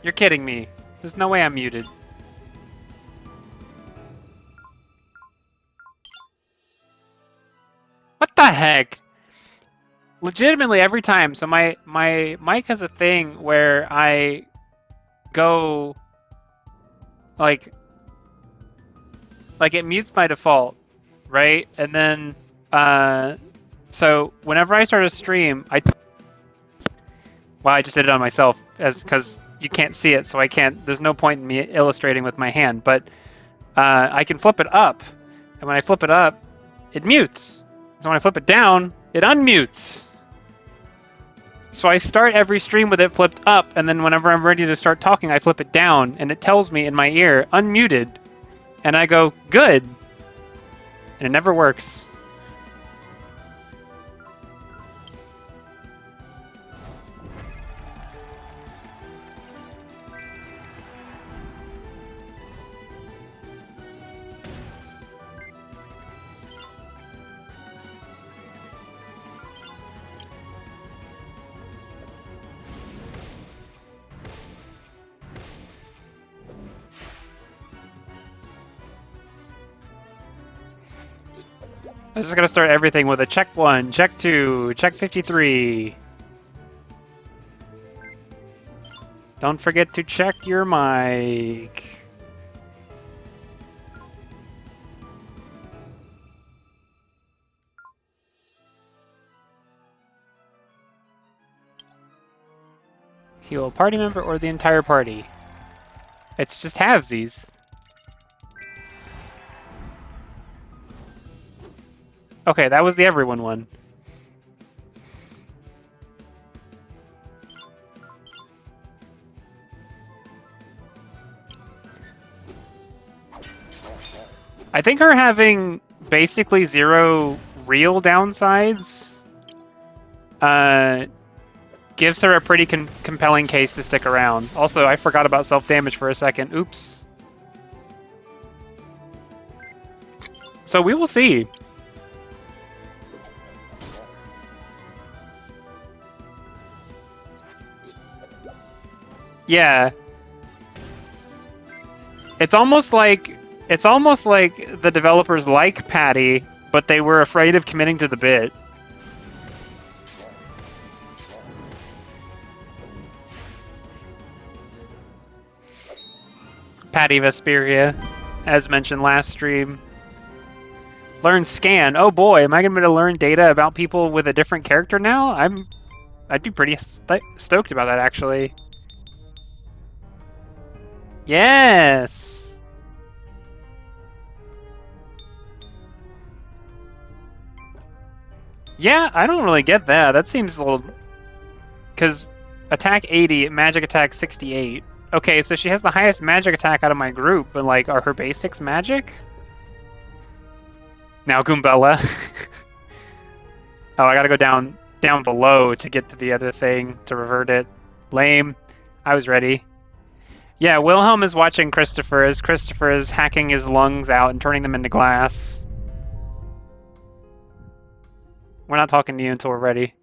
You're kidding me. There's no way I'm muted. What the heck? Legitimately every time. So my mic has a thing where I go like it mutes by default, right? And then so whenever I start a stream, well, I just did it on myself because you can't see it, so I can't. There's no point in me illustrating with my hand, but I can flip it up, and when I flip it up, it mutes. So when I flip it down, it unmutes. So I start every stream with it flipped up, and then whenever I'm ready to start talking, I flip it down, and it tells me in my ear, unmuted. And I go, good. And it never works. I'm just gonna start everything with a check 1, check 2, check 53. Don't forget to check your mic. Heal a party member or the entire party. It's just halvesies. Okay, that was the everyone one. I think her having basically 0 real downsides gives her a pretty compelling case to stick around. Also, I forgot about self-damage for a second. Oops. So we will see. Yeah. It's almost like the developers like Patty, but they were afraid of committing to the bit. Patty Vesperia, as mentioned last stream. Learn scan. Oh boy, am I going to be able to learn data about people with a different character now? I'd be pretty stoked about that, actually. Yes! Yeah, I don't really get that. That seems a little... Because attack 80, magic attack 68. Okay, so she has the highest magic attack out of my group, but, like, are her basics magic? Now Goombella. Oh, I gotta go down below to get to the other thing, to revert it. Lame. I was ready. Yeah, Wilhelm is watching Christopher as Christopher is hacking his lungs out and turning them into glass. We're not talking to you until we're ready.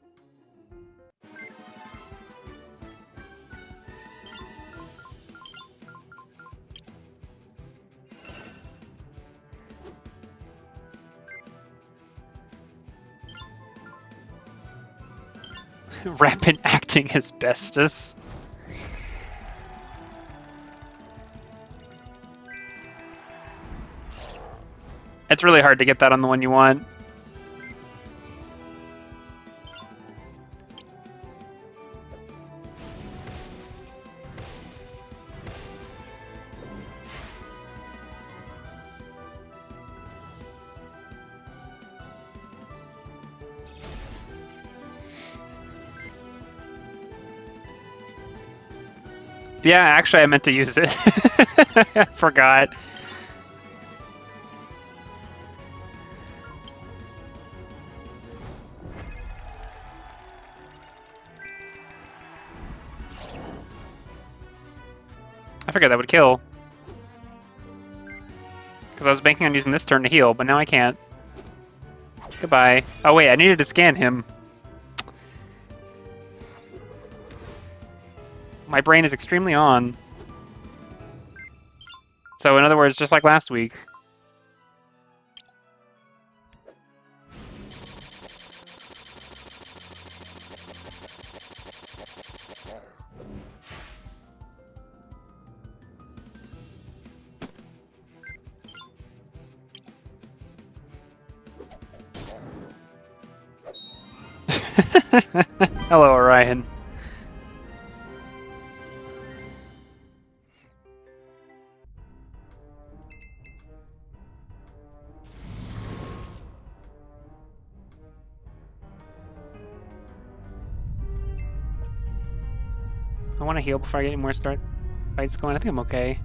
Rapid acting asbestos. It's really hard to get that on the one you want. Yeah, actually I meant to use it. I forgot. I figured that would kill. Because I was banking on using this turn to heal, but now I can't. Goodbye. Oh wait, I needed to scan him. My brain is extremely on. So in other words, just like last week. Hello, Orion. I want to heal before I get any more fights going. I think I'm okay.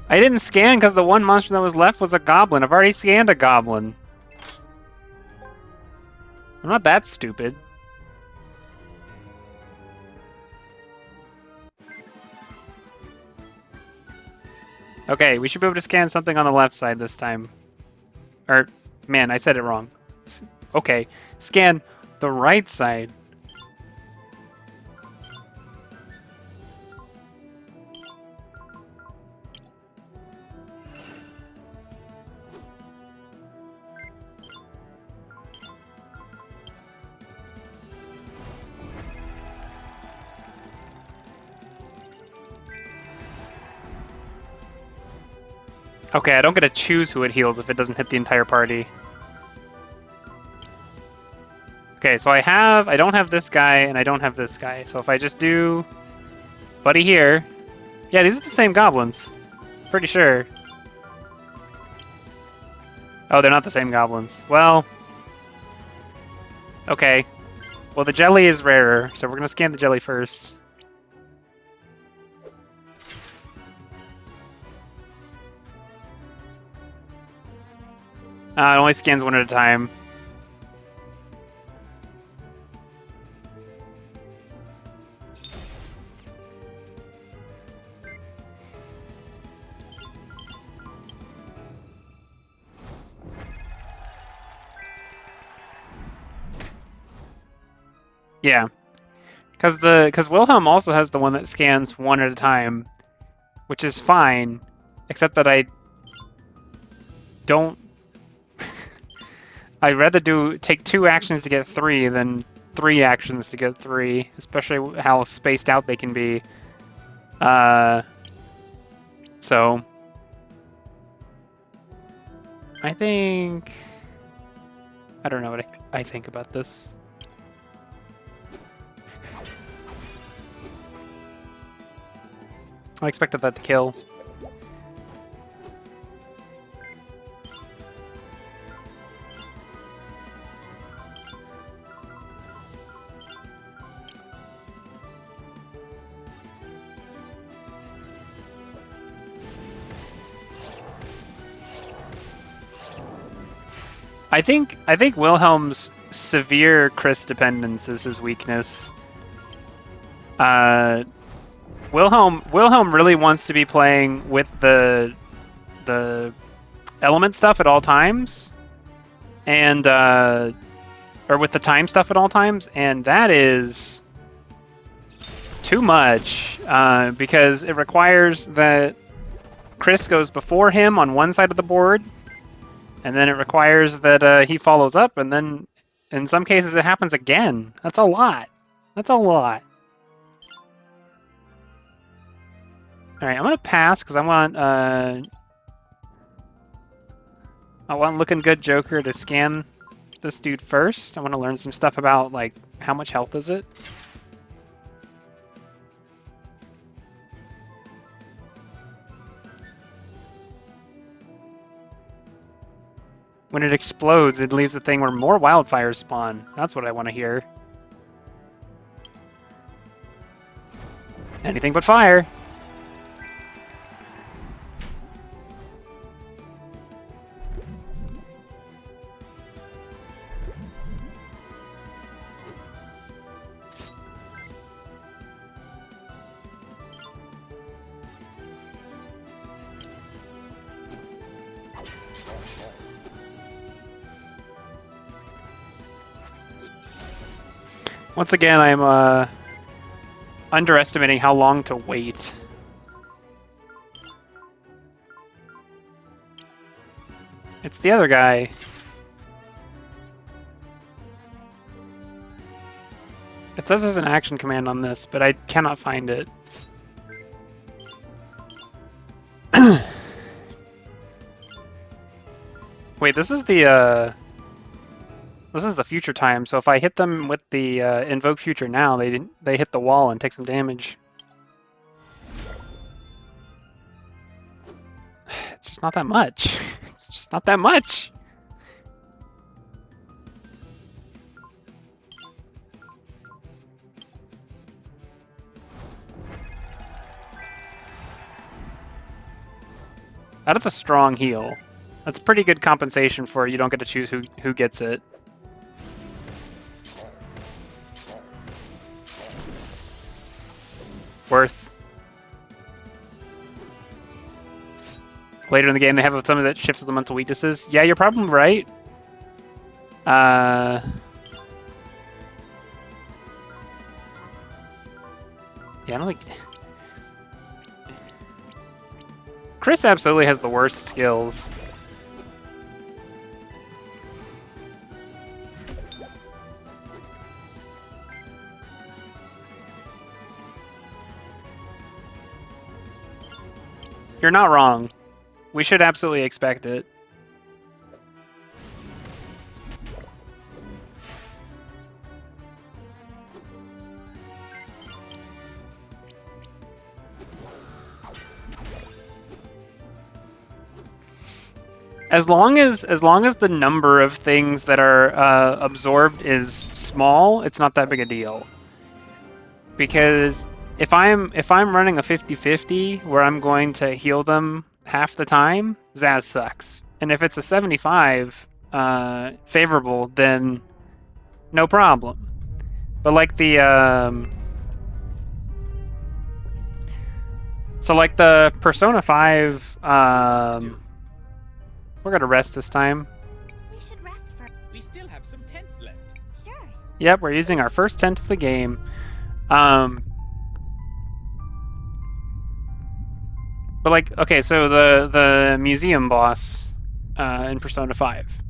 I didn't scan because the one monster that was left was a goblin. I've already scanned a goblin. I'm not that stupid. Okay, we should be able to scan something on the left side this time. Or, man, I said it wrong. Okay, scan the right side. Okay, I don't get to choose who it heals if it doesn't hit the entire party. Okay, so I don't have this guy, and I don't have this guy. So if I just do Buddy here... Yeah, these are the same goblins. Pretty sure. Oh, they're not the same goblins. Well... Okay. Well, the jelly is rarer, so we're going to scan the jelly first. It only scans one at a time. Yeah. Because Wilhelm also has the one that scans one at a time, which is fine, except that I don't... I'd rather take 2 actions to get 3 than 3 actions to get 3, especially how spaced out they can be. So I think... I don't know what I think about this. I expected that to kill. I think Wilhelm's severe Cris dependence is his weakness. Wilhelm really wants to be playing with the element stuff at all times, and or with the time stuff at all times, and that is too much because it requires that Cris goes before him on one side of the board, and then it requires that he follows up, and then in some cases it happens again. That's a lot. That's a lot. All right, I'm gonna pass because I want looking good Joker to scan this dude first. I want to learn some stuff about like how much health is it. When it explodes, it leaves a thing where more wildfires spawn. That's what I want to hear. Anything but fire. Once again, I'm underestimating how long to wait. It's the other guy. It says there's an action command on this, but I cannot find it. Wait, this is the future time. So if I hit them with the invoke future now, they hit the wall and take some damage. It's just not that much. It's just not that much. That is a strong heal. That's pretty good compensation for you don't get to choose who gets it. Worth. Later in the game, they have some of that shifts the mental weaknesses. Yeah, you're probably right. Yeah, I don't think... Cris absolutely has the worst skills. You're not wrong. We should absolutely expect it. As long as the number of things that are absorbed is small, it's not that big a deal. Because if I'm running a 50-50 where I'm going to heal them half the time, Zaz sucks. And if it's a 75 favorable, then no problem. But like the so like the Persona 5 we're gonna rest this time. We should rest for. We still have some tents left. Sure. Yep, we're using our first tent of the game. But like, okay, so the museum boss in Persona 5,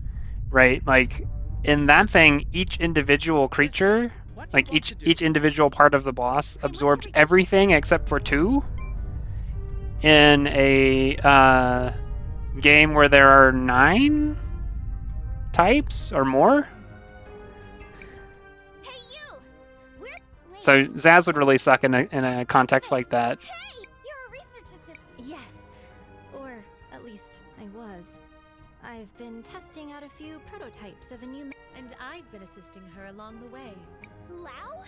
right? Like in that thing, each individual creature, like each individual part of the boss absorbs everything except for 2. In a game where there are 9 types or more. Hey you! So Zaz would really suck in a context like that. Hey! You're a research assistant. Yes. Or at least I was. I've been testing out a few prototypes of a new... And I've been assisting her along the way. Lao?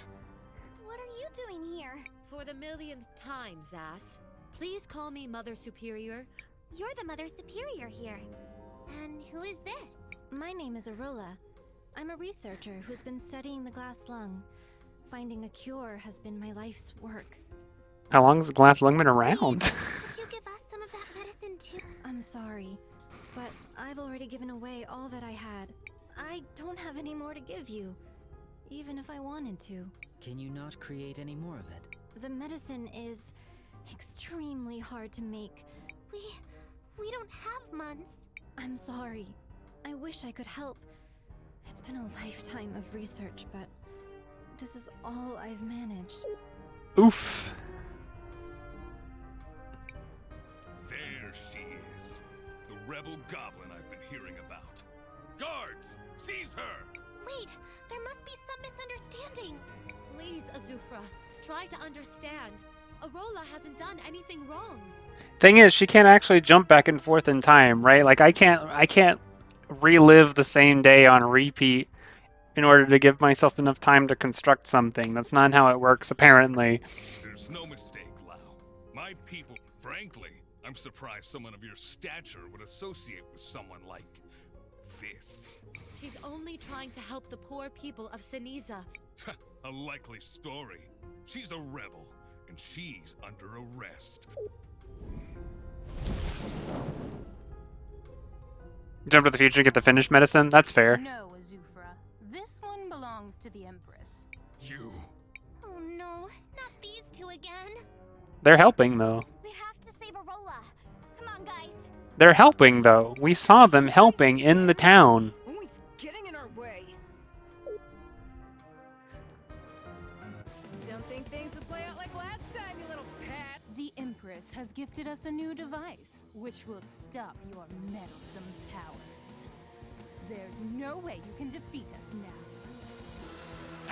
What are you doing here? For the millionth time, Zaz. Please call me Mother Superior. You're the Mother Superior here. And who is this? My name is Arola. I'm a researcher who's been studying the glass lung. Finding a cure has been my life's work. How long has the glass lung been around? Could you give us some of that medicine too? I'm sorry, but I've already given away all that I had. I don't have any more to give you, even if I wanted to. Can you not create any more of it? The medicine is extremely hard to make. We don't have months. I'm sorry. I wish I could help. It's been a lifetime of research, but this is all I've managed. Oof. There she is. The rebel goblin I've been hearing about. Guards, seize her! Wait, there must be some misunderstanding. Please, Azufra, try to understand. Arola hasn't done anything wrong. Thing is, she can't actually jump back and forth in time, right? Like I can't relive the same day on repeat in order to give myself enough time to construct something. That's not how it works, apparently. There's no mistake, Lao. My people, frankly, I'm surprised someone of your stature would associate with someone like this. She's only trying to help the poor people of Seniza. A likely story. She's a rebel, and she's under arrest. Jump to the future, get the finished medicine? That's fair. No, Azufra. This one belongs to the Empress. You. Oh Oh no, not these two again. They're helping, though. We have to save Arola. Come on, guys. They're helping, though. We saw them helping in the town. Always getting in our way. Don't think things will play out like last time, you little pat. The Empress has gifted us a new device, which will stop your meddlesome powers. There's no way you can defeat us now.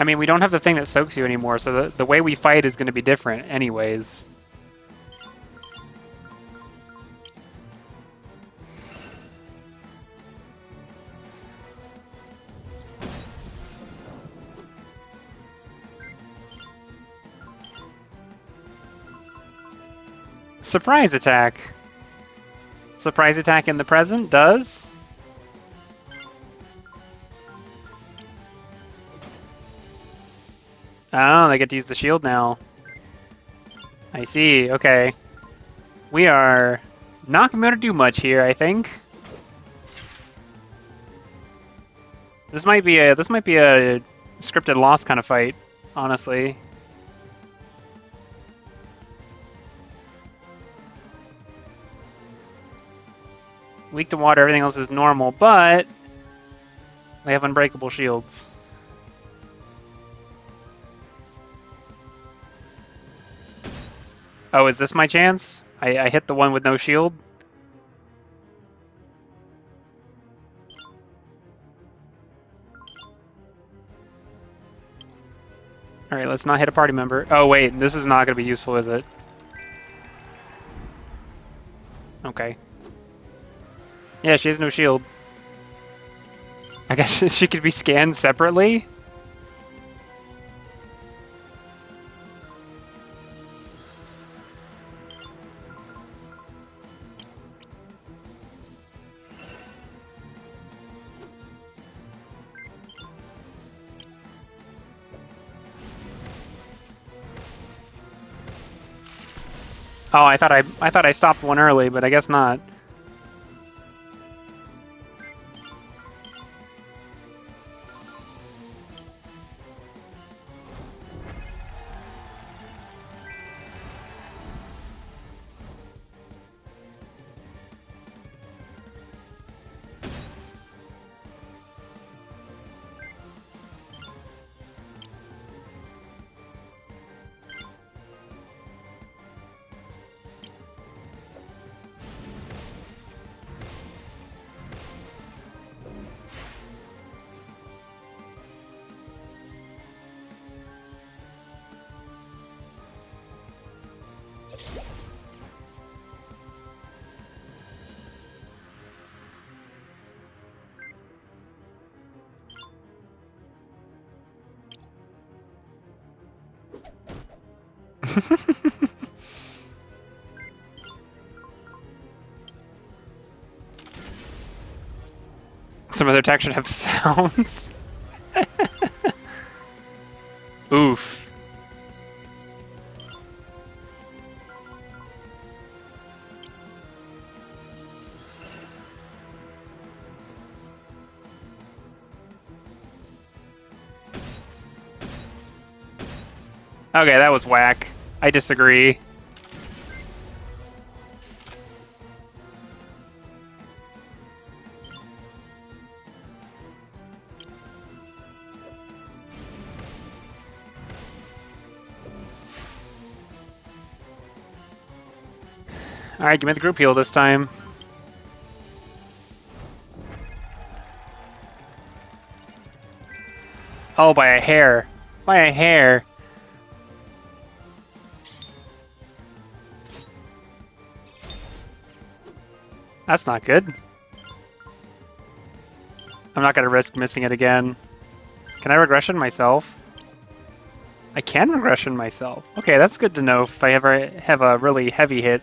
I mean, we don't have the thing that soaks you anymore, so the way we fight is going to be different anyways. Surprise attack. Surprise attack in the present does. Oh, they get to use the shield now. I see. Okay. We are not going to be able to do much here, I think. This might be a scripted loss kind of fight, honestly. Weak to water, everything else is normal, but they have unbreakable shields. Oh, is this my chance? I hit the one with no shield? Alright, let's not hit a party member. Oh wait, this is not going to be useful, is it? Okay. Yeah, she has no shield. I guess she could be scanned separately? Oh, I thought I stopped one early, but I guess not. Some other attacks should have sounds. Oof. Okay, that was whack. I disagree. Alright, give me the group heal this time. Oh, by a hair. By a hair. That's not good. I'm not going to risk missing it again. Can I regression myself? I can regression myself. Okay, that's good to know if I ever have a really heavy hit.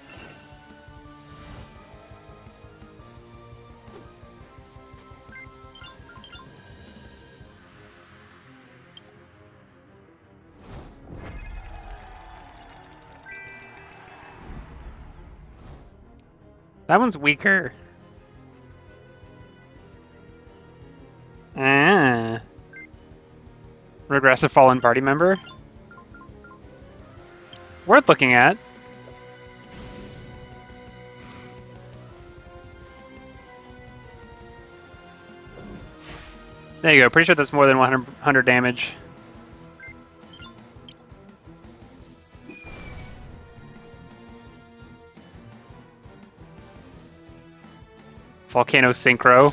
That one's weaker. Ah. Regressive fallen party member? worth looking at. There you go. Pretty sure that's more than 100 damage. Volcano Synchro.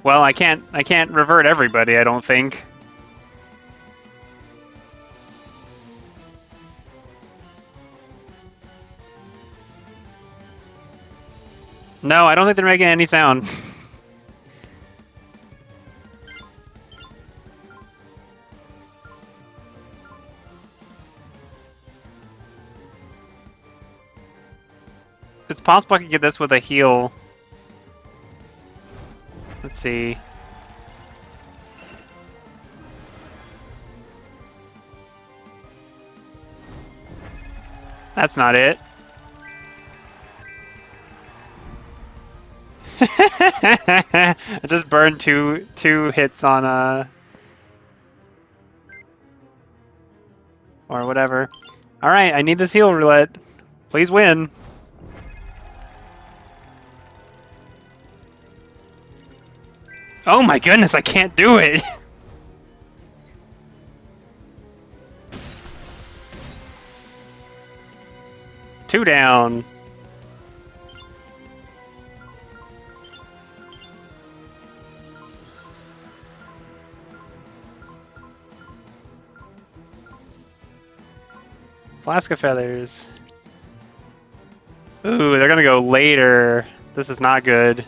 Well, I can't revert everybody, I don't think. No, I don't think they're making any sound. It's possible I could get this with a heal. Let's see. That's not it. I just burned two hits on or whatever. All right, I need this heal roulette. Please win. Oh my goodness, I can't do it. Two down. Flask of Feathers. Ooh, they're gonna go later. This is not good.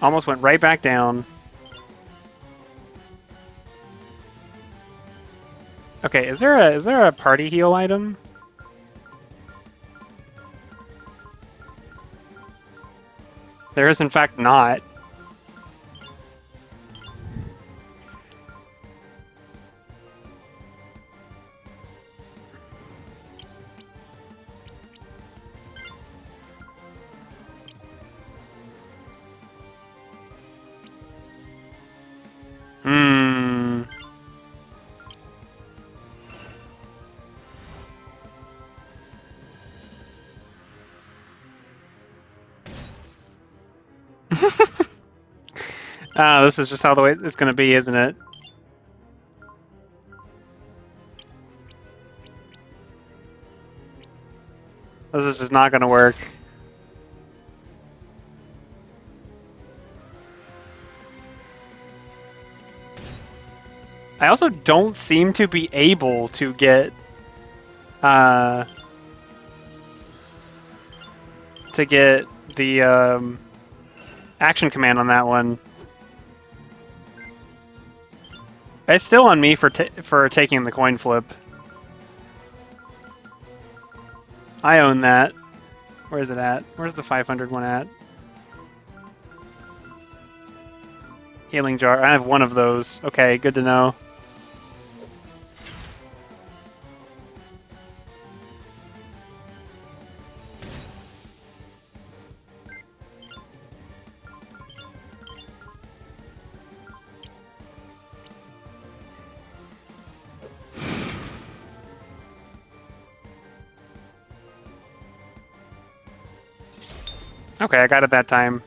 Almost went right back down. Okay, is there a party heal item? There is in fact not. Hmm. This is just how the way it's gonna be, isn't it? This is just not gonna work. I also don't seem to be able to get the action command on that one. It's still on me for taking the coin flip. I own that. Where is it at? Where's the 500 one at? Healing jar. I have one of those. Okay, good to know. Okay, I got it that time.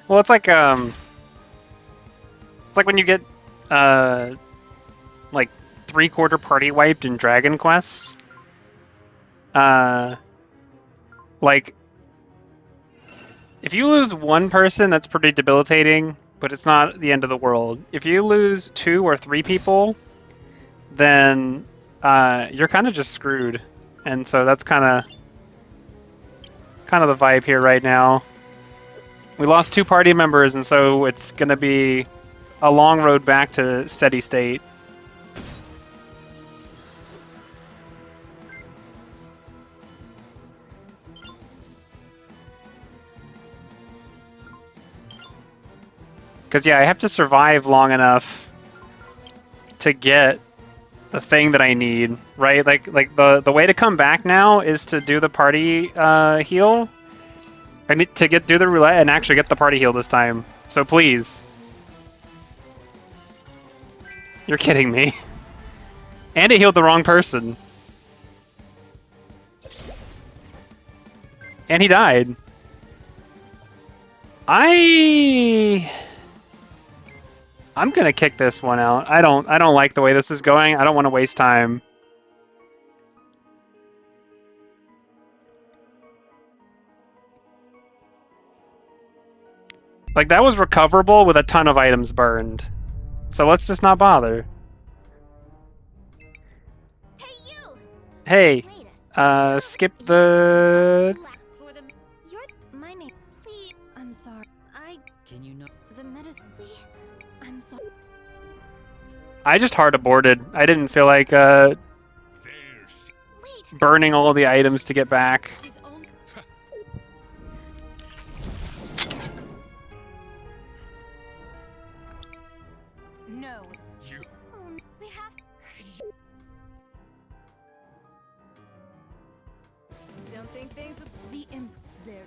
Well, it's like when you get like 3/4 party wiped in Dragon Quest. Like if you lose one person, that's pretty debilitating, but it's not the end of the world. If you lose 2 or 3 people, then you're kind of just screwed. And so that's kind of the vibe here right now. We lost 2 party members, and so it's going to be a long road back to steady state. Because yeah, I have to survive long enough to get the thing that I need, right? Like the way to come back now is to do the party heal. I need to do the roulette and actually get the party heal this time. So please. You're kidding me. And it healed the wrong person. And he died. I'm gonna kick this one out. I don't like the way this is going. I don't want to waste time. Like, that was recoverable with a ton of items burned. So let's just not bother. Hey, you! Hey, Latest. skip the... For the... You're... My name... Please... I'm sorry. Can you not? The medicine... I'm sorry. I just hard aborted. I didn't feel like, There's Wait! burning all the items to get back. His own... No. you. Oh, we have... Don't think things will... The imp there.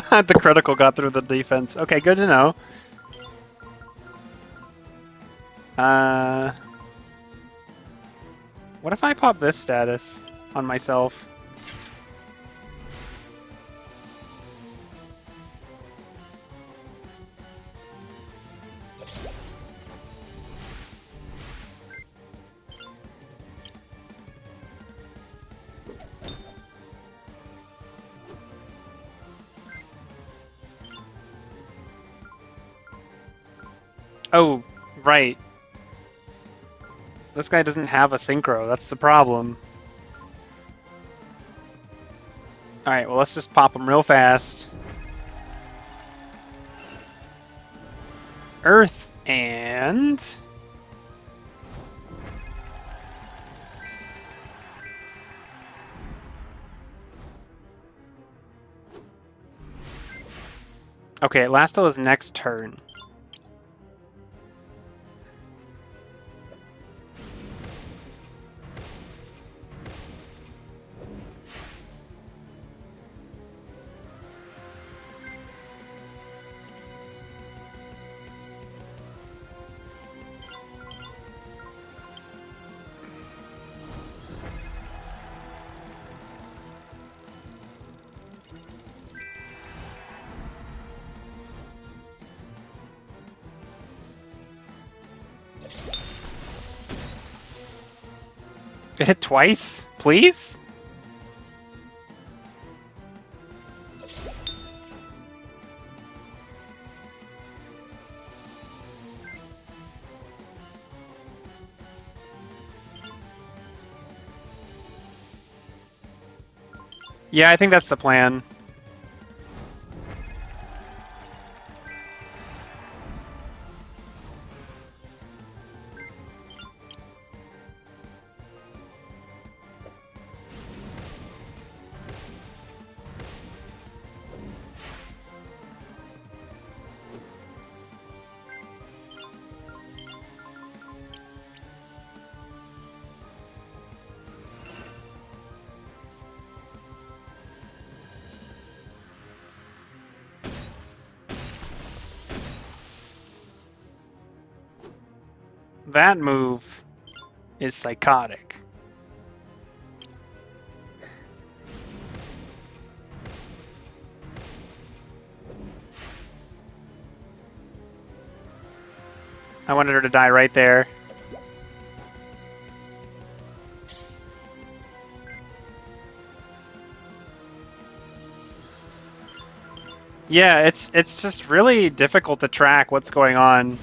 The critical got through the defense. Okay, good to know. What if I pop this status on myself? Oh, right. This guy doesn't have a synchro, that's the problem. Alright, well let's just pop him real fast. Earth and... Okay, it lasts till his next turn. It hit twice? Please? Yeah, I think that's the plan. That move is psychotic. I wanted her to die right there. Yeah, it's just really difficult to track what's going on.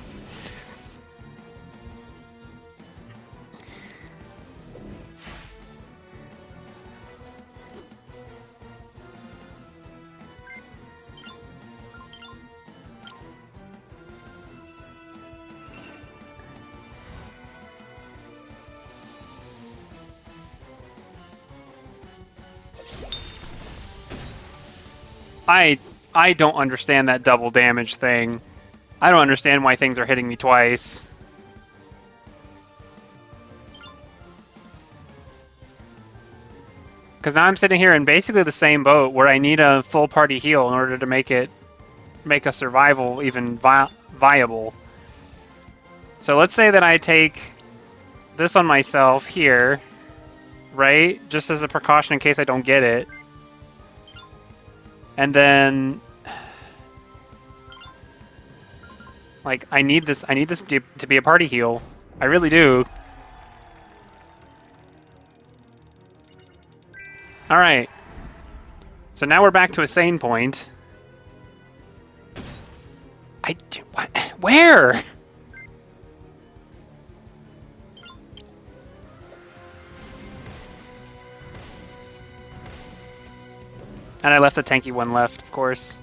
I don't understand that double damage thing. I don't understand why things are hitting me twice. Because now I'm sitting here in basically the same boat where I need a full party heal in order to make a survival even viable. So let's say that I take this on myself here, right? Just as a precaution in case I don't get it. And then, like, I need this to be a party heal. I really do. All right. So now we're back to a sane point. What? Where? And I left the tanky one left, of course.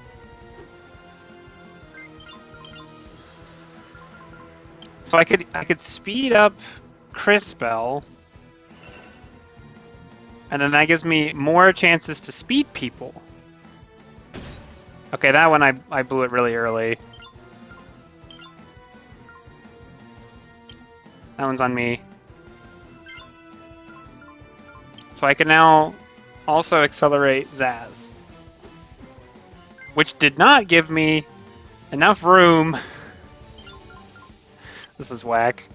So I could speed up Cris spell. And then that gives me more chances to speed people. Okay, that one I blew it really early. That one's on me. So I can now also accelerate Zaz. Which did not give me enough room. This is whack.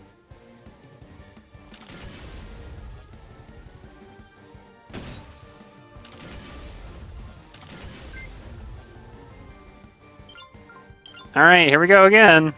Alright, here we go again.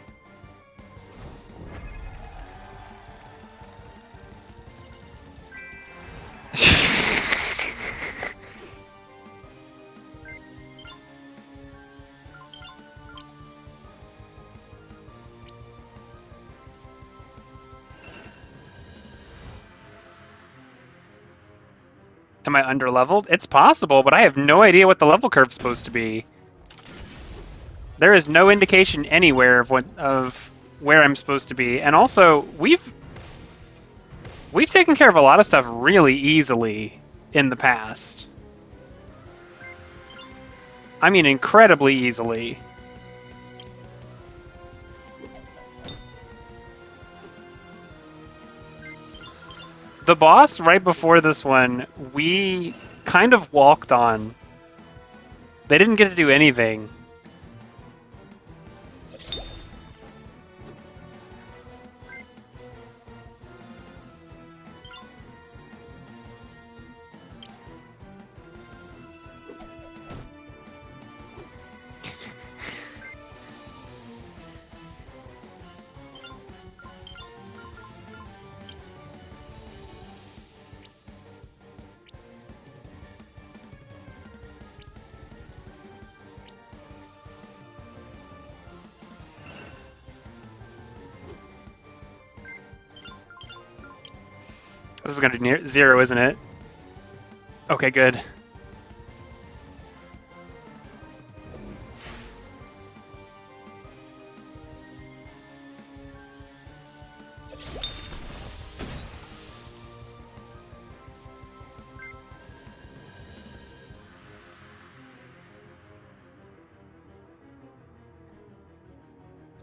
Am I underleveled? It's possible, but I have no idea what the level curve's supposed to be. There is no indication anywhere of where I'm supposed to be, and also we've taken care of a lot of stuff really easily in the past. I mean, incredibly easily. The boss right before this one, we kind of walked on. They didn't get to do anything. This is going to be near 0, isn't it? Okay, good.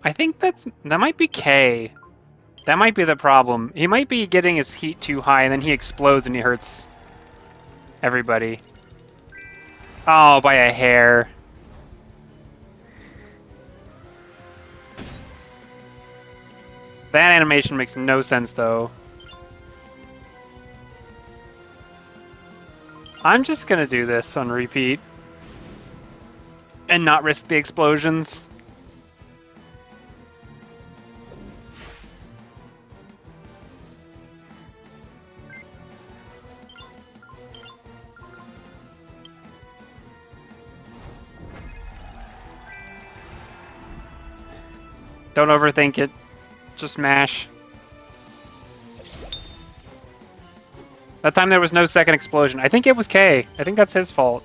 I think that might be K. That might be the problem. He might be getting his heat too high, and then he explodes and he hurts everybody. Oh, by a hair. That animation makes no sense, though. I'm just gonna do this on repeat. And not risk the explosions. Don't overthink it. Just mash. That time there was no second explosion. I think it was K. I think that's his fault.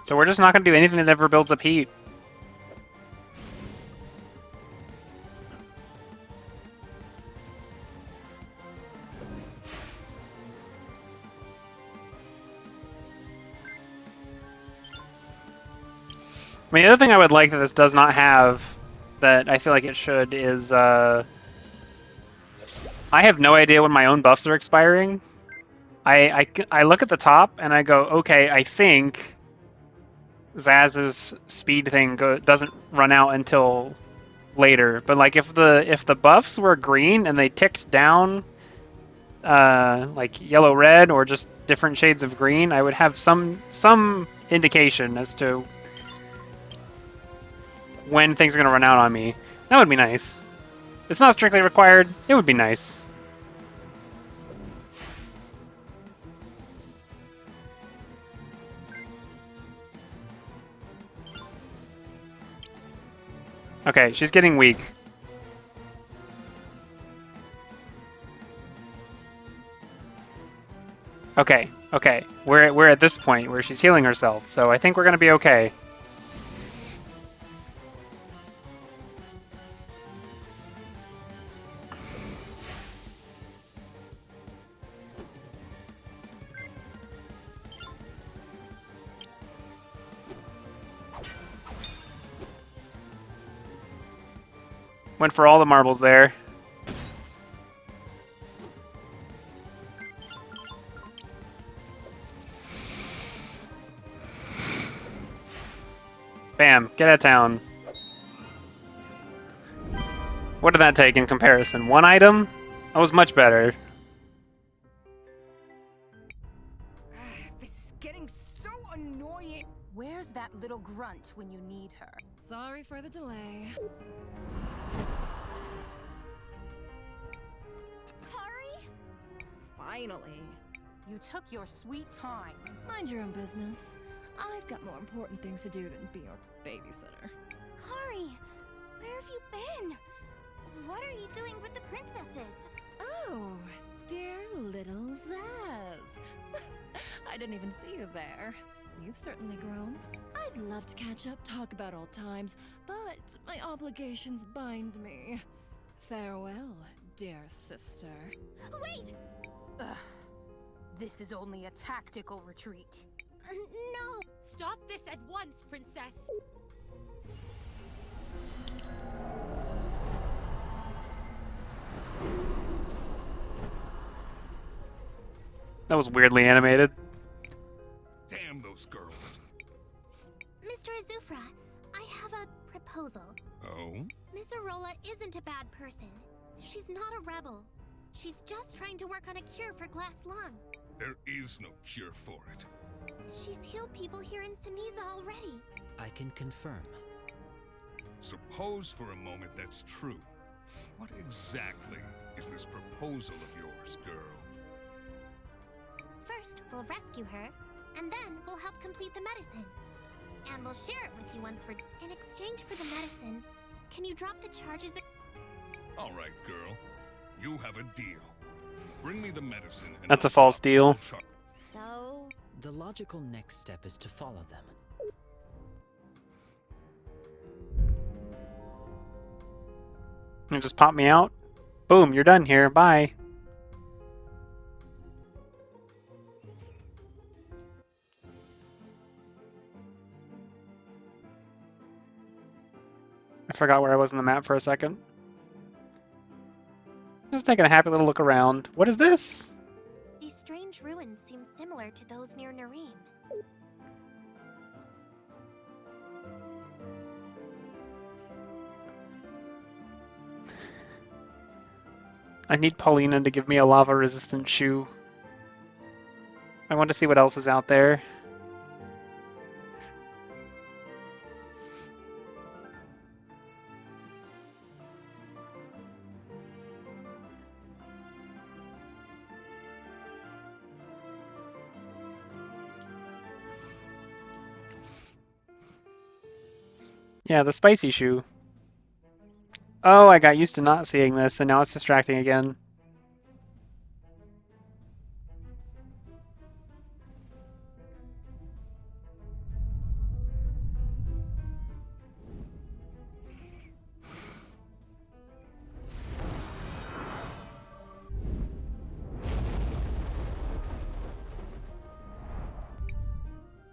So we're just not going to do anything that ever builds up heat. I mean, the other thing I would like that this does not have, that I feel like it should, is I have no idea when my own buffs are expiring. I look at the top and I go, okay, I think Zaz's speed thing doesn't run out until later. But like if the buffs were green and they ticked down, like yellow red or just different shades of green, I would have some indication as to when things are gonna run out on me. That would be nice. It's not strictly required. It would be nice. Okay, she's getting weak. Okay, okay. We're at this point where she's healing herself, so I think we're gonna be okay. Went for all the marbles there. Bam, get out of town. What did that take in comparison? One item? That was much better. This is getting so annoying. Where's that little grunt when you need her? Sorry for the delay. Kari? Finally. You took your sweet time. Mind your own business. I've got more important things to do than be your babysitter. Kari, where have you been? What are you doing with the princesses? Oh, dear little Zaz. I didn't even see you there. You've certainly grown. I'd love to catch up, talk about old times, but my obligations bind me. Farewell, dear sister. Wait! Ugh. This is only a tactical retreat. No! Stop this at once, princess! That was weirdly animated. Damn those girls. Mr. Azufra, I have a proposal. Oh? Miss Arola isn't a bad person. She's not a rebel. She's just trying to work on a cure for glass lung. There is no cure for it. She's healed people here in Siniza already. I can confirm. Suppose for a moment that's true. What exactly is this proposal of yours, girl? First, we'll rescue her, and then we'll help complete the medicine. And we'll share it with you once we're... In exchange for the medicine, can you drop the charges... All right, girl. You have a deal. Bring me the medicine and That's I'll a false drop the deal. char- So... The logical next step is to follow them. You just pop me out. Boom, you're done here. Bye. I forgot where I was on the map for a second. Just taking a happy little look around. What is this? These strange ruins seem similar to those near Nareem. I need Paulina to give me a lava-resistant shoe. I want to see what else is out there. Yeah, the spicy shoe. Oh, I got used to not seeing this, and now it's distracting again.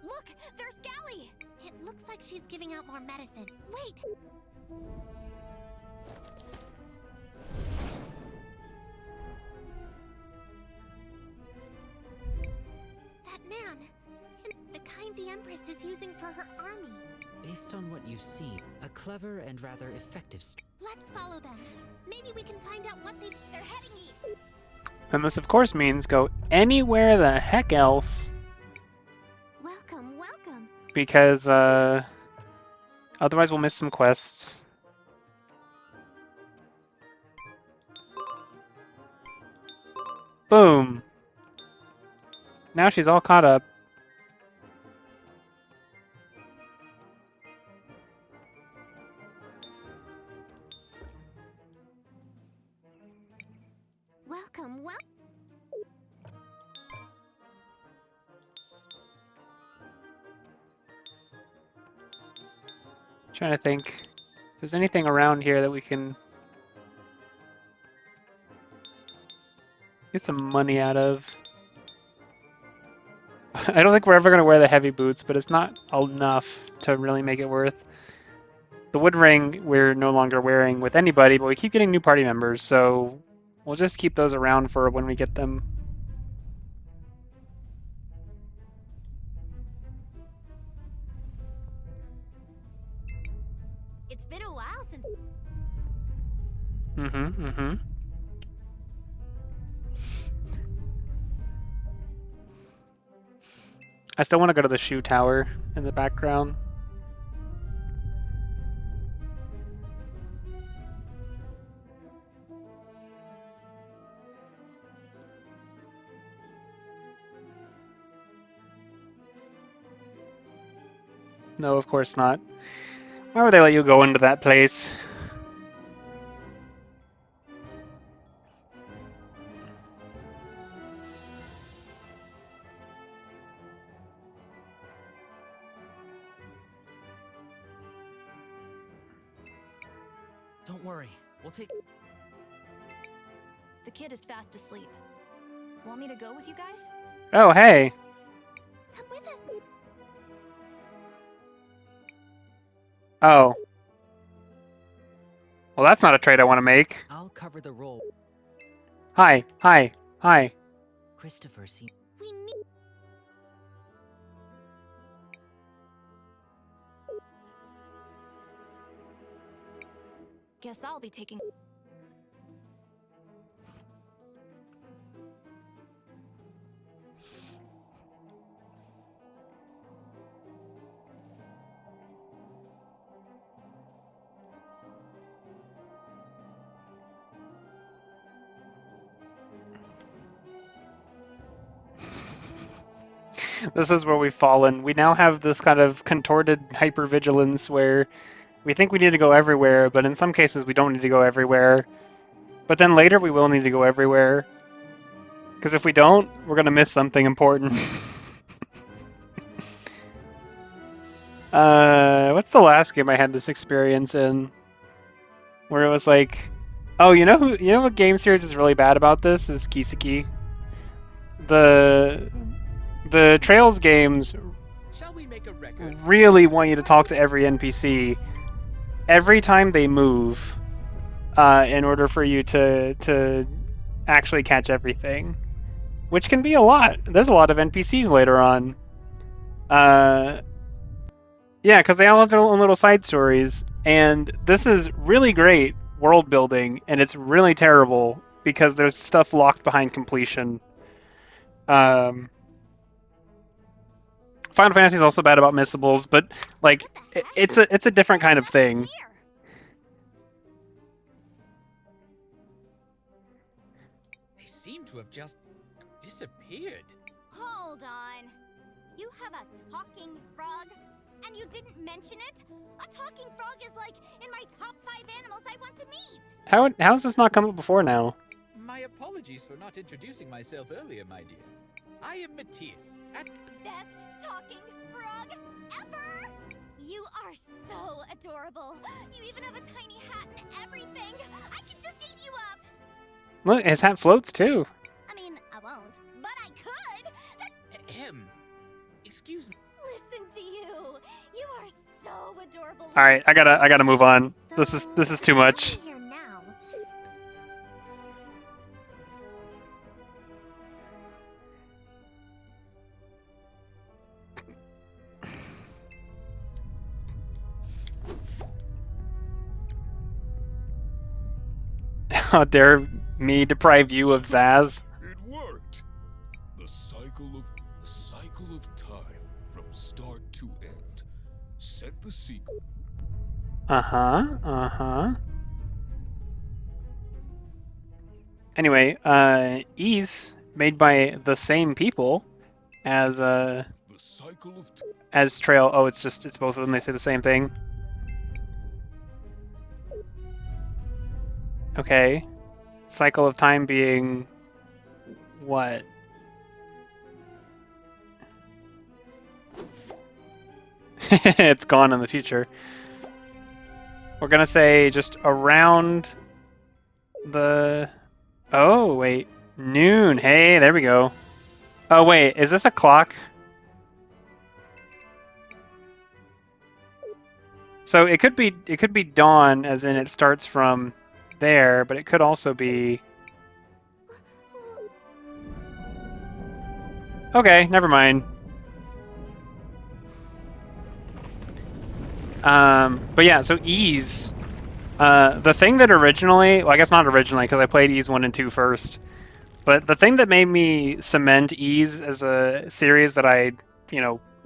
Look! There's Gally! It looks like like she's giving out more medicine. Wait! That man, the kind the Empress is using for her army. Based on what you've seen, a clever and rather effective Let's follow them. Maybe we can find out what they're heading east. And this, of course, means go anywhere the heck else, Welcome, welcome. because otherwise we'll miss some quests. Boom. Now she's all caught up. Welcome, Trying to think if there's anything around here that we can get some money out of. I don't think we're ever going to wear the heavy boots, but it's not enough to really make it worth. The wood ring we're no longer wearing with anybody, but we keep getting new party members, so we'll just keep those around for when we get them. It's been a while since. I still want to go to the shoe tower in the background. No, of course not. Why would they let you go into that place? Don't worry, we'll take... The kid is fast asleep. Want me to go with you guys? Oh, hey! Come with us. Oh. Well, that's not a trade I want to make. I'll cover the role. Hi, hi, hi. Christopher seems... We need... Guess I'll be taking... This is where we've fallen. We now have this kind of contorted hypervigilance where we think we need to go everywhere, but in some cases we don't need to go everywhere. But then later we will need to go everywhere. Because if we don't, we're going to miss something important. What's the last game I had this experience in? Where it was like, oh, you know what game series is really bad about this? Is Kiseki. The Trails games Shall we make a record? really want you to talk to every NPC every time they move in order for you to actually catch everything, which can be a lot. There's a lot of NPCs later on. Yeah, because they all have their own little side stories, and this is really great world building, and it's really terrible because there's stuff locked behind completion. Final Fantasy is also bad about missables, but like it's a different kind of thing. They seem to have just disappeared. Hold on. You have a talking frog? And you didn't mention it? A talking frog is like in my top 5 animals I want to meet. How's this not come up before now? My apologies for not introducing myself earlier, my dear. I am Matisse. Best talking frog ever! You are so adorable. You even have a tiny hat and everything. I could just eat you up. Look, his hat floats too. I mean, I won't, but I could. Excuse me. Listen to you. You are so adorable. All right, I gotta move on. This is too what's much. happening here now? How dare me deprive you of Zaz? It worked. The cycle of time from start to end. Set the sequence. Anyway, Ease made by the same people as The cycle of as Trail. Oh, it's both of them. They say the same thing. Okay. Cycle of time being what? It's gone in the future. We're gonna say just around the... Oh, wait. Noon. Hey, there we go. Oh, wait. Is this a clock? So it could be dawn, as in it starts from there, but it could also be... Okay, never mind. But yeah, so Ease, the thing that originally, well, I guess not originally, because I played Ease 1 and 2 first, but the thing that made me cement Ease as a series that I,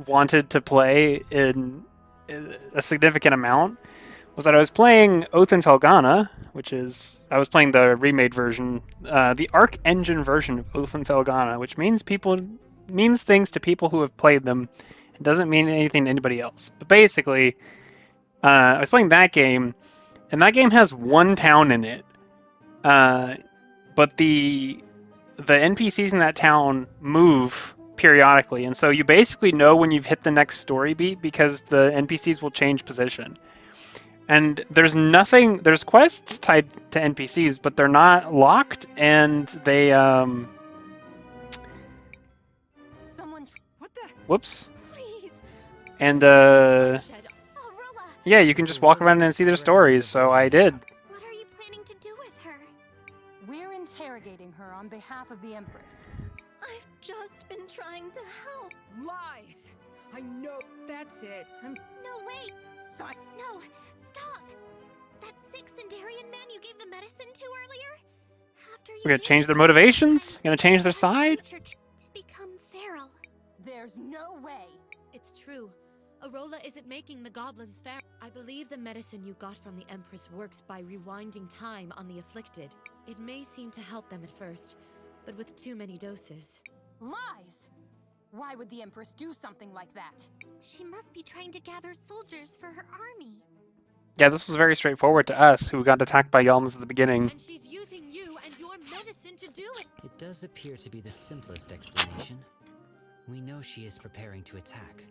wanted to play in a significant amount was that I was playing Oath and Felghana, I was playing the remade version, the Arc Engine version of Oath and Felghana, which means things to people who have played them. It doesn't mean anything to anybody else. But basically, I was playing that game, and that game has one town in it. But the NPCs in that town move periodically, and so you basically know when you've hit the next story beat because the NPCs will change position. And there's quests tied to NPCs, but they're not locked, and they What the? whoops. Please. And Aurora, yeah, you can just walk around and see their stories, so I did. what are you planning to do with her? We're interrogating her on behalf of the Empress. I've just been trying to help. Lies! I know that's it. No, wait. No, stop. That sick Sindarian man you gave the medicine to earlier? After you We're gonna gave change it their to motivations? Gonna change their his side? future to become feral. There's no way. It's true. Arola isn't making the goblins fair. I believe the medicine you got from the Empress works by rewinding time on the afflicted. It may seem to help them at first, but with too many doses. Lies! Why would the Empress do something like that? She must be trying to gather soldiers for her army. Yeah, this was very straightforward to us, who got attacked by Yalms at the beginning. And she's using you and your medicine to do it. It does appear to be the simplest explanation. We know she is preparing to attack.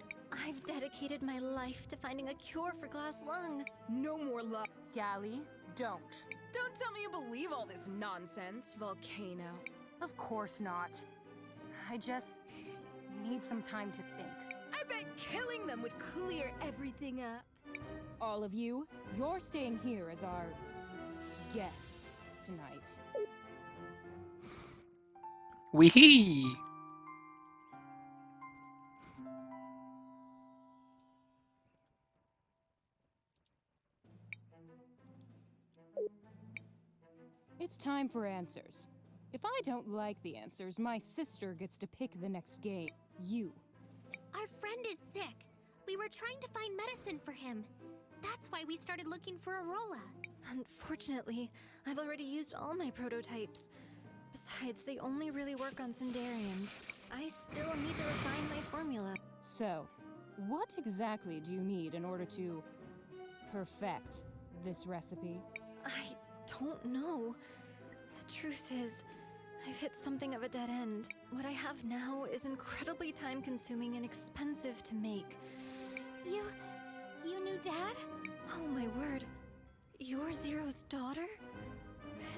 I've dedicated my life to finding a cure for glass lung. No more love. Gally, don't. Don't tell me you believe all this nonsense, Volcano. Of course not. I just need some time to think. I bet killing them would clear everything up. All of you, you're staying here as our guests tonight. Wee-hee! It's time for answers. If I don't like the answers, my sister gets to pick the next game. You. Our friend is sick. We were trying to find medicine for him. That's why we started looking for Arola. Unfortunately, I've already used all my prototypes. Besides, they only really work on Sindarians. I still need to refine my formula. So, what exactly do you need in order to perfect this recipe? I don't know. The truth is, I've hit something of a dead end. What I have now is incredibly time-consuming and expensive to make. You knew Dad? Oh my word. You're Zero's daughter?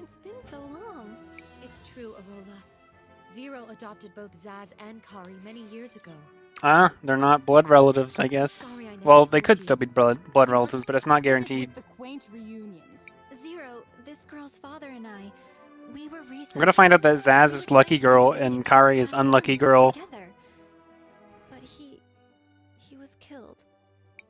It's been so long. It's true, Arola. Zero adopted both Zaz and Kari many years ago. Ah, they're not blood relatives, I guess. Sorry I never Well, they told could you. still be blood relatives, but it's not guaranteed. With the quaint reunions. Zero, this girl's father and I, we were researchers. We're gonna find out that Zaz We is were lucky trying to girl find a way and to Kari kill is our son unlucky girl. together. But he was killed.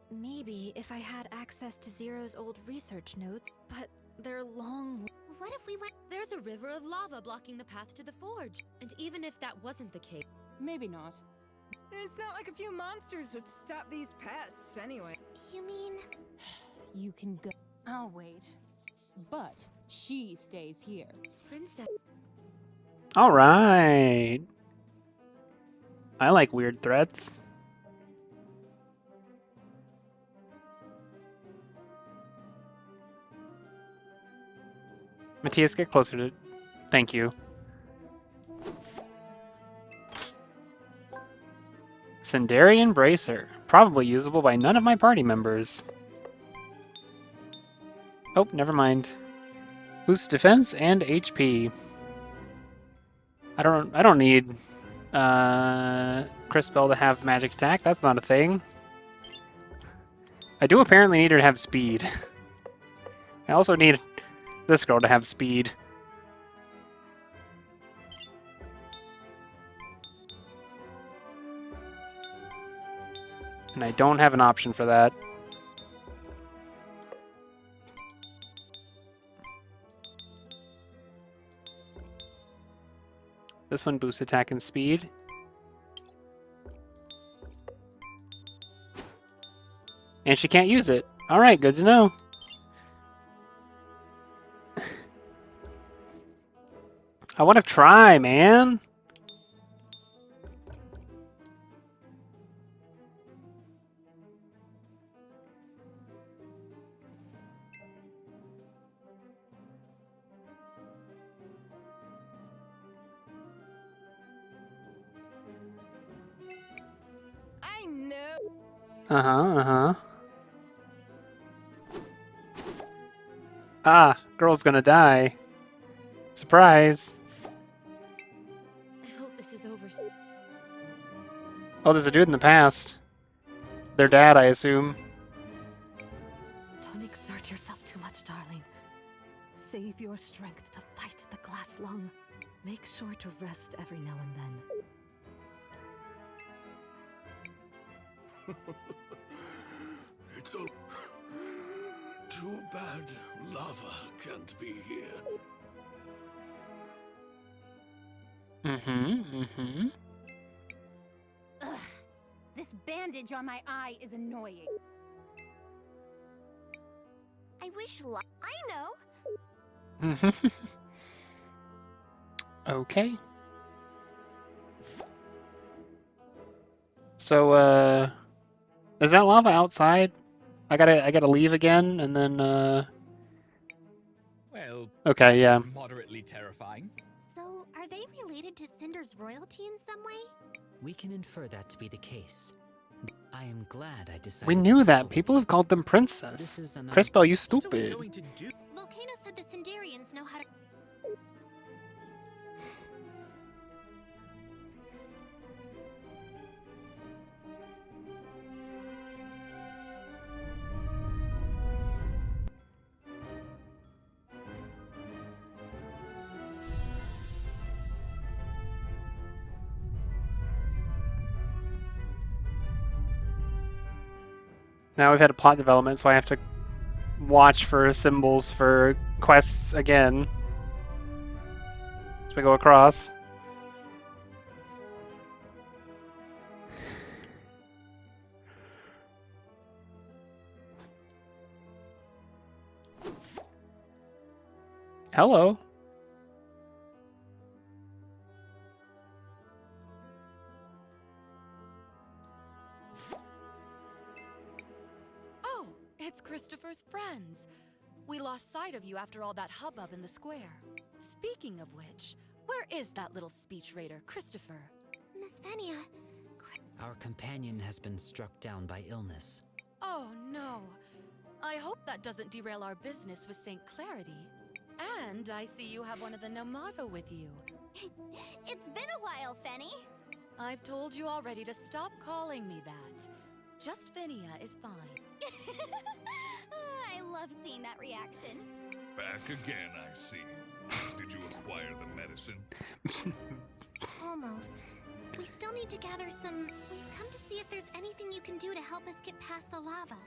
Maybe if I had access to Zero's old research notes, but they're long. What if we went? There's a river of lava blocking the path to the forge. And even if that wasn't the case, Maybe not. It's not like a few monsters would stop these pests anyway. You mean? You can go. I'll wait. But she stays here. Princess. All right. I like weird threats. Matthias, get closer to. Thank you. Sendarian Bracer. Probably usable by none of my party members. Oh, never mind. Boosts defense and HP. I don't need Cris Bell to have magic attack. That's not a thing. I do apparently need her to have speed. I also need this girl to have speed. And I don't have an option for that. This one boosts attack and speed. And she can't use it. Alright, good to know. I want to try, man. I know. Uh-huh. Ah, girl's gonna die. Surprise. I hope this is over. Oh, there's a dude in the past. Their dad, I assume. Don't exert yourself too much, darling. Save your strength to fight the glass lung. Make sure to rest every now and then. It's all too bad lava can't be here. Ugh. This bandage on my eye is annoying. I wish. I know. Okay. So, is that lava outside? I gotta leave again, and then, Well, okay, yeah. it's moderately terrifying. So, are they related to Cinder's royalty in some way? We can infer that to be the case. I am glad I decided We to knew that. travel with People you. have called them This princess. is an Cris Bell, you What are we stupid. going to do? Volcano said the Cinderians know how to. Now we've had a plot development, so I have to watch for symbols for quests again as we go across. Hello. Oh, it's Christopher's friends. We lost sight of you after all that hubbub in the square. Speaking of which, where is that little speech raider, Christopher? Miss Venia. Our companion has been struck down by illness. Oh no. I hope that doesn't derail our business with St. Clarity. And I see you have one of the Nomato with you. It's been a while, Fenny. I've told you already to stop calling me that. Just Phinia is fine. I love seeing that reaction. Back again, I see. Did you acquire the medicine? Almost. We still need to gather some... We've come to see if there's anything you can do to help us get past the lava.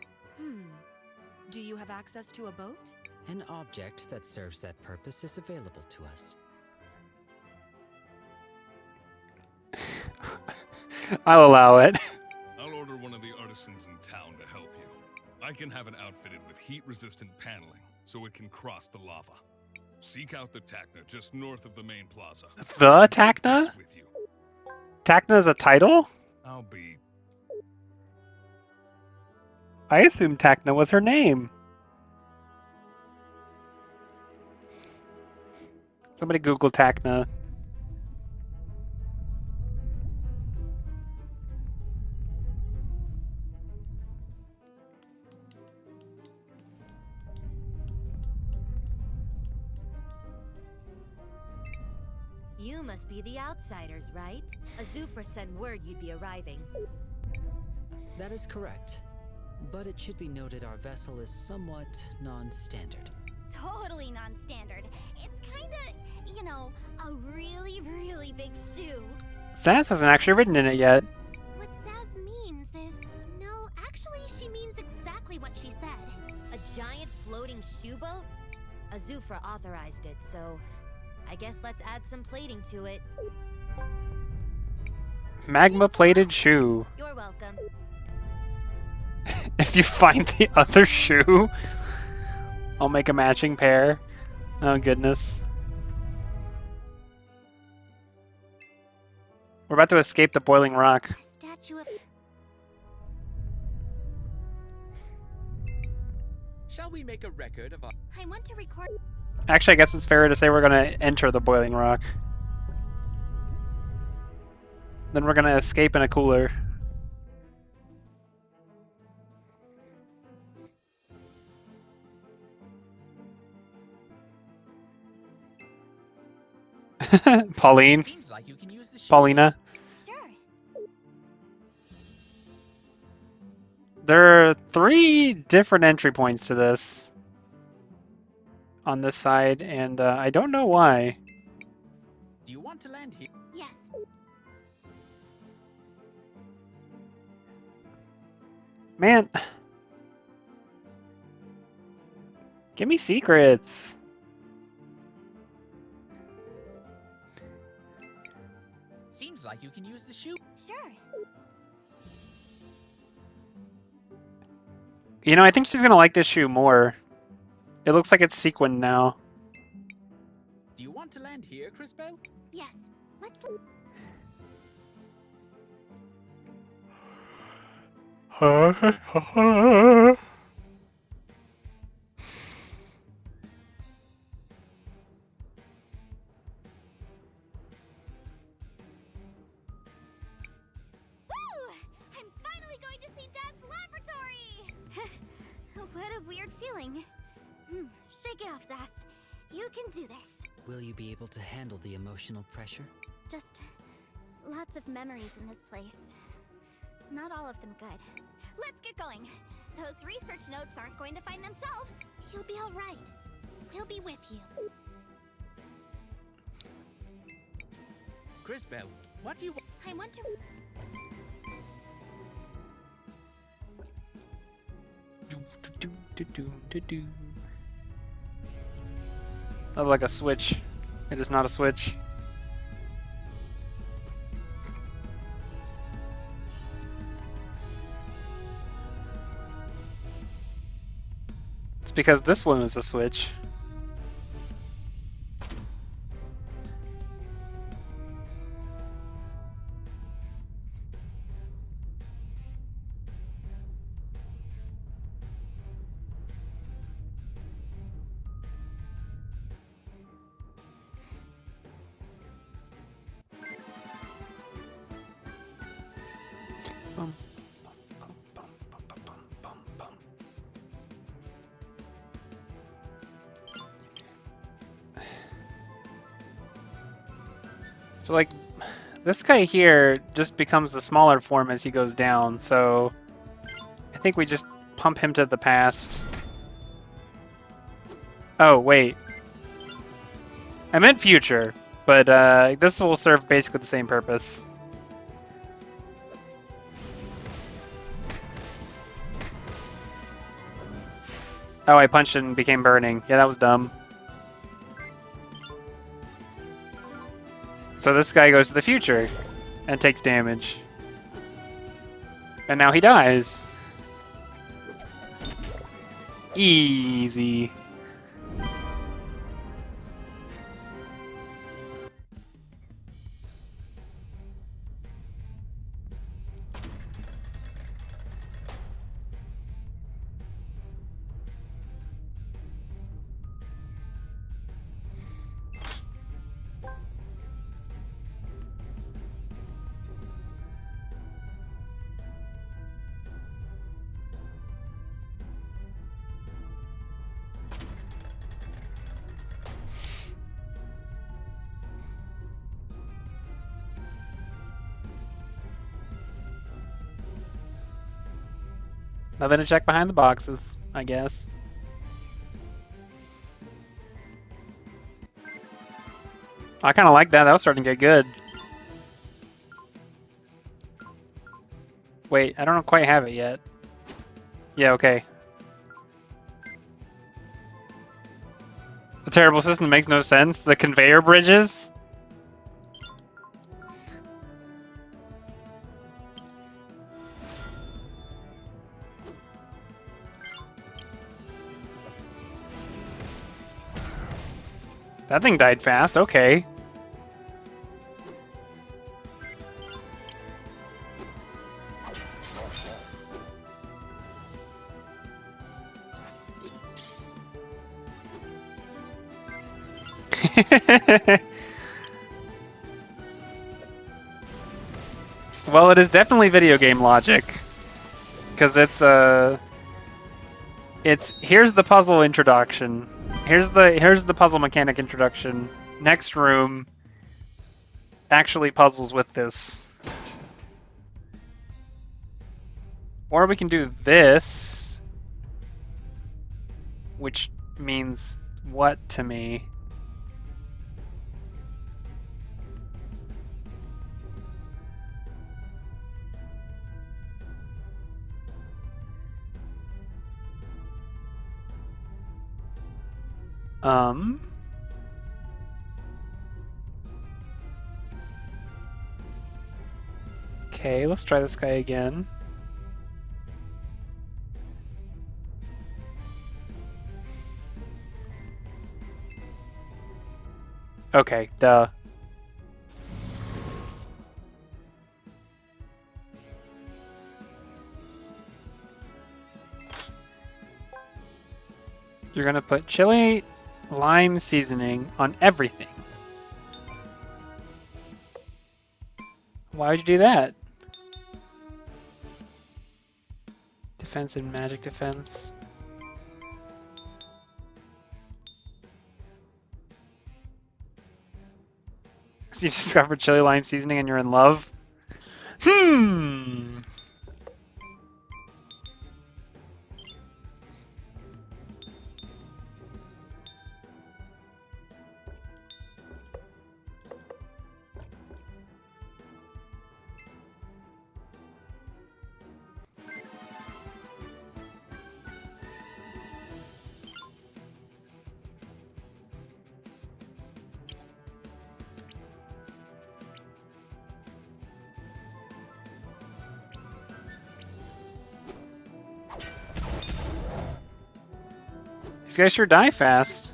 Do you have access to a boat? An object that serves that purpose is available to us. I'll allow it. I'll order one of the artisans in town to help you. I can have it outfitted with heat-resistant paneling, so it can cross the lava. Seek out the Tacna just north of the main plaza. The Tacna? With you. Tacna is a title? I'll be... I assumed Tacna was her name. Somebody Google Tacna. You must be the outsiders, right? Azufra sent word you'd be arriving. That is correct. But it should be noted our vessel is somewhat non-standard. Totally non-standard. It's kinda, you know, a really, really big shoe. Saz hasn't actually written in it yet. What Saz means is... No, actually she means exactly what she said. A giant floating shoe boat? Azufra authorized it, so... I guess let's add some plating to it. Magma plated shoe. You're welcome. If you find the other shoe, I'll make a matching pair. Oh goodness. We're about to escape the boiling rock. A statue of... Shall we make a record of our... I want to record... Actually, I guess it's fairer to say we're gonna enter the boiling rock. Then we're gonna escape in a cooler. Pauline. Seems like you can use the Paulina. Sure. There are 3 different entry points to this on this side, and I don't know why. Do you want to land here? Yes. Man. Give me secrets. Seems like you can use the shoe. Sure. You know, I think she's gonna like this shoe more. It looks like it's sequined now. Do you want to land here, Crisbell? Yes. Let's... I'm finally going to see Dad's laboratory! What a weird feeling. Shake it off, Zaz. You can do this. Will you be able to handle the emotional pressure? Just lots of memories in this place. Not all of them good. Let's get going. Those research notes aren't going to find themselves. You'll be all right. We'll be with you. Crisbell, what do you want? I want to... That like a switch. It is not a switch. It's because this one is a switch. So like, This guy here just becomes the smaller form as he goes down, so I think we just pump him to the past. Oh, wait. I meant future, but this will serve basically the same purpose. Oh, I punched it and became burning. Yeah, that was dumb. So this guy goes to the future and takes damage. And now he dies. Easy. Nothing to check behind the boxes, I guess. I kind of like that. That was starting to get good. Wait, I don't quite have it yet. Yeah, okay. The terrible system makes no sense. The conveyor bridges? That thing died fast, okay. Well, it is definitely video game logic. Because it's here's the puzzle introduction. Here's the puzzle mechanic introduction. Next room actually puzzles with this. Or we can do this, which means what to me? Okay, let's try this guy again. Okay, duh. You're gonna put chili lime seasoning on everything. Why would you do that? Defense and magic defense. So you discovered chili lime seasoning and you're in love? These guys sure die fast.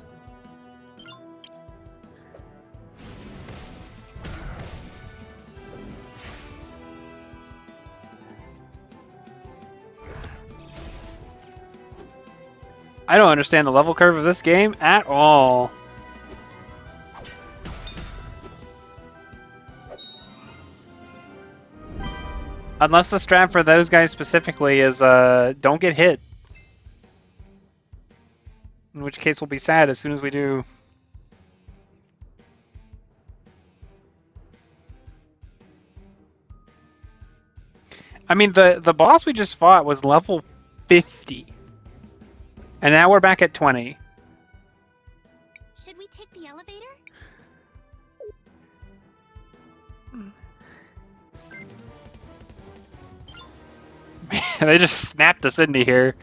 I don't understand the level curve of this game at all. Unless the strat for those guys specifically is don't get hit. In which case we'll be sad as soon as we do. I mean, the boss we just fought was level 50. And now we're back at 20. Should we take the elevator? They just snapped us into here.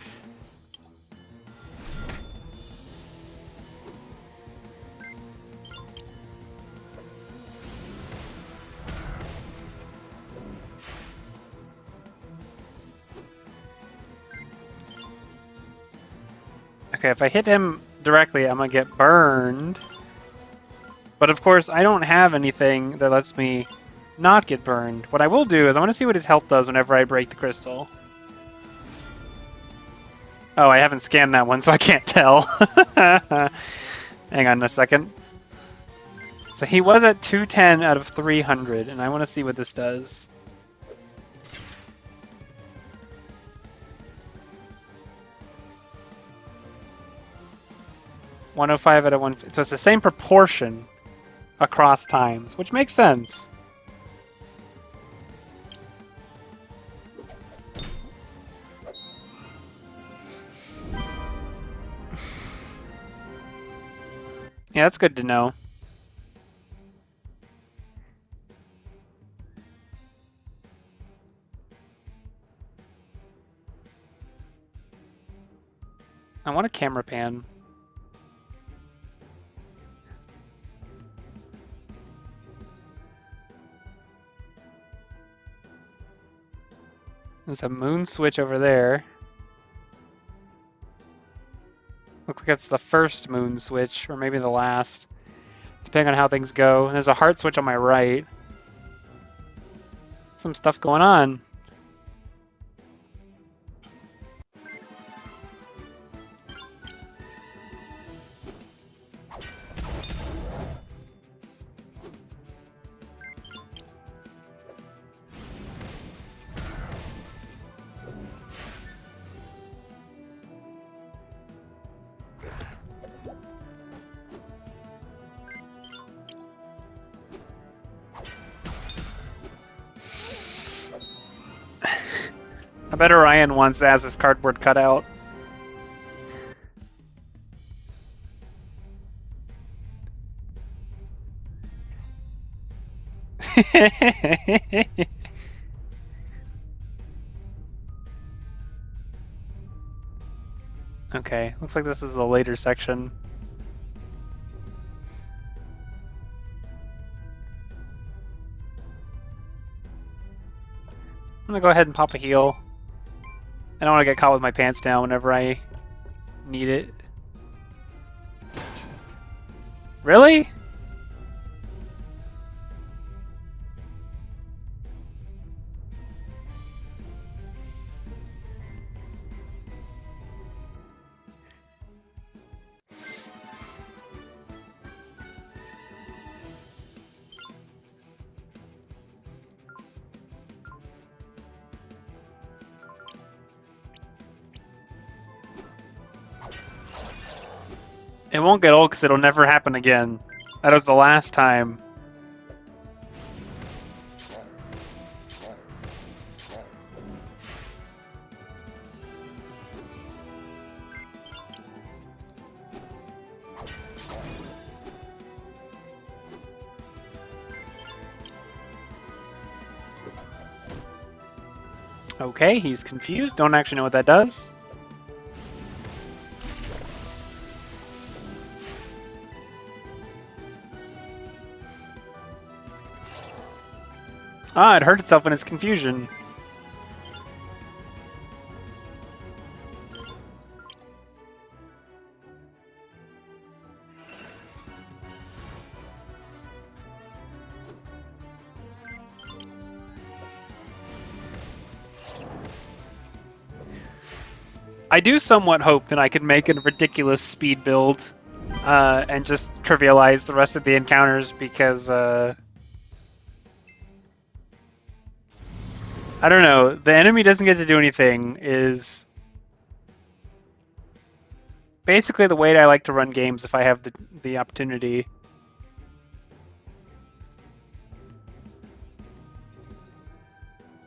Okay, if I hit him directly, I'm gonna get burned. But of course, I don't have anything that lets me not get burned. What I will do is I want to see what his health does whenever I break the crystal. Oh, I haven't scanned that one, so I can't tell. Hang on a second. So he was at 210 out of 300, and I want to see what this does. $105 out of 1. So it's the same proportion across times, which makes sense. Yeah, that's good to know. I want a camera pan. There's a moon switch over there. Looks like it's the first moon switch, or maybe the last, depending on how things go. There's a heart switch on my right. Some stuff going on. I bet Orion wants as his cardboard cutout. Okay, looks like this is the later section. I'm gonna go ahead and pop a heal. I don't want to get caught with my pants down whenever I need it. Really? It won't get old because it'll never happen again. That was the last time. Okay, he's confused. Don't actually know what that does. Ah, it hurt itself in its confusion. I do somewhat hope that I could make a ridiculous speed build and just trivialize the rest of the encounters because I don't know, the enemy doesn't get to do anything is basically the way I like to run games if I have the opportunity.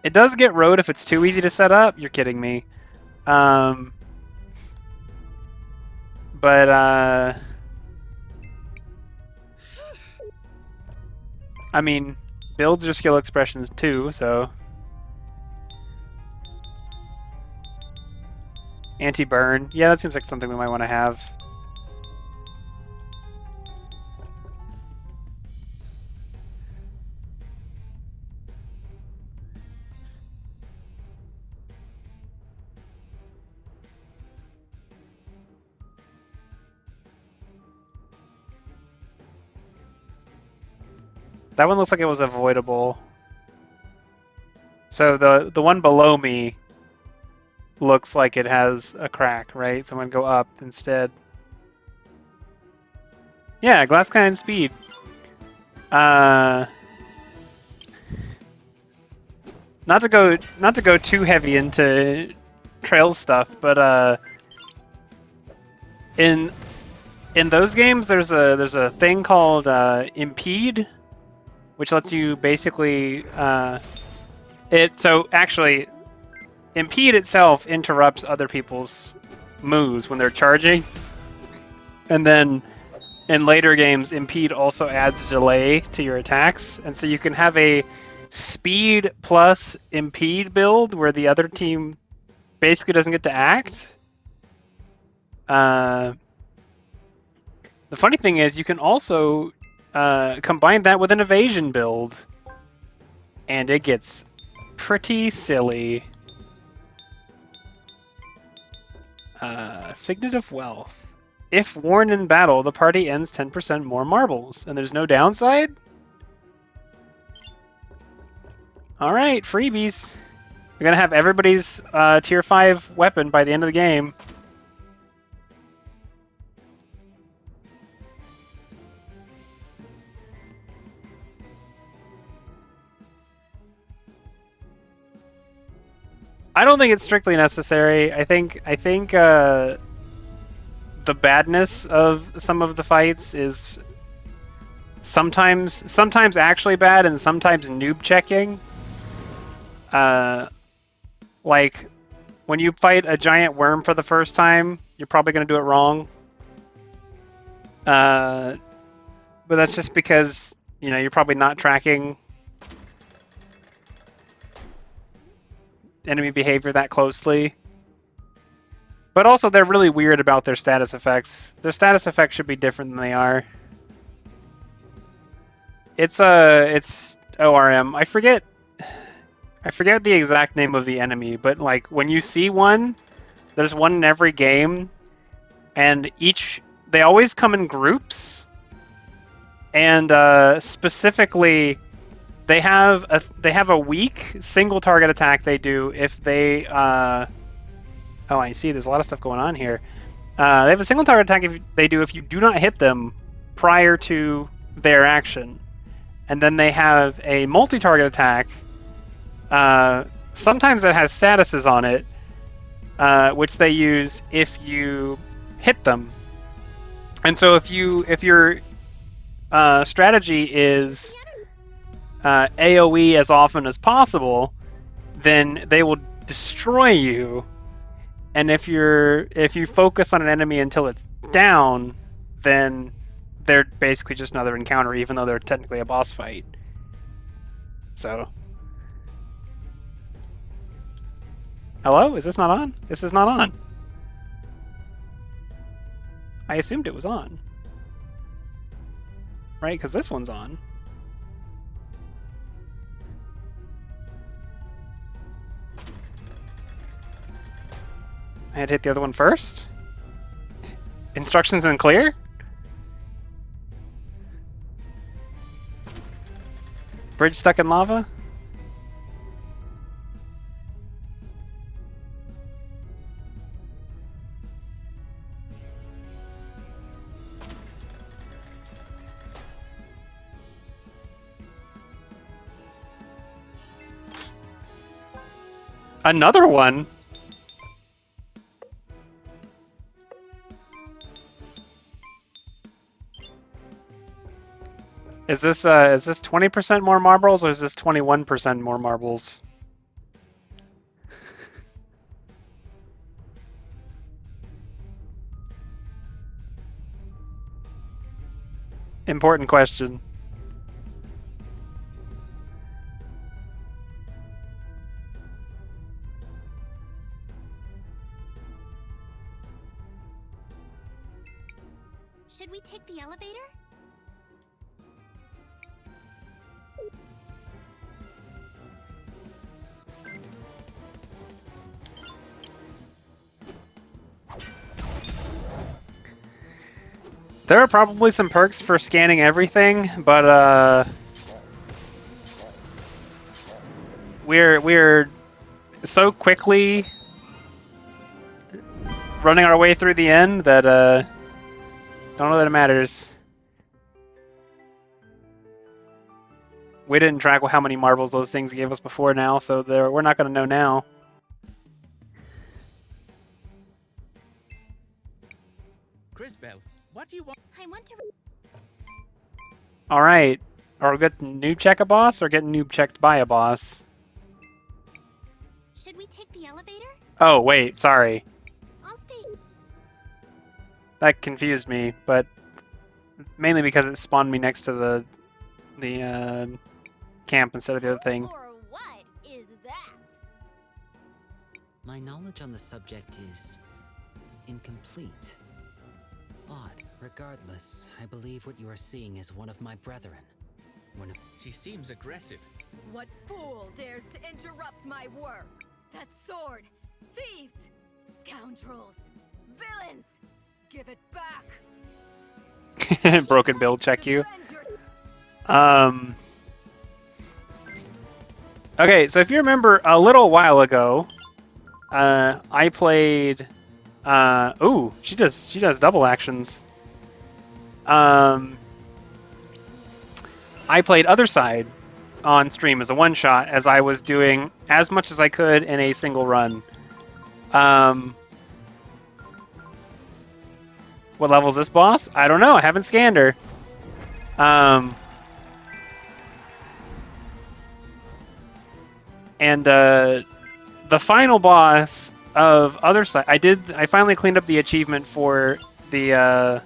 It does get road if it's too easy to set up. You're kidding me. But I mean, builds your skill expressions too, so. Anti-burn. Yeah, that seems like something we might want to have. That one looks like it was avoidable. So the one below me looks like it has a crack, right? So I'm gonna go up instead. Yeah, glass cannon speed. Not to go too heavy into trail stuff, but in those games there's a thing called impede, which lets you basically so actually impede itself interrupts other people's moves when they're charging, and then in later games impede also adds delay to your attacks, and so you can have a speed plus impede build where the other team basically doesn't get to act. The funny thing is you can also combine that with an evasion build, and it gets pretty silly. Signet of Wealth. If worn in battle, the party ends 10% more marbles, and there's no downside? Alright, freebies. We're gonna have everybody's tier 5 weapon by the end of the game. I don't think it's strictly necessary. I think the badness of some of the fights is sometimes actually bad and sometimes noob checking. Like when you fight a giant worm for the first time, you're probably going to do it wrong. But that's just because, you know, you're probably not tracking enemy behavior that closely. But also they're really weird about their status effects. Their status effects should be different than they are. It's ORM. I forget the exact name of the enemy, but like when you see one, there's one in every game, and they always come in groups, and specifically they have a weak single target attack they do if they oh, I see. There's a lot of stuff going on here. They have a single target attack if you do not hit them prior to their action, and then they have a multi-target attack. Sometimes that has statuses on it, which they use if you hit them. And so if your strategy is AoE as often as possible, then they will destroy you. And if you focus on an enemy until it's down, then they're basically just another encounter, even though they're technically a boss fight. So, hello? Is this not on? This is not on. I assumed it was on. Right? Because this one's on. I had to hit the other one first? Instructions unclear? Bridge stuck in lava? Another one? Is this 20% more marbles or is this 21% more marbles? Important question. Should we take the elevator? There are probably some perks for scanning everything, but we're so quickly running our way through the end that don't know that it matters. We didn't track how many marbles those things gave us before now, so we're not going to know now. Crisbell, what do you want? I want to. All right, are we getting noob check a boss or getting noob checked by a boss? Should we take the elevator? Oh wait, sorry. I'll stay. That confused me, but mainly because it spawned me next to the camp instead of the other thing. Or what is that? My knowledge on the subject is incomplete. Odd. Regardless, I believe what you are seeing is one of my brethren. She seems aggressive. What fool dares to interrupt my work? That sword! Thieves! Scoundrels! Villains! Give it back! Broken build check you. Defend your- Okay, so if you remember a little while ago, I played. Ooh, she does double actions. I played Other Side on stream as a one shot, as I was doing as much as I could in a single run. What level is this boss? I don't know. I haven't scanned her. And the final boss of Other Side, I finally cleaned up the achievement for the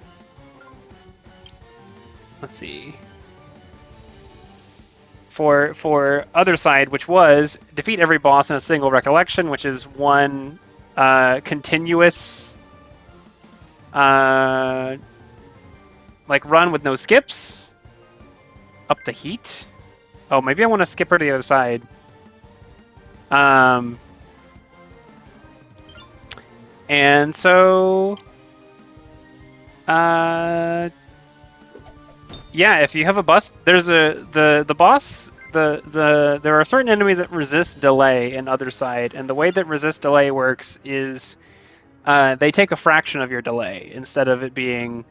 let's see. For Other Side, which was defeat every boss in a single recollection, which is one continuous like run with no skips. Up the heat. Oh, maybe I want to skip her to the other side. And so yeah, if you have a bus, there's the boss. There are certain enemies that resist delay in Other Side, and the way that resist delay works is they take a fraction of your delay instead of it being.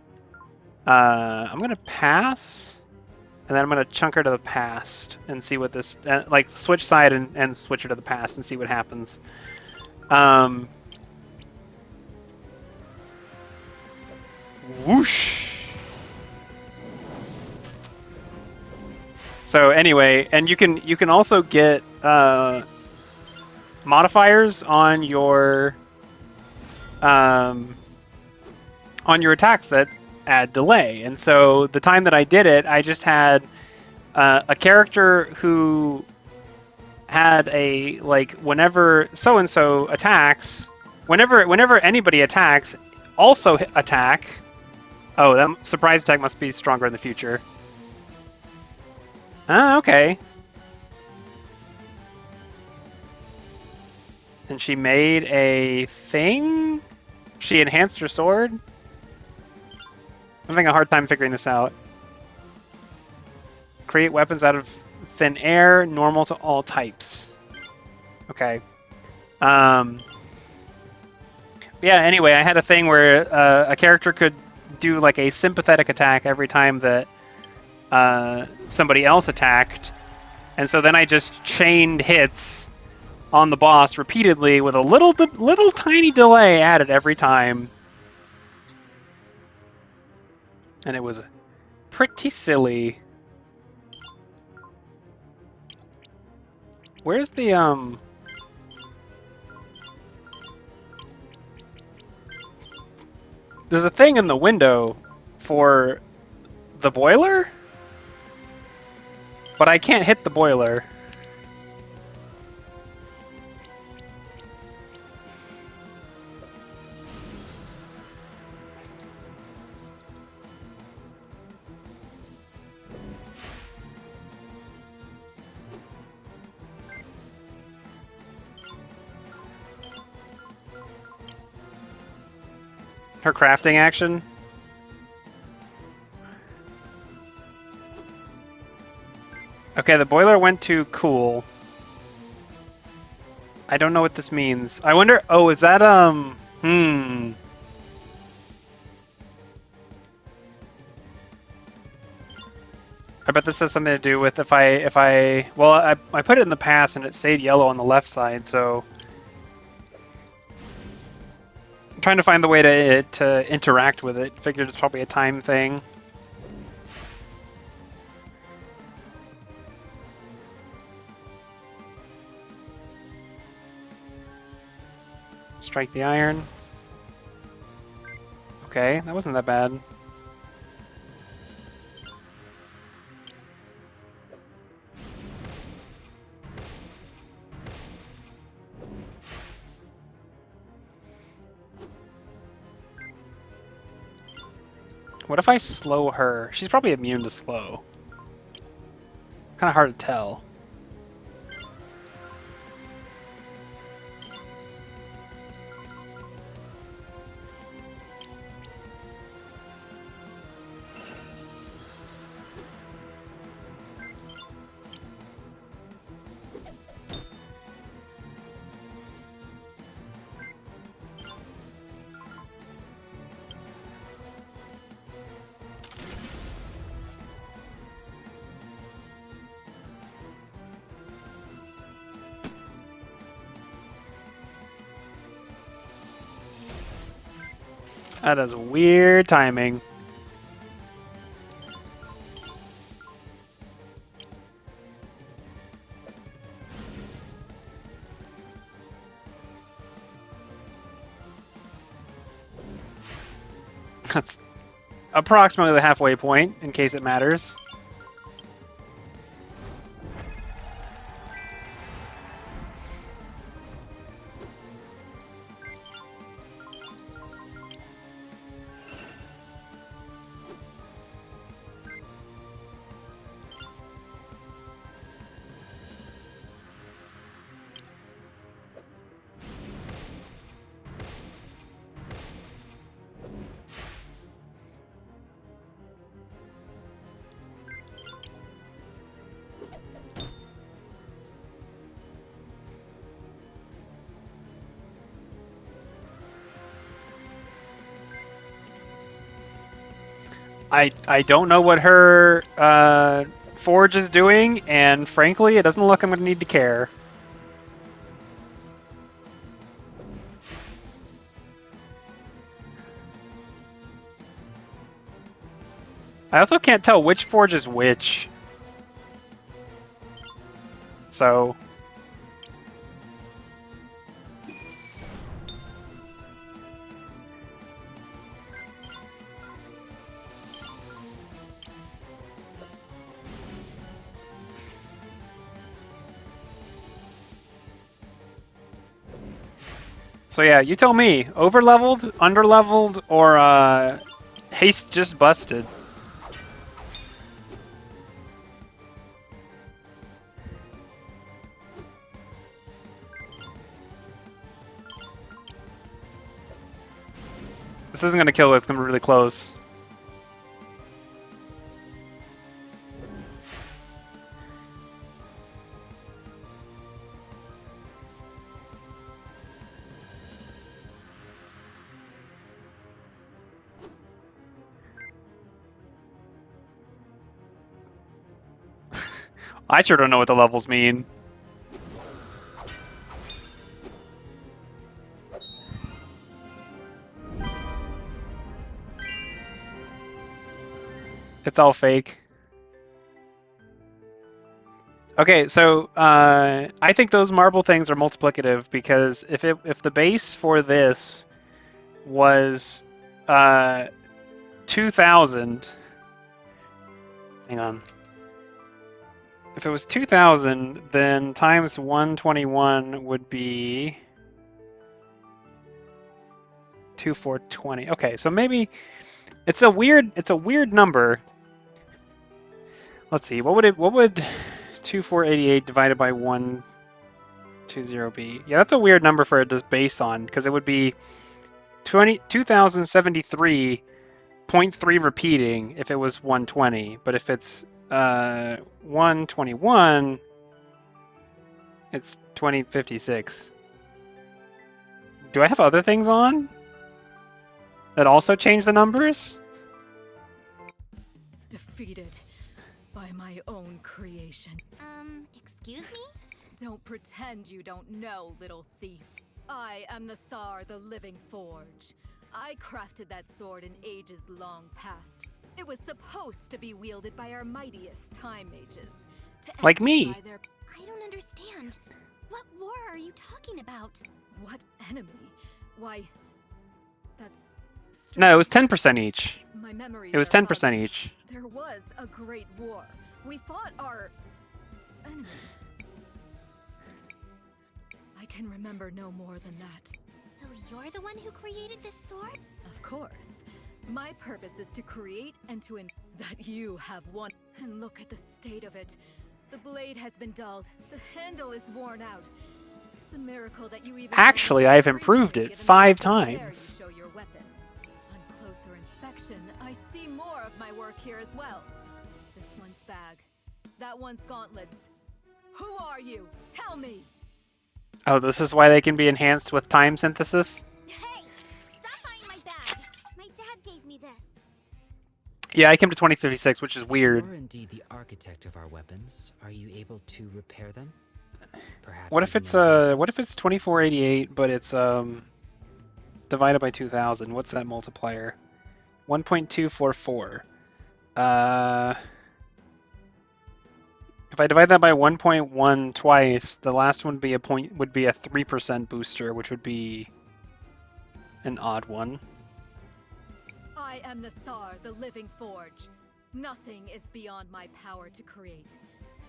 I'm gonna pass, and then I'm gonna chunk her to the past and see what this like switch side and switch her to the past and see what happens. Whoosh. So anyway, and you can also get modifiers on your attacks that add delay. And so the time that I did it, I just had a character who had a like whenever so and so attacks, whenever anybody attacks, also attack. Oh, that surprise attack must be stronger in the future. Ah, okay. And she made a thing? She enhanced her sword? I'm having a hard time figuring this out. Create weapons out of thin air, normal to all types. Okay. Yeah, anyway, I had a thing where a character could do like a sympathetic attack every time that somebody else attacked, and so then I just chained hits on the boss repeatedly with a little tiny delay added every time, and it was pretty silly. Where's the There's a thing in the window for the boiler? But I can't hit the boiler. Her crafting action? Okay, the boiler went to cool. I don't know what this means. I wonder... Oh, is that, I bet this has something to do with if I... Well, I put it in the past and it stayed yellow on the left side, so... I'm trying to find the way to interact with it. Figured it's probably a time thing. Strike the iron. Okay, that wasn't that bad. What if I slow her? She's probably immune to slow. Kind of hard to tell. That is weird timing. That's approximately the halfway point, in case it matters. I don't know what her forge is doing, and frankly, it doesn't look I'm going to need to care. I also can't tell which forge is which. So... So yeah, you tell me. Over-leveled, under-leveled, or haste just busted? This isn't gonna kill her, it's gonna be really close. I sure don't know what the levels mean. It's all fake. Okay, so I think those marble things are multiplicative because if the base for this was 2,000, Hang on. If it was 2,000, then times 121 would be 2420. Okay, so maybe it's a weird number. Let's see. What would 2488 divided by 120 be? Yeah, that's a weird number for it to base on because it would be 2073.3 repeating if it was 120, but if it's 121, it's 2056. Do I have other things on that also change the numbers? Defeated by my own creation. Excuse me? Don't pretend you don't know, little thief. I am the Tsar, the Living Forge. I crafted that sword in ages long past. It was supposed to be wielded by our mightiest time mages. Like me. I don't understand. What war are you talking about? What enemy? Why, that's strange. No, it was 10% each. My memories It was are 10% foggy. each. There was a great war. We fought our enemy. I can remember no more than that. So you're the one who created this sword? Of course. My purpose is to create and to that you have won. And look at the state of it. The blade has been dulled. The handle is worn out. It's a miracle that you even Actually, I've improved it 5 times. Show your weapon. On closer inspection, I see more of my work here as well. This one's bag. That one's gauntlets. Who are you? Tell me. Oh, this is why they can be enhanced with time synthesis? Hey! Stop buying my bag! My dad gave me this. Yeah, I came to 2056, which is weird. If you're indeed the architect of our weapons, are you able to repair them? Perhaps What if even it's enhance what if it's 2488 but it's divided by 2000? What's that multiplier? 1.244. If I divide that by 1.1 twice, the last one would be a 3% booster, which would be an odd one. I am the Tsar, the Living Forge. Nothing is beyond my power to create,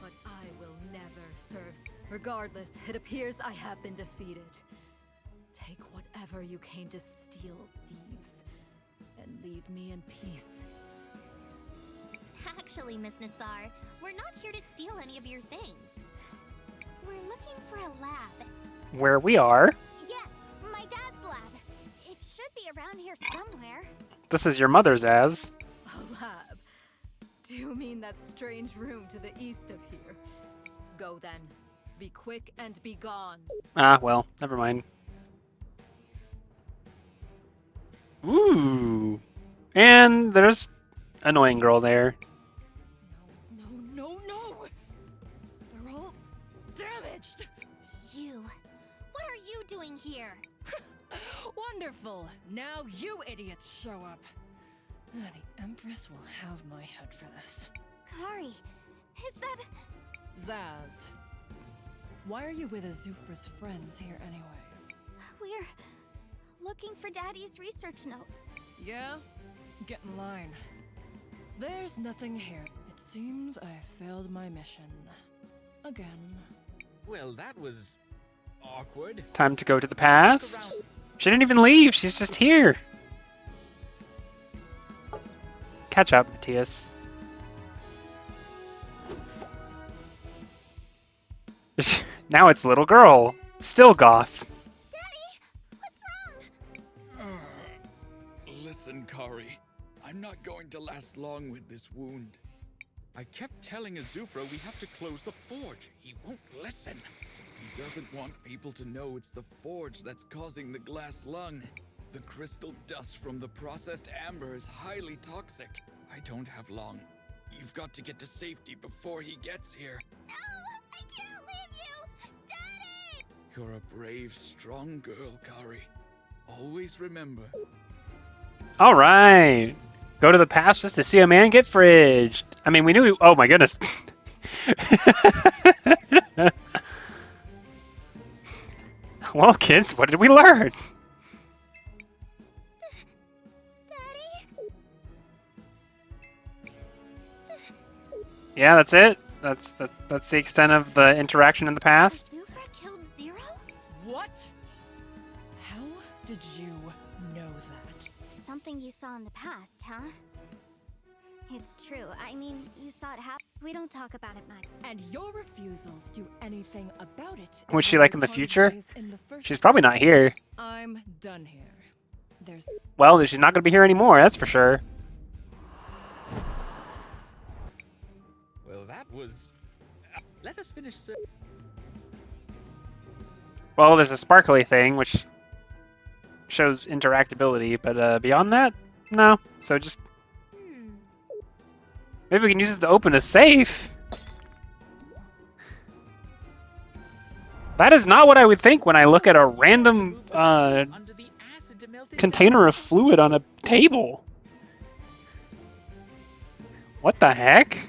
but I will never serve. Regardless, it appears I have been defeated. Take whatever you came to steal, thieves, and leave me in peace. Actually, Miss Nassar, we're not here to steal any of your things. We're looking for a lab. Where we are. Yes, my dad's lab. It should be around here somewhere. This is your mother's as. A lab? Do you mean that strange room to the east of here? Go then. Be quick and be gone. Ah, well, never mind. Ooh. And there's annoying girl there. No! They're all damaged! You. What are you doing here? Wonderful! Now you idiots show up. The Empress will have my head for this. Kari, is that... Zaz, why are you with Azufra's friends here anyways? We're looking for Daddy's research notes. Yeah? Get in line. There's nothing here. It seems I failed my mission. Again. Well, that was awkward. Time to go to the past. She didn't even leave. She's just here. Catch up, Matthias. Now it's little girl. Still goth. Daddy, what's wrong? Listen, Kari. I'm not going to last long with this wound. I kept telling Azufra we have to close the forge. He won't listen. He doesn't want people to know it's the forge that's causing the glass lung. The crystal dust from the processed amber is highly toxic. I don't have long. You've got to get to safety before he gets here. No, I can't leave you! Daddy! You're a brave, strong girl, Kari. Always remember. All right. Go to the past just to see a man get fridged. I mean, we knew. Oh my goodness. Well, kids, what did we learn? Daddy? Yeah, that's it. That's the extent of the interaction in the past. Zufra killed Zero? What? How did you know that? Something you saw in the past, huh? It's true. I mean, you saw it happen. We don't talk about it much. And your refusal to do anything about it. Was is she why like we in the parted future? ways in the first She's probably not place. here. I'm done here. There's Well, she's not going to be here anymore, that's for sure. Well, that was. Let us finish. Well, there's a sparkly thing, which shows interactability, but beyond that, no. So just... Maybe we can use it to open a safe. That is not what I would think when I look at a random container of fluid on a table. What the heck?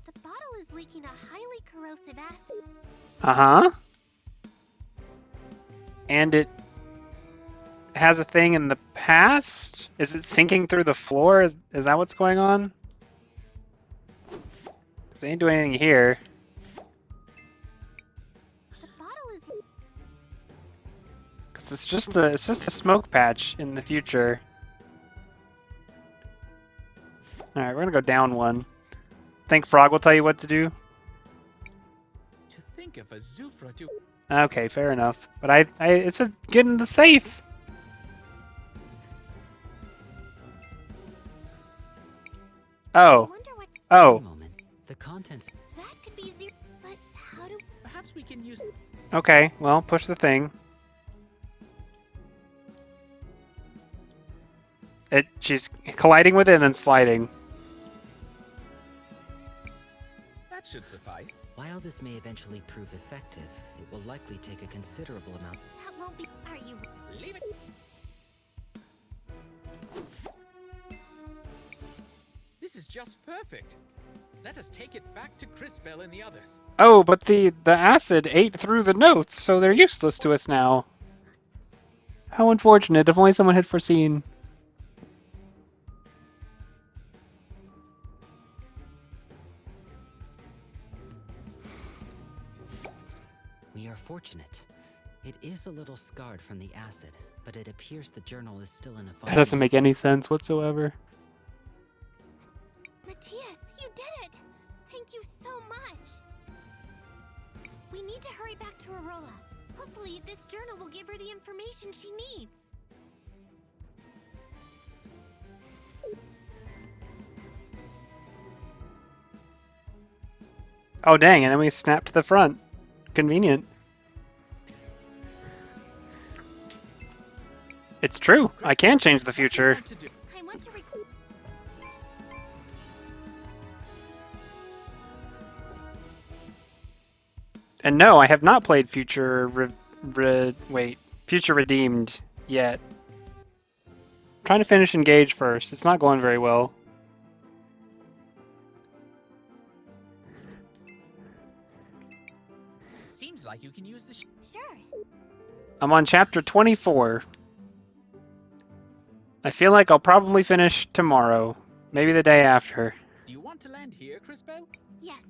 The bottle is leaking a highly corrosive acid. Uh-huh. And it has a thing in the past? Is it sinking through the floor? Is that what's going on? Because they ain't doing anything here. The bottle is... Because it's just a smoke patch in the future. Alright, we're gonna go down one. Think Frog will tell you what to do? To think of a Zufra to. Okay, fair enough. But it's a get in the safe. I Oh. wonder what's... Oh. Moment. The contents. That could be Zero... But how do... Perhaps we can use. Okay, well, push the thing. She's colliding with it and then sliding. That should suffice. While this may eventually prove effective, it will likely take a considerable amount. That won't be... Are you... Leave it. This is just perfect. Let us take it back to Crisbell and the others. Oh, but the acid ate through the notes, so they're useless to us now. How unfortunate. If only someone had foreseen. We are fortunate. It is a little scarred from the acid, but it appears the journal is still in a That doesn't make any sense whatsoever. Matthias, you did it! Thank you so much! We need to hurry back to Arola. Hopefully, this journal will give her the information she needs. Oh dang, and then we snap to the front. Convenient. It's true. I can change the future. I want to record... And no, I have not played Future Future Redeemed yet. I'm trying to finish Engage first. It's not going very well. Seems like you can use the. Sure. I'm on chapter 24. I feel like I'll probably finish tomorrow. Maybe the day after. Do you want to land here, Crisbell? Yes.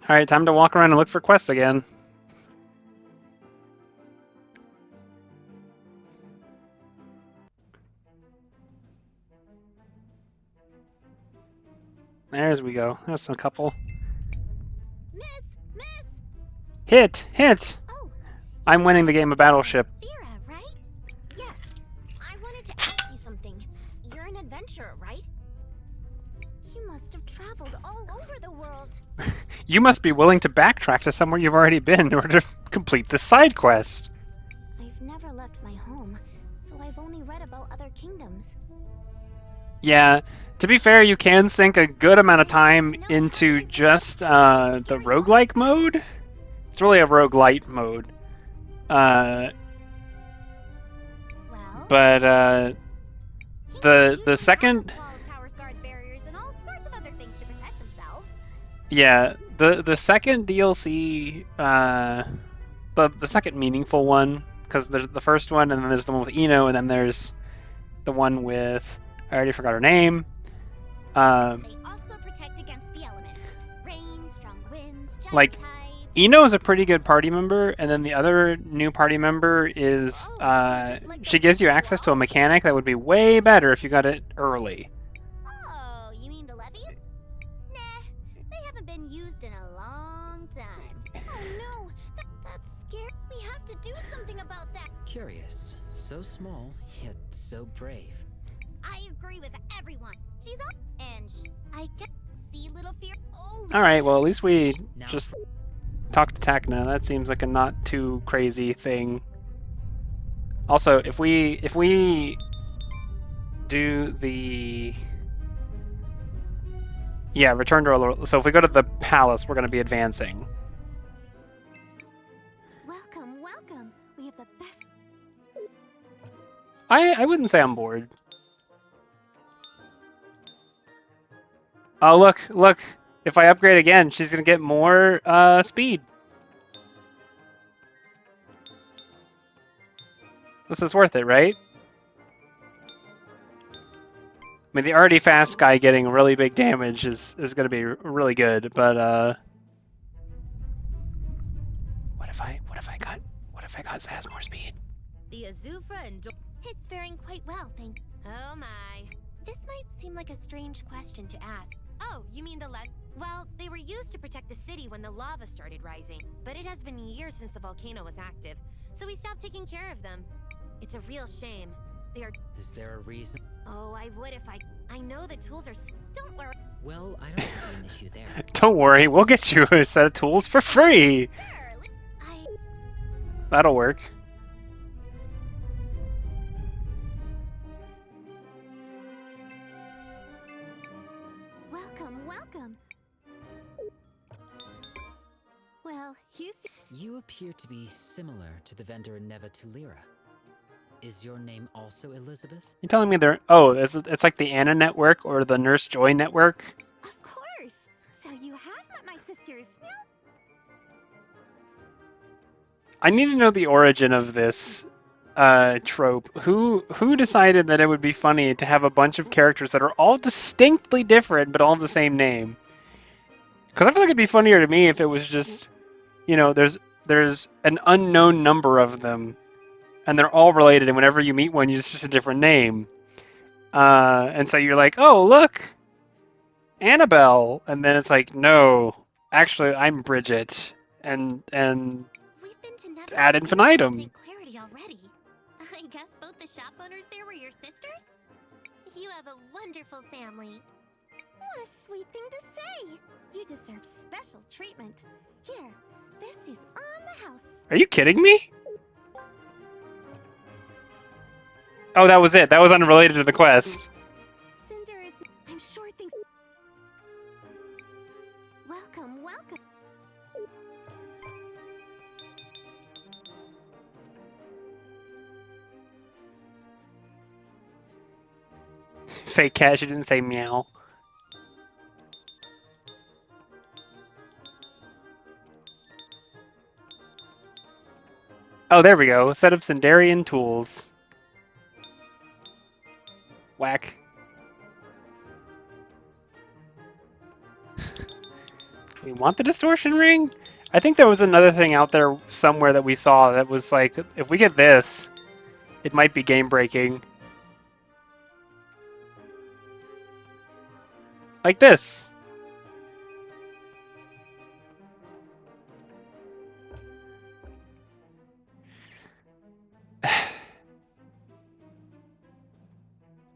Alright, time to walk around and look for quests again. There's we go. That's a couple. Miss! Hit! Hit! Oh, I'm winning the game of Battleship. Vera, right? Yes. I wanted to ask you something. You're an adventurer, right? You must have traveled all over the world. You must be willing to backtrack to somewhere you've already been in order to complete the side quest. I've never left my home, so I've only read about other kingdoms. Yeah, to be fair, you can sink a good amount of time into just the roguelike mode. It's really a roguelite mode. Well, But the second. Walls, towers, guards, barriers, and all sorts of other things to protect themselves. Yeah, the second DLC, the second meaningful one, because there's the first one, and then there's the one with Ino, and then there's the one with, I already forgot her name. They also protect against the elements. Rain, strong winds, giant Like, tides. Ino is a pretty good party member, and then the other new party member is, she gives you access to a mechanic that would be way better if you got it early. Oh, you mean the levees? Nah, they haven't been used in a long time. Oh no, that's scary. We have to do something about that. Curious. So small, yet so brave. I agree with everyone. She's on, and I can see little fear. Oh. All right, well, at least we Now, just talked to Tacna. That seems like a not too crazy thing. Also, if we do the return to our, so if we go to the palace, we're going to be advancing. Welcome, welcome. We have the best. I wouldn't say I'm bored. Oh, look. If I upgrade again, she's going to get more speed. This is worth it, right? I mean, the already fast guy getting really big damage is going to be really good, but what if I got Zaz more speed? The Azufra and It's faring quite well, thank. Oh my. This might seem like a strange question to ask. Oh, you mean the Well, they were used to protect the city when the lava started rising, but it has been years since the volcano was active, so we stopped taking care of them. It's a real shame. They are. Is there a reason? Oh, I would if I know the tools are. Don't worry. Well, I don't see an issue there. Don't worry, we'll get you a set of tools for free. Sure. That'll work. Welcome. Well, You appear to be similar to the vendor in Neva Tulira. Is your name also Elizabeth? You're telling me they're... Oh, it's like the Anna Network or the Nurse Joy Network? Of course. So you have met my sisters. I need to know the origin of this trope. Who decided that it would be funny to have a bunch of characters that are all distinctly different but all the same name? Because I feel like it'd be funnier to me if it was just, you know, there's an unknown number of them, and they're all related, and whenever you meet one, it's just a different name. And so you're like, oh, look, Annabelle. And then it's like, no, actually, I'm Bridget. And We've been to Neva ad infinitum. St. Clarity already. I guess both the shop owners there were your sisters? You have a wonderful family. What a sweet thing to say. You deserve special treatment. Here, this is on the house. Are you kidding me? Oh, that was it. That was unrelated to the quest. Cinder is... I'm sure things... Welcome. Fake cat, she didn't say meow. Oh, there we go. Set of Sindarian tools. Whack. Do we want the distortion ring? I think there was another thing out there somewhere that we saw that was like, if we get this, it might be game breaking. Like this.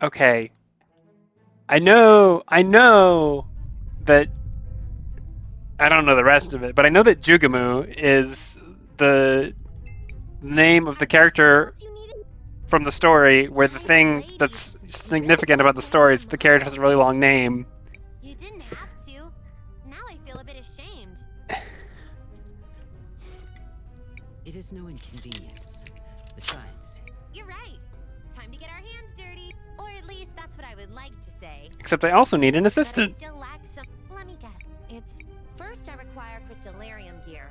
Okay. I know that I don't know the rest of it, but I know that Jugamu is the name of the character from the story, where the thing that's significant about the story is the character has a really long name. You didn't have to. Now I feel a bit ashamed. It is no inconvenience. Besides, You're right. time to get our hands dirty. Or at least that's what I would like to say. Except I also need an But I assistant. still lack some. Let me guess. It's first I require crystallarium gear.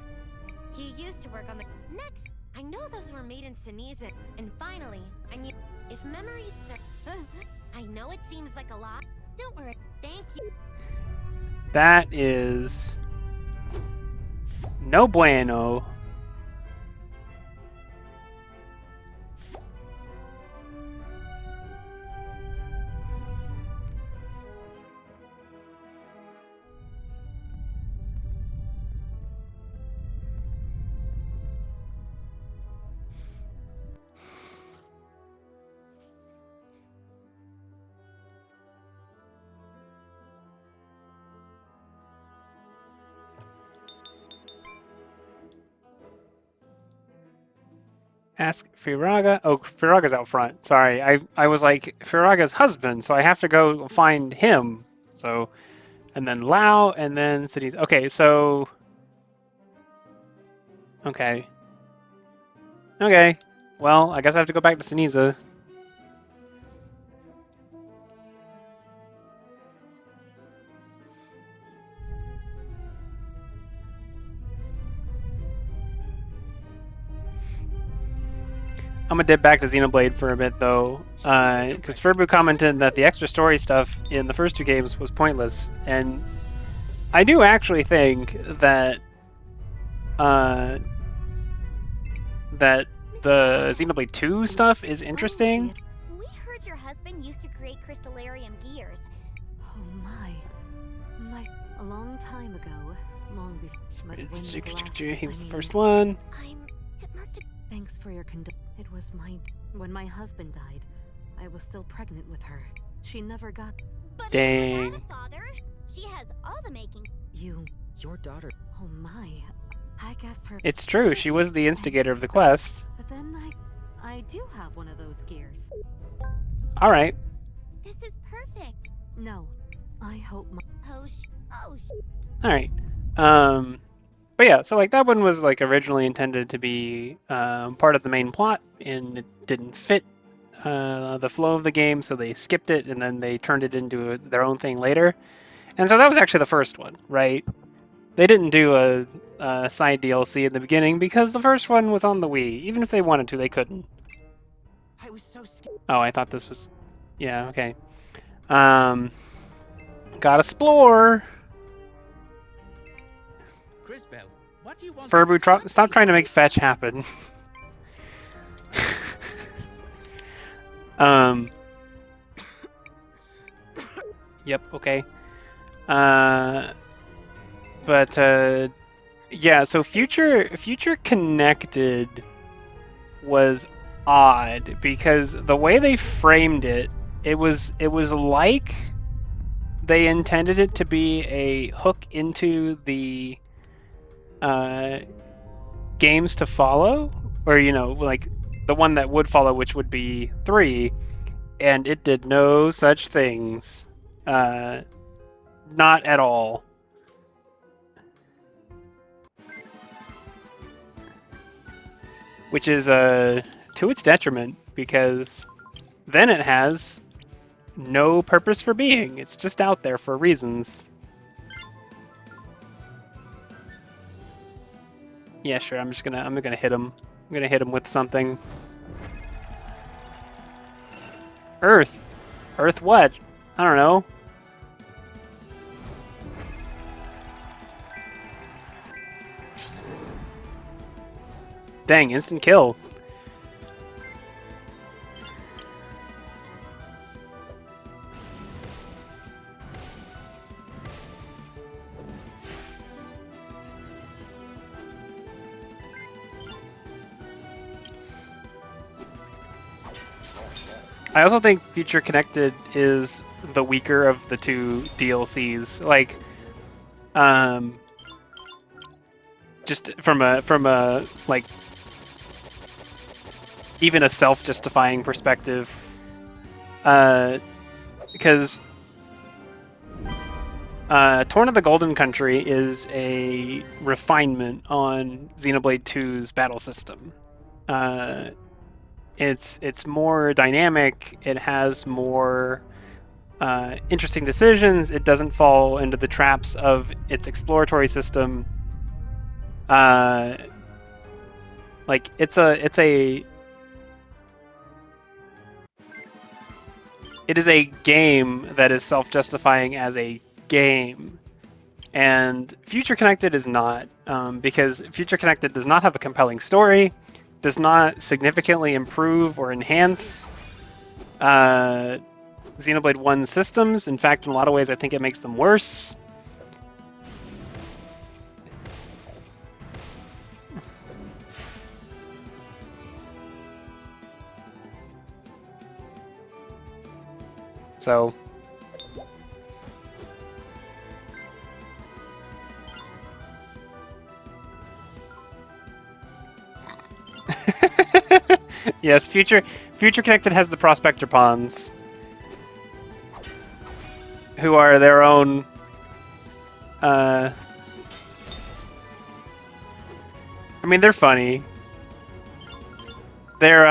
He used to work on the. Next, I know those were made in Sinisa. And finally, I need. If memories serve. I know it seems like a lot. Don't worry. Thank you. That is no bueno. Ask Firaga. Oh, Firaga's out front. Sorry, I was like Firaga's husband, so I have to go find him. So, and then Lao, and then cities. Okay, so. Okay. Okay. Well, I guess I have to go back to Sinisa. I'm gonna dip back to Xenoblade for a bit though, because Furbu commented that the extra story stuff in the first two games was pointless, and I do actually think that that the Xenoblade 2 stuff is interesting. We heard your husband used to create crystallarium gears. Oh my. A long time ago. Long before. But when the glass He was the I first mean, one. It must have. Thanks for your It was when my husband died, I was still pregnant with her. She never got. But Dang. without a father, she has all the making. Your daughter. Oh my. I guess her. It's true, she was the instigator of the quest. But then I do have one of those gears. Alright. This is perfect. No, I hope my. Alright. But yeah, so like that one was like originally intended to be part of the main plot, and it didn't fit the flow of the game, so they skipped it, and then they turned it into their own thing later. And so that was actually the first one, right? They didn't do a side DLC in the beginning because the first one was on the Wii. Even if they wanted to, they couldn't. I was so scared. Oh, I thought this was... Yeah, okay. Gotta explore! Cris, what do you want? Furbu, stop trying to make fetch happen. Yep, okay. Yeah, so Future Connected was odd because the way they framed it, it was like they intended it to be a hook into the games to follow, or like the one that would follow, which would be 3, and it did no such things. Not at all. Which is to its detriment, because then it has no purpose for being. It's just out there for reasons. Yeah, sure. I'm gonna hit him. I'm gonna hit him with something. Earth. Earth what? I don't know. Dang, instant kill. I also think Future Connected is the weaker of the two DLCs. Like, just from a like even a self-justifying perspective, because Torn of the Golden Country is a refinement on Xenoblade 2's battle system. It's more dynamic. It has more interesting decisions. It doesn't fall into the traps of its exploratory system. Like it is a game that is self-justifying as a game, and Future Connected is not, because Future Connected does not have a compelling story, does not significantly improve or enhance Xenoblade 1 systems. In fact, in a lot of ways, I think it makes them worse. So yes, Future Connected has the Prospector Pawns, who are their own I mean, they're funny. They're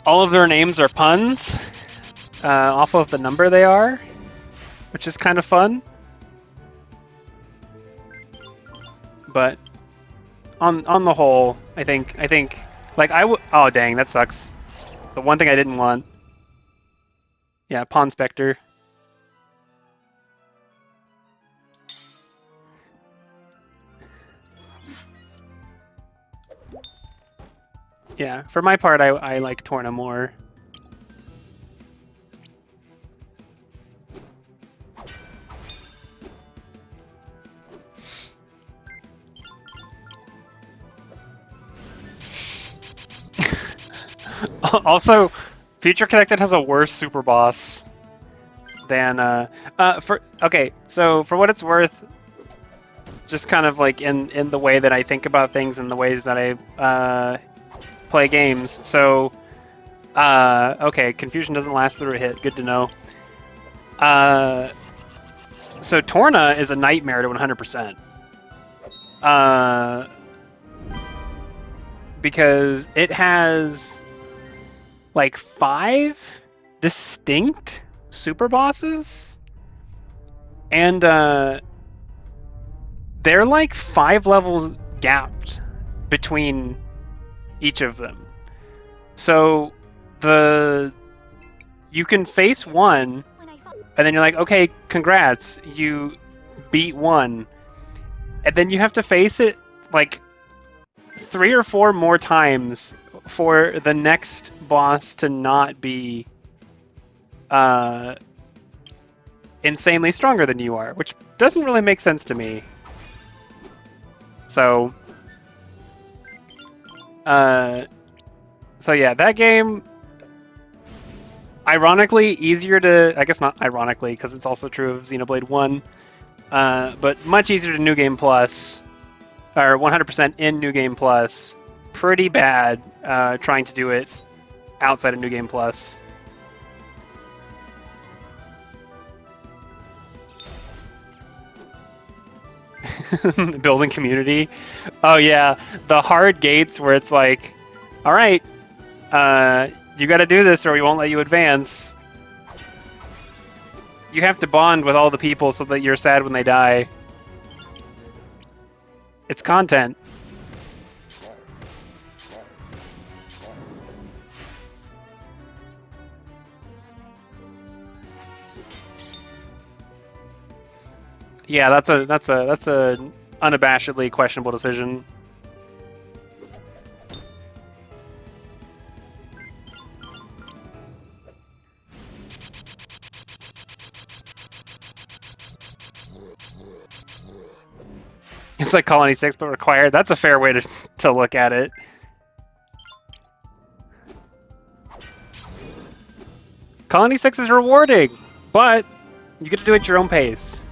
all of their names are puns off of the number they are, which is kind of fun. But on the whole, I think like oh dang, that sucks. The one thing I didn't want. Yeah, Pawn Spectre. Yeah, for my part, I like Torna more. Also, Future Connected has a worse super boss than so for what it's worth, just kind of like in the way that I think about things and the ways that I play games. So okay, confusion doesn't last through a hit. Good to know. So Torna is a nightmare to 100%. Because it has like 5 distinct super bosses, and they're like 5 levels gapped between each of them. So you can face one, and then you're like, okay, congrats, you beat one, and then you have to face it like 3 or 4 more times for the next boss to not be insanely stronger than you are, which doesn't really make sense to me. So yeah, that game, ironically easier to, I guess not ironically, because it's also true of Xenoblade 1, but much easier to New Game Plus, or 100% in New Game Plus. Pretty bad trying to do it outside of New Game Plus. Building community. Oh yeah, the hard gates where it's like, all right, you got to do this or we won't let you advance. You have to bond with all the people so that you're sad when they die. It's content. Yeah, that's a unabashedly questionable decision. It's like Colony 6 but required. That's a fair way to look at it. Colony 6 is rewarding, but you get to do it at your own pace.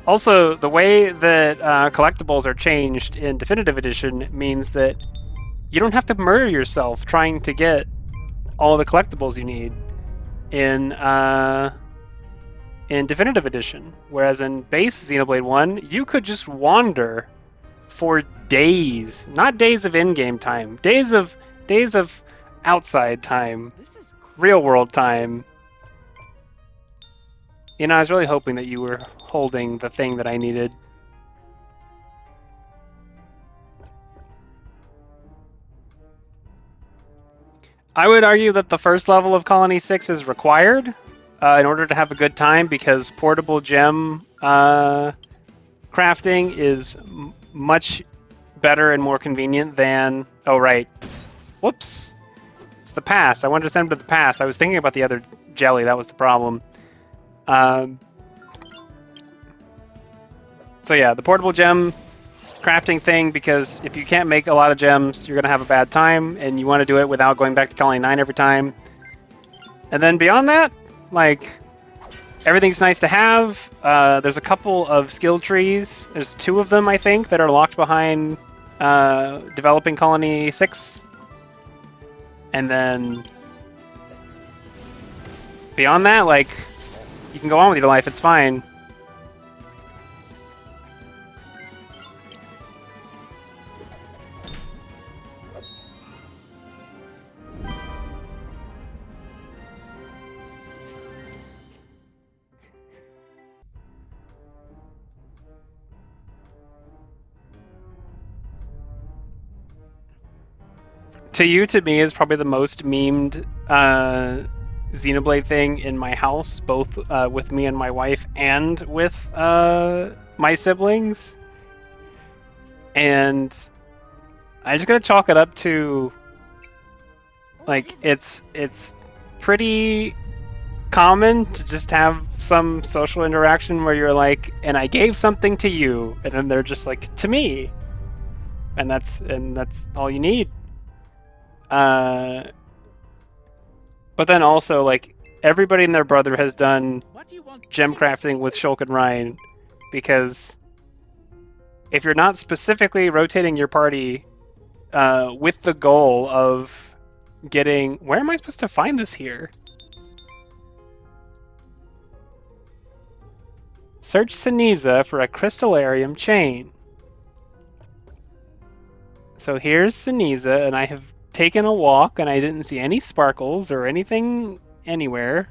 Also, the way that collectibles are changed in Definitive Edition means that you don't have to murder yourself trying to get all the collectibles you need in Definitive Edition. Whereas in base Xenoblade 1, you could just wander for days. Not days of in-game time. Days of outside time. This is Real world time. You know, I was really hoping that you were holding the thing that I needed. I would argue that the first level of Colony 6 is required in order to have a good time, because portable gem crafting is much better and more convenient than... Oh, right. Whoops. It's the past. I wanted to send him to the past. I was thinking about the other jelly. That was the problem. So yeah, the portable gem crafting thing, because if you can't make a lot of gems, you're going to have a bad time, and you want to do it without going back to Colony 9 every time. And then beyond that, like, everything's nice to have. There's a couple of skill trees. There's 2 of them, I think, that are locked behind developing Colony 6. And then beyond that, like, you can go on with your life, it's fine. To You, to me, is probably the most memed Xenoblade thing in my house, both with me and my wife and with my siblings. And I just gotta chalk it up to, like, it's pretty common to just have some social interaction where you're like, and I gave something to you, and then they're just like, to me. And that's all you need. But then also, like, everybody and their brother has done gem crafting with Shulk and Ryan, because if you're not specifically rotating your party with the goal of getting... Where am I supposed to find this here? Search Siniza for a Crystallarium chain. So here's Siniza, and I have taken a walk, and I didn't see any sparkles or anything anywhere.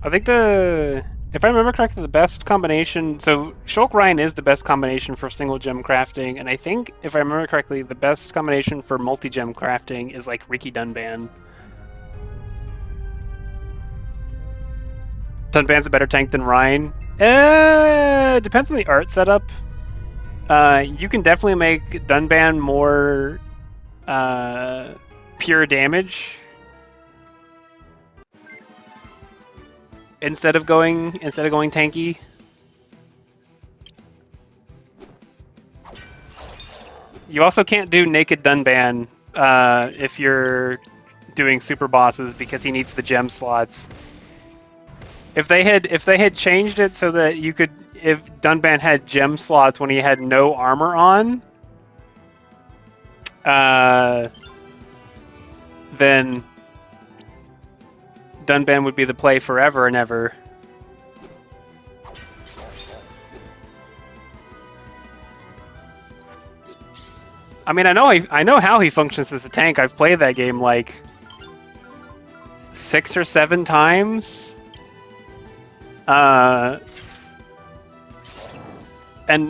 I think if I remember correctly, the best combination... So, Shulk Ryan is the best combination for single gem crafting, and I think, if I remember correctly, the best combination for multi-gem crafting is, like, Ricky Dunban. Dunban's a better tank than Ryan? Depends on the art setup. You can definitely make Dunban more pure damage instead of going tanky. You also can't do naked Dunban if you're doing super bosses, because he needs the gem slots. If they had changed it so that you could, if Dunban had gem slots when he had no armor on, then Dunban would be the play forever and ever. I mean, I know how he functions as a tank. I've played that game like 6 or 7 times. And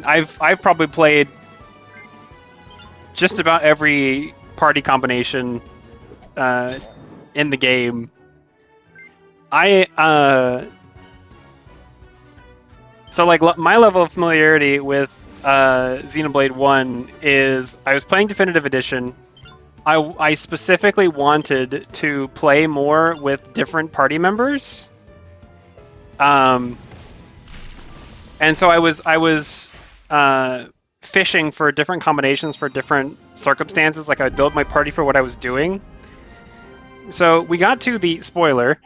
I've probably played just about every party combination in the game. So like my level of familiarity with Xenoblade 1 is I was playing Definitive Edition. I specifically wanted to play more with different party members. And so I was fishing for different combinations for different circumstances. Like I would build my party for what I was doing. So we got to the spoiler,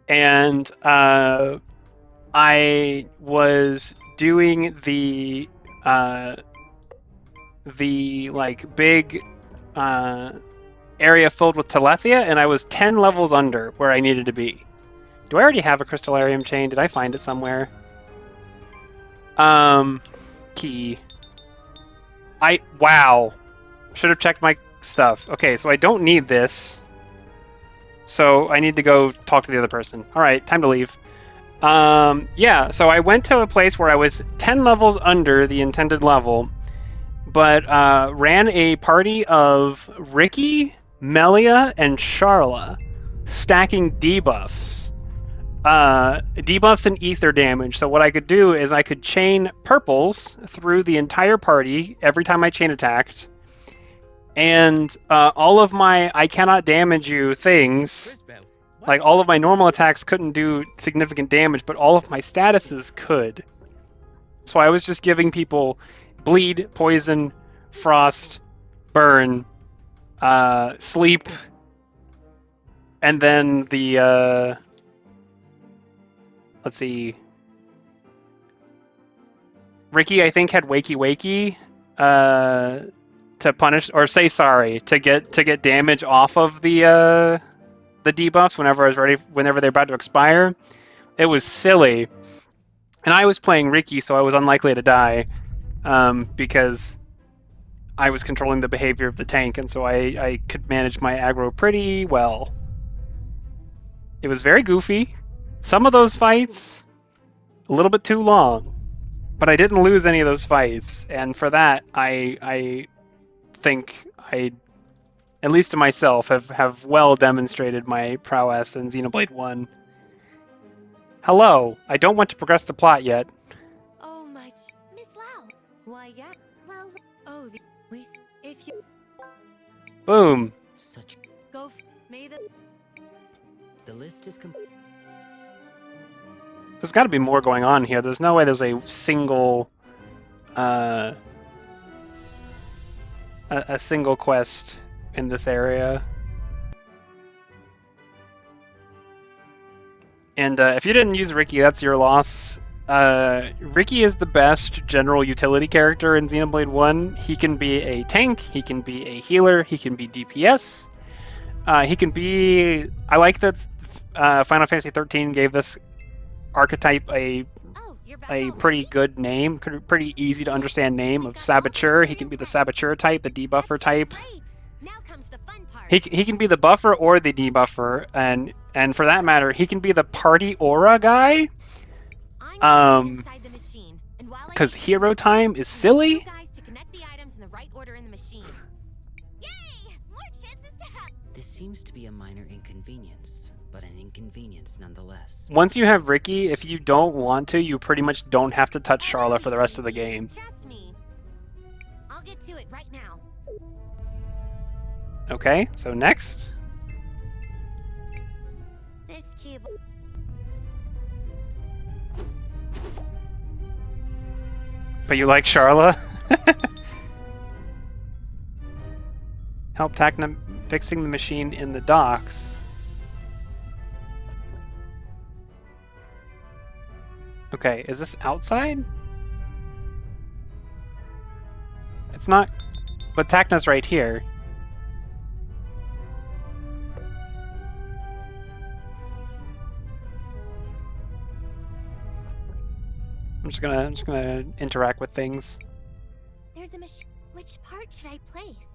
and I was doing the like big area filled with Telethia, and I was 10 levels under where I needed to be. Do I already have a Crystallarium chain? Did I find it somewhere? Key. Wow. Should have checked my stuff. Okay, so I don't need this. So I need to go talk to the other person. Alright, time to leave. Yeah, so I went to a place where I was 10 levels under the intended level, but ran a party of Ricky, Melia, and Charla, stacking debuffs. Debuffs and ether damage. So what I could do is I could chain purples through the entire party every time I chain attacked. And all of my I cannot damage you things, like all of my normal attacks couldn't do significant damage, but all of my statuses could. So I was just giving people bleed, poison, frost, burn, sleep, and then the let's see. Ricky, I think, had Wakey Wakey to punish or say sorry to get damage off of the debuffs whenever they're about to expire. It was silly, and I was playing Ricky, so I was unlikely to die because I was controlling the behavior of the tank, and so I could manage my aggro pretty well. It was very goofy. Some of those fights, a little bit too long, but I didn't lose any of those fights, and for that, I think I, at least to myself, have well demonstrated my prowess in Xenoblade 1. Hello, I don't want to progress the plot yet. Oh my... Miss Lau. Why, yeah. Well, Oh, if you... Boom. Such. Go... May the... The list is complete. There's got to be more going on here. There's no way there's a single... a single quest in this area. And if you didn't use Ricky, that's your loss. Ricky is the best general utility character in Xenoblade 1. He can be a tank, he can be a healer, he can be DPS. He can be... I like that Final Fantasy XIII gave this archetype a pretty good name, pretty easy to understand name of Saboteur. He can be the Saboteur type, the debuffer type. He can be the buffer or the debuffer, and for that matter, he can be the party aura guy. Because hero time is silly. This seems to be a minor inconvenience, but an inconvenience nonetheless. Once you have Ricky, if you don't want to, you pretty much don't have to touch Charla for the rest of the game. Trust me. I'll get to it right now. Okay, so next. This keyboard. But you like Charla? Help Tacna fixing the machine in the docks. Okay, is this outside? It's not, but Tacna's right here. I'm just gonna interact with things. there's a machine. Which part should I place?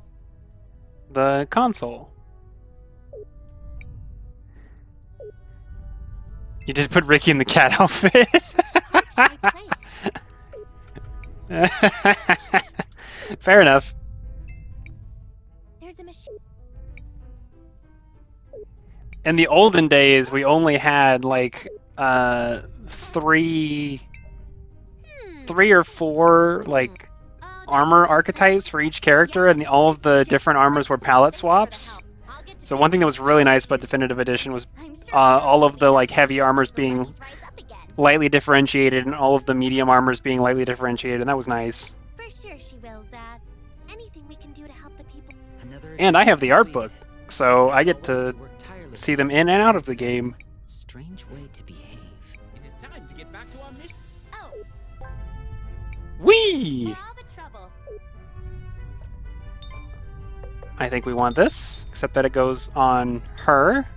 The console. You did put Ricky in the cat outfit. Fair enough. There's a machine. In the olden days, we only had like three or four like armor archetypes for each character, and all of the different armors were palette swaps. So one thing that was really nice about Definitive Edition was all of the like heavy armors being lightly differentiated, and all of the medium armors being lightly differentiated, and that was nice. For For sure she will, Zaz. Anything we can do to help the people. And I have the art book, so I As get always, to you work tirelessly see them in and out of the game. Strange way to behave. It is time to get back to our mission. Oh, Whee! for all the trouble. I think we want this, except that it goes on her.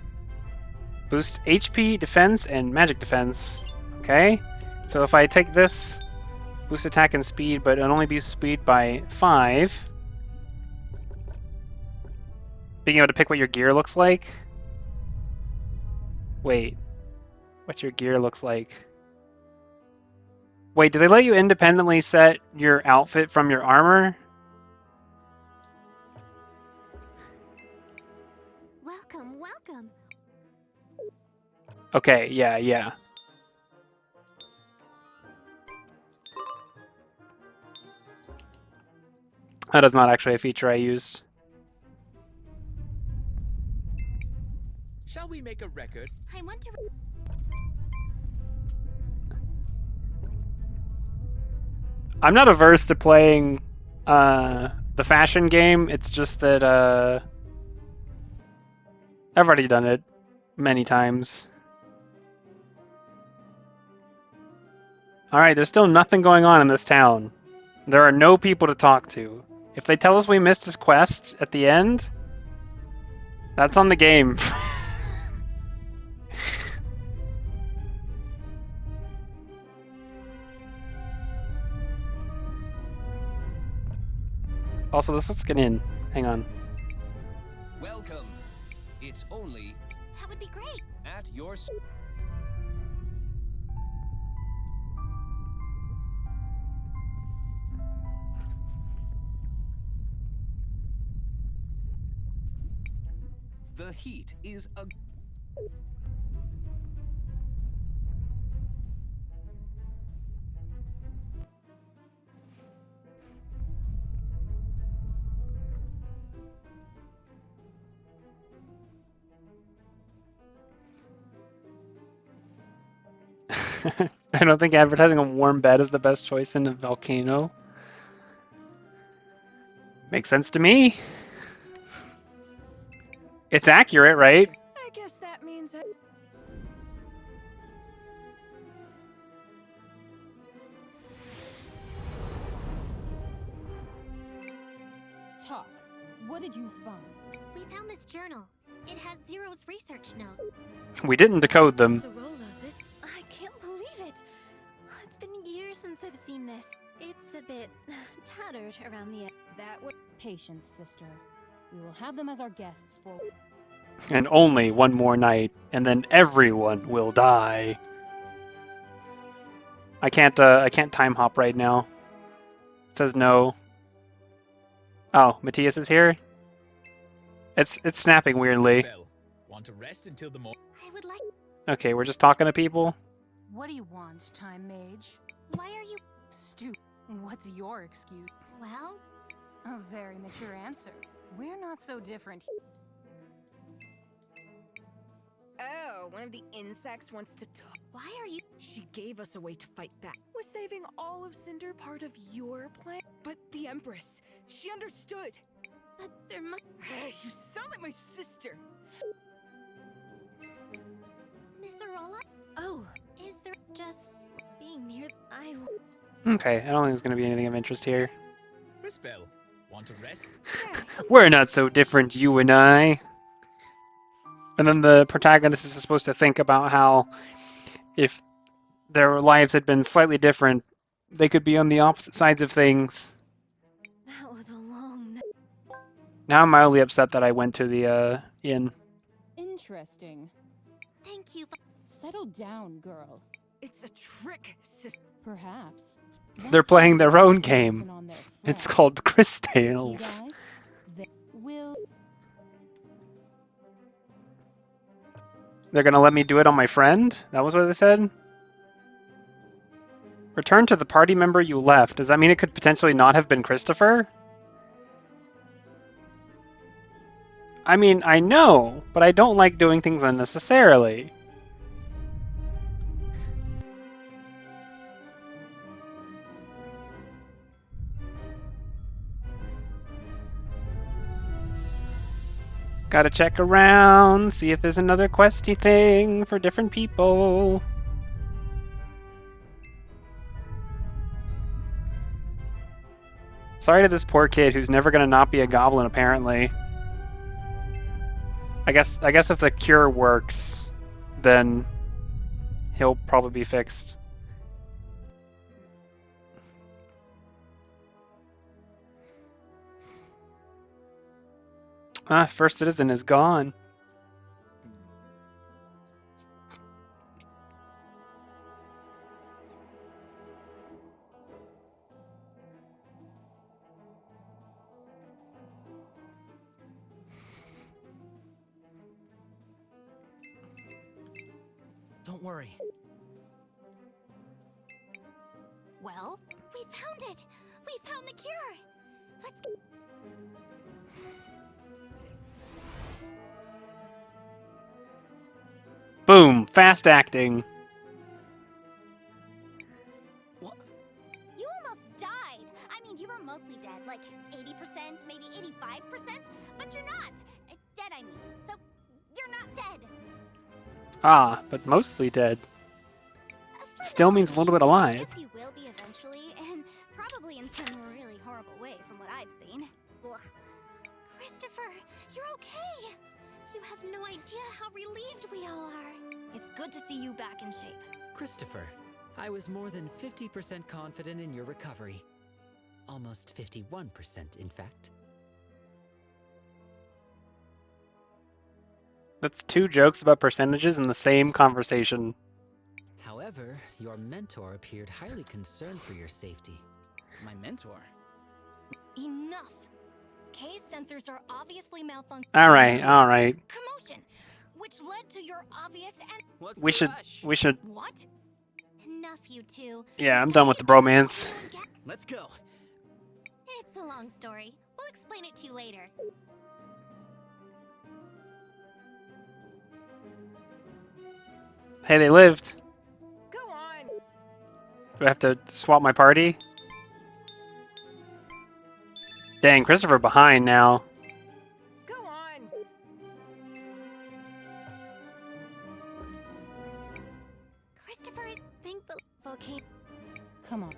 Boost HP, defense, and magic defense. Okay, so if I take this, boost attack and speed, but it only boosts speed by 5. Being able to pick what your gear looks like. Wait, what your gear looks like. Wait, do they let you independently set your outfit from your armor? Welcome, welcome. Okay, yeah. That is not actually a feature I used. Shall we make a record? I want to. I'm not averse to playing the fashion game. It's just that I've already done it many times. Alright, there's still nothing going on in this town. There are no people to talk to. If they tell us we missed his quest at the end, that's on the game. Also, this looks like an inn. Hang on. Welcome. It's only That would be great. at your The heat is a I don't think advertising a warm bed is the best choice in a volcano. Makes sense to me. It's accurate, right? I guess that means it. Talk. What did you find? We found this journal. It has Zero's research note. We didn't decode them. Sorolla, this. I can't believe it. It's been years since I've seen this. It's a bit tattered around the edge. That was patience, sister. We will have them as our guests for. And only one more night, and then everyone will die. I can't time hop right now. It says no. Oh, Matthias is here? It's snapping weirdly. Spell. Want to rest until the morning? I would like. Okay, we're just talking to people. What do you want, Time Mage? Why are you? What's your excuse? Well, A very mature answer. We're not so different. Oh, one of the insects wants to talk. why are you? She gave us a way to fight back. Was saving all of Cinder part of your plan? But the Empress, she understood. There must. You sound like my sister. Miss Arola? Oh, is there just being near? Okay, I don't think there's going to be anything of interest here. Crispell. Want to rest? Sure. We're not so different, you and I. And then the protagonist is supposed to think about how if their lives had been slightly different, they could be on the opposite sides of things. That was a long night. Now I'm mildly upset that I went to the inn. Interesting. Thank you. Settle down, girl. It's a trick, sister. Perhaps. They're That's playing why their they own focus game. on their It's friend. called Cris You Tales. guys, they will. They're gonna let me do it on my friend? That was what they said? Return to the party member you left. Does that mean it could potentially not have been Christopher? I mean, I know, but I don't like doing things unnecessarily. Gotta check around, see if there's another questy thing for different people. Sorry to this poor kid who's never gonna not be a goblin, apparently. I guess if the cure works, then he'll probably be fixed. Ah, First Citizen is gone. Don't worry. Well, we found it! We found the cure! Let's go. Boom! Fast acting. You almost died! I mean, you were mostly dead, like 80%, maybe 85%, but you're not! Dead, I mean. So, you're not dead! Ah, but mostly dead. Still means a little bit I alive. guess you will be eventually, and probably in some really horrible way from what I've seen. Ugh. Christopher, you're okay! You have no idea how relieved we all are. It's good to see you back in shape. Christopher, I was more than 50% confident in your recovery. Almost 51%, in fact. That's two jokes about percentages in the same conversation. However, your mentor appeared highly concerned for your safety. My mentor? Enough! K's sensors are obviously malfunctioning. Alright. Commotion! Which led to your obvious and... What's We the should... rush? What? Enough, you two. Yeah, I'm done with the bromance. Let's go. It's a long story. We'll explain it to you later. Hey, they lived. Go on. Do I have to swap my party? Dang, Christopher behind now. Go on. Christopher is... think the volcano... Come on.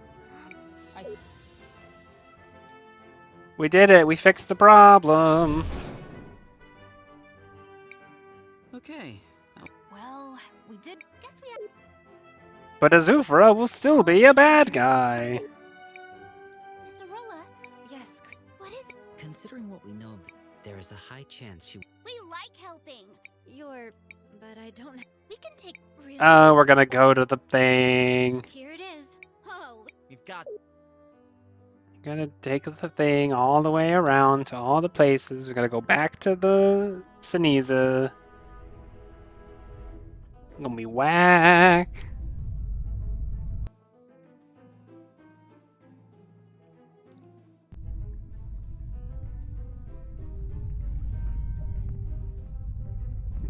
We did it. We fixed the problem. Okay. Well, we did... guess we had... But Azufra will still be a bad guy. Miss Arola? Yes, what is it? Considering what we know, there is a high chance she... We like helping. You're... but I don't... We can take... really... We're gonna go to the thing. Here it is. Oh, We've got... Gotta take the thing all the way around to all the places. We gotta go back to the Siniza. Gonna be whack.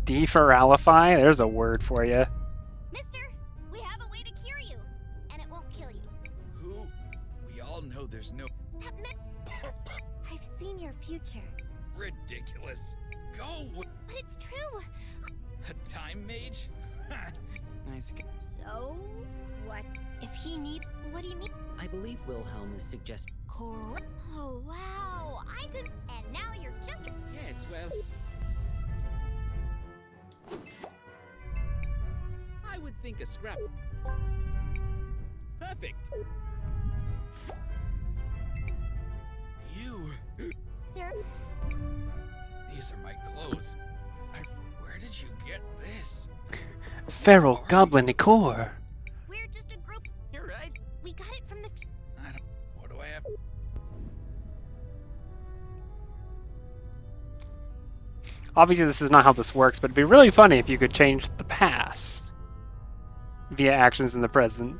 Deferalify? There's a word for you. Mister, we have a way to cure you, and it won't kill you. Who? We all know there's no... I've seen your future, Ridiculous. Go! but it's true. A time mage? Nice. So, what? If he need... What do you mean? I believe Wilhelm is suggesting... Correct. Oh, wow. I did... And now you're just... Yes, well... I would think a scrap... Perfect! You... Sir, These are my clothes. Where did you get this? Feral Goblin Nicor. we're just a group... You're right. We got it from the... I don't... What do I have? Obviously, this is not how this works, but it'd be really funny if you could change the past via actions in the present.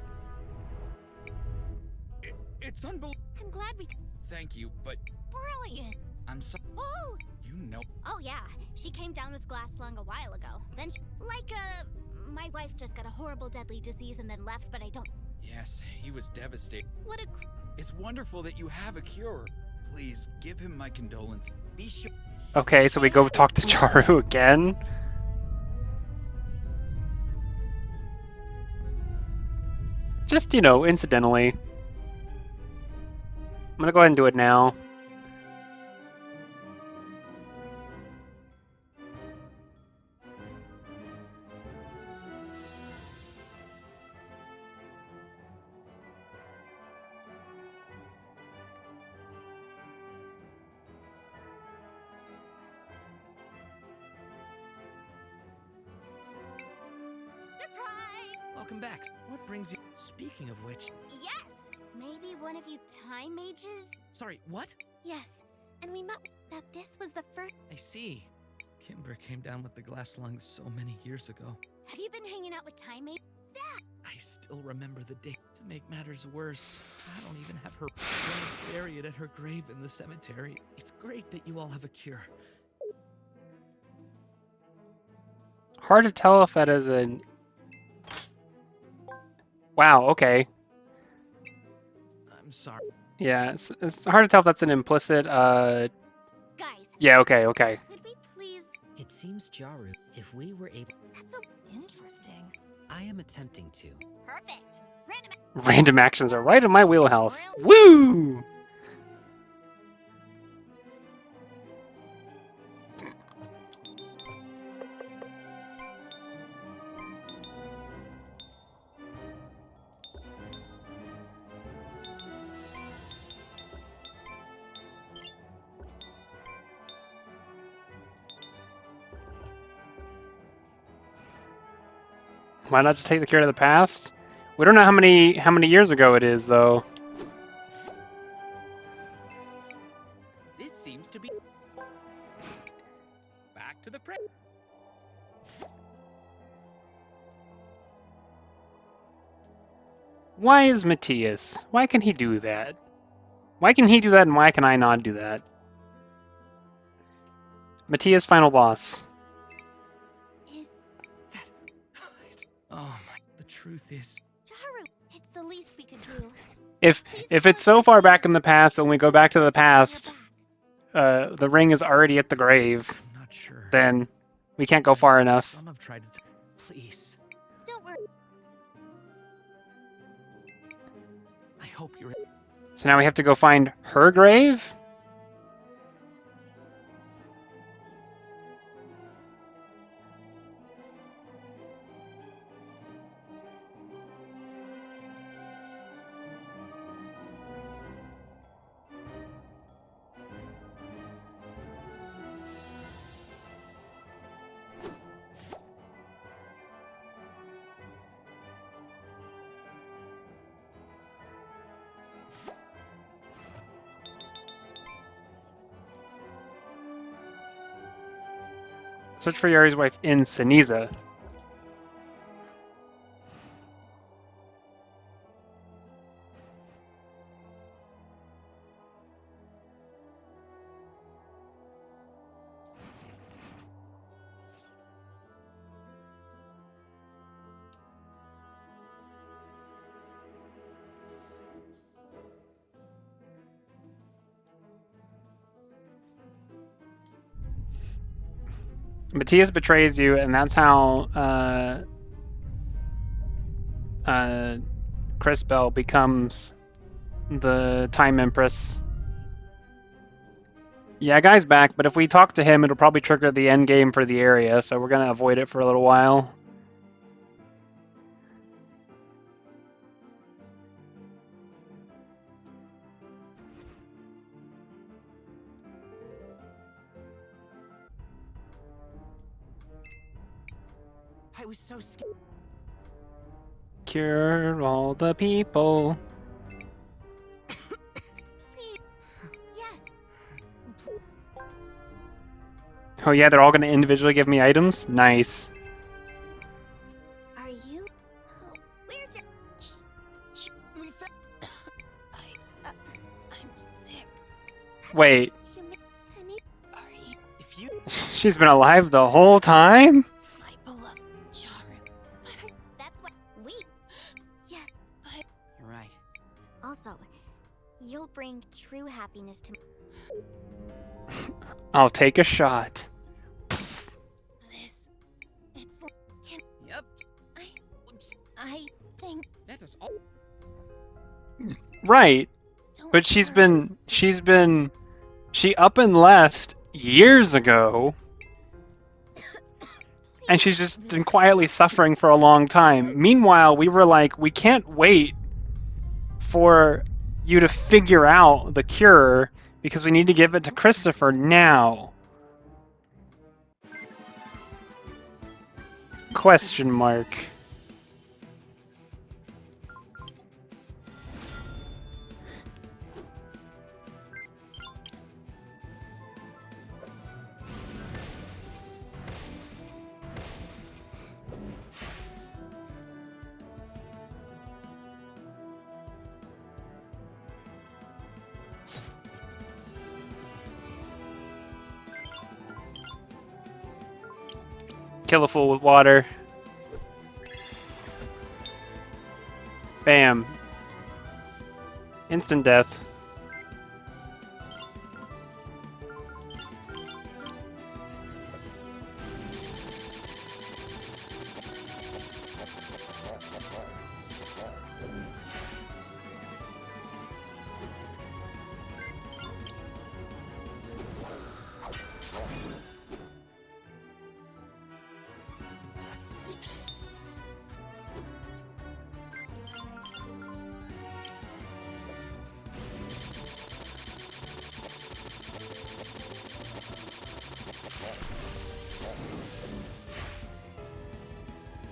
It's unbelievable. I'm glad we... Thank you, but Brilliant. I'm so... Oh! You know... Oh, yeah. She came down with glass lung a while ago. Then she... My wife just got a horrible deadly disease and then left, but I don't... Yes, he was devastated. What a... It's wonderful that you have a cure. Please, give him my condolence. Be sure... Okay, so we go talk to Charu again. Just, incidentally. I'm gonna go ahead and do it now. Surprise! Welcome back. What brings you? Speaking of which, Yes! Maybe one of you time mages? sorry, what? Yes, and we met that this was the first. I see. Kimber came down with the glass lung so many years ago. Have you been hanging out with time mages? Zach! I still remember the day. To make matters worse, I don't even have her buried at her grave in the cemetery. It's great that you all have a cure. Hard to tell if that is an... Wow, okay. I'm sorry. Yeah, it's hard to tell if that's an implicit, Guys, Yeah, okay. could we please? It seems, Jaru, if we were able... That's so interesting. I am attempting to. Perfect. Random actions are right in my wheelhouse. Woo! Why not just take the care of the past? We don't know how many years ago it is, though. This seems to be back to the pre. Why is Matthias? Why can he do that? Why can he do that and why can I not do that? Matthias, final boss. Is Oh my, the truth is, Jaru? It's the least we could do. If it's so far back in the past and we go back to the past, the ring is already at the grave, I'm not sure. then we can't go far enough. Some have tried to. Please, Don't worry. I hope you're. So now we have to go find her grave? Search for Yari's wife in Seniza. Matthias betrays you, and that's how Cris Bell becomes the Time Empress. Yeah, guy's back, but if we talk to him, it'll probably trigger the end game for the area, so we're gonna avoid it for a little while. I was so scared. Cure all the people. Yes. Oh yeah, they're all gonna individually give me items? Nice. Are you? Oh, where'd you? We found. I'm sick. Wait, Honey, Are you? If you. she's been alive the whole time? my beloved Jaru. But that's what we. Yes, but You're right. also, you'll bring true happiness to. I'll take a shot. This. It's. Can. Yep. I think. Let us all. Right. But she up and left years ago. And she's just been quietly suffering for a long time. Meanwhile, we were like, we can't wait for you to figure out the cure because we need to give it to Christopher now. Question mark. Kill a fool with water. Bam. Instant death.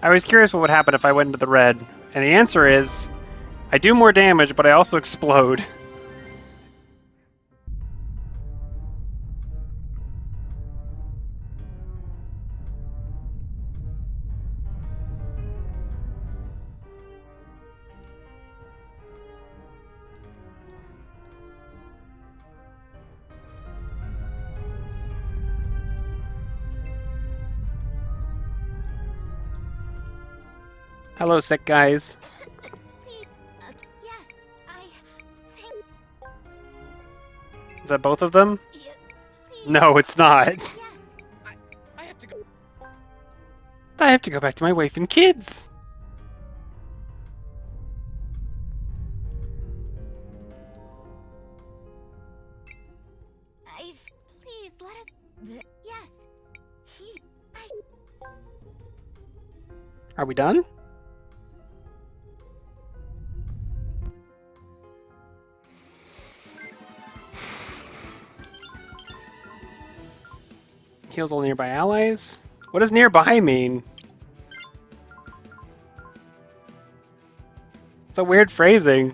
I was curious what would happen if I went into the red, and the answer is, I do more damage, but I also explode. Hello, sick guys. Please, yes, I think. Is that both of them? Please. No, it's not. Yes. I have to go. I have to go back to my wife and kids. Please let us. Yes. Are we done? Heals all nearby allies? What does nearby mean? It's a weird phrasing.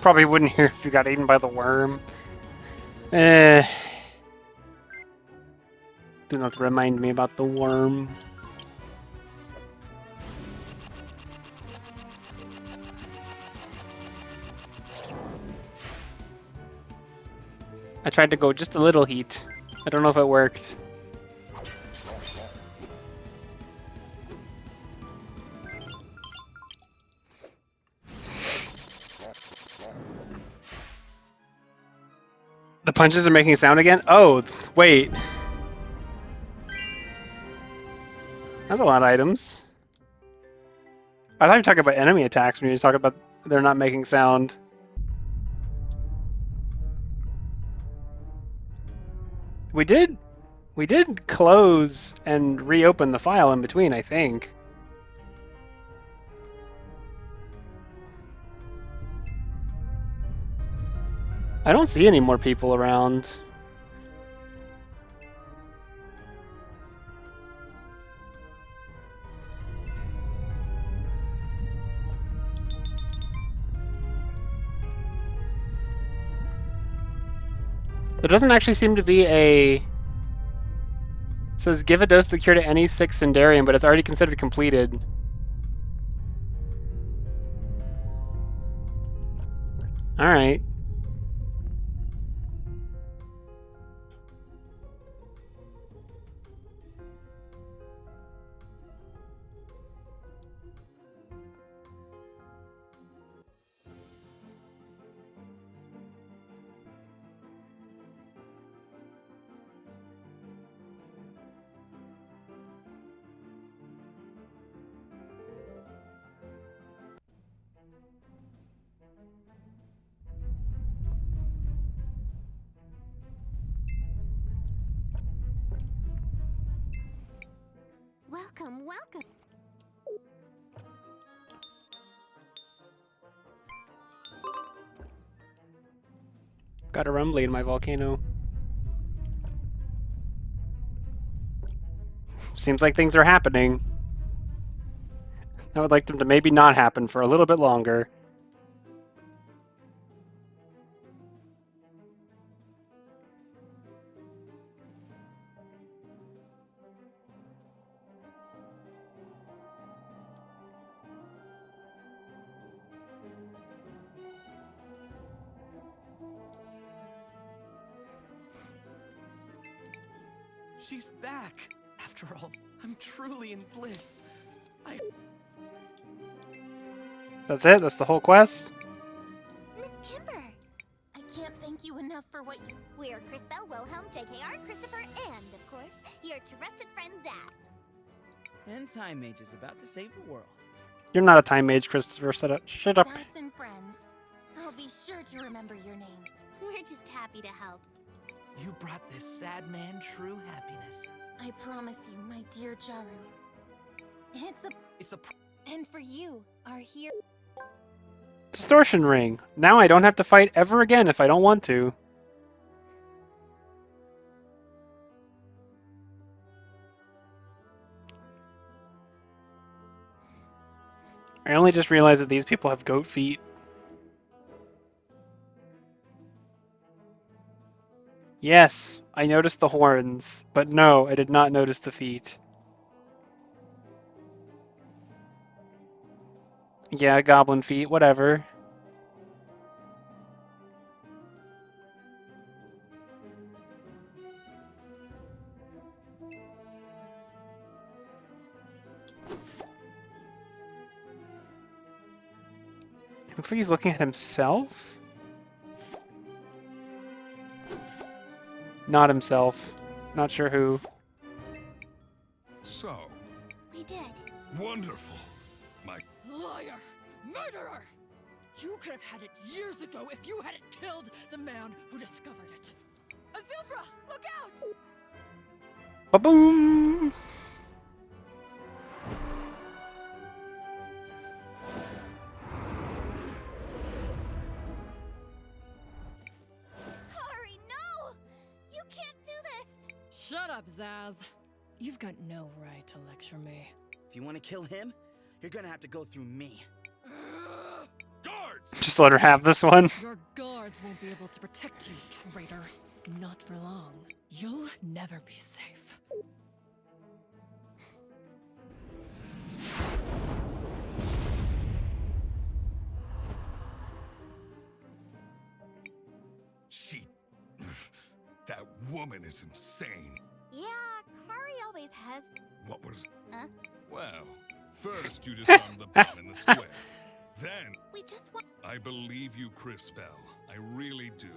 Probably wouldn't hear if you got eaten by the worm. Do not remind me about the worm. I tried to go just a little heat. I don't know if it worked. The punches are making sound again? Oh, wait. That's a lot of items. I thought you were talking about enemy attacks when you were talking about they're not making sound. We did close and reopen the file in between, I think. I don't see any more people around. There doesn't actually seem to be a... It says give a dose of the cure to any sick Sindarian, but it's already considered completed. Alright. Welcome, welcome. Got a rumbly in my volcano. Seems like things are happening. I would like them to maybe not happen for a little bit longer. She's back. After all, I'm truly in bliss. That's it? That's the whole quest? Miss Kimber! I can't thank you enough for what you... We're Crisbel, Wilhelm, JKR, Christopher, and, of course, your trusted friend Zaz. And Time Mage is about to save the world. You're not a time mage, Christopher. Shut up. Sass and friends. I'll be sure to remember your name. We're just happy to help. You brought this sad man true happiness. I promise you, my dear Jaru. It's a And for you, our hero. Distortion ring. Now I don't have to fight ever again if I don't want to. I only just realized that these people have goat feet. Yes, I noticed the horns, but no, I did not notice the feet. Yeah, goblin feet, whatever. Looks like he's looking at himself? Not himself. Not sure who. So, We did. wonderful. My Liar! Murderer! You could have had it years ago if you hadn't killed the man who discovered it. Azufra, look out! Ba-boom! Kari, no! You can't do this! Shut up, Zaz. You've got no right to lecture me. If you want to kill him, you're gonna have to go through me. guards! Just let her have this one. Your guards won't be able to protect you, traitor. Not for long. You'll never be safe. She... That woman is insane. Yeah, Kari always has. What was... Huh? Well, first you disarmed the bomb in the square. Then... We just want. I believe you, Crisbel. I really do.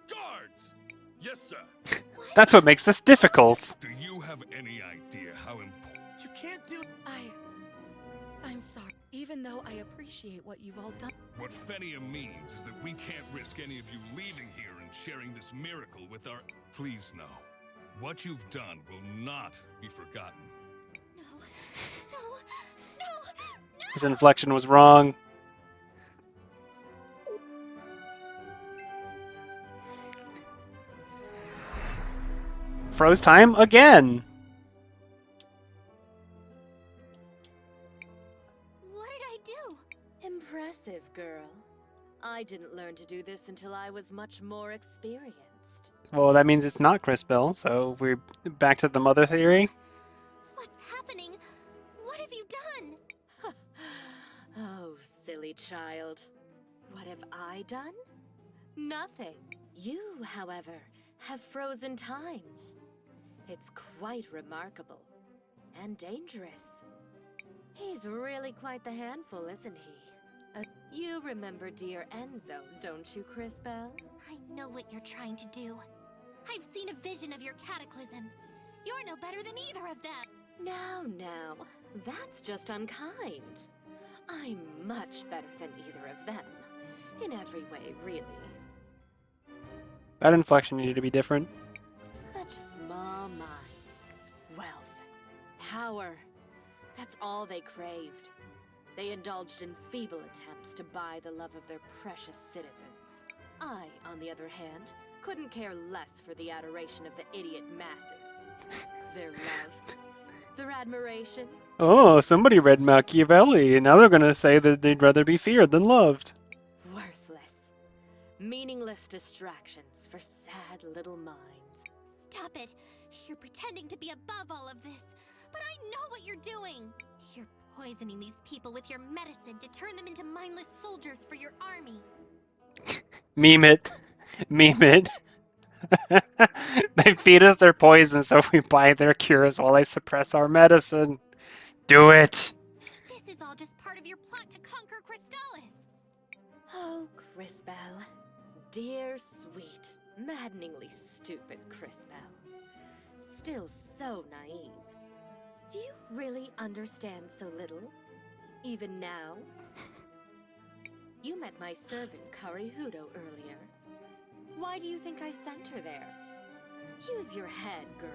Guards! Yes, sir. That's what makes this difficult. Do you have any idea how important... You can't do. I'm sorry. Even though I appreciate what you've all done. What Fenia means is that we can't risk any of you leaving here and sharing this miracle with our... Please know, what you've done will not be forgotten. No. No. No. His inflection was wrong. Froze time again. What did I do? Impressive, girl. I didn't learn to do this until I was much more experienced. Well, that means it's not Crispell, so we're back to the mother theory. What's happening? What have you done? Oh, silly child. What have I done? Nothing. You, however, have frozen time. It's quite remarkable. And dangerous. He's really quite the handful, isn't he? You remember dear Enzo, don't you, Crispell? I know what you're trying to do. I've seen a vision of your cataclysm. You're no better than either of them. Now, that's just unkind. I'm much better than either of them. In every way, really. That inflection needed to be different. Such small minds. Wealth. Power. That's all they craved. They indulged in feeble attempts to buy the love of their precious citizens. I, on the other hand, couldn't care less for the adoration of the idiot masses. Their love. Their admiration. Oh, somebody read Machiavelli, and now they're gonna say that they'd rather be feared than loved. Worthless. Meaningless distractions for sad little minds. Stop it. You're pretending to be above all of this. But I know what you're doing. You're poisoning these people with your medicine to turn them into mindless soldiers for your army. Meme it. Meme it. They feed us their poison so we buy their cures while they suppress our medicine. Do it! This is all just part of your plot to conquer Crystallis. Oh, Crispell. Dear, sweet, maddeningly stupid Crispell. Still so naive. Do you really understand so little? Even now? You met my servant, Karihudo, earlier. Why do you think I sent her there? Use your head, girl.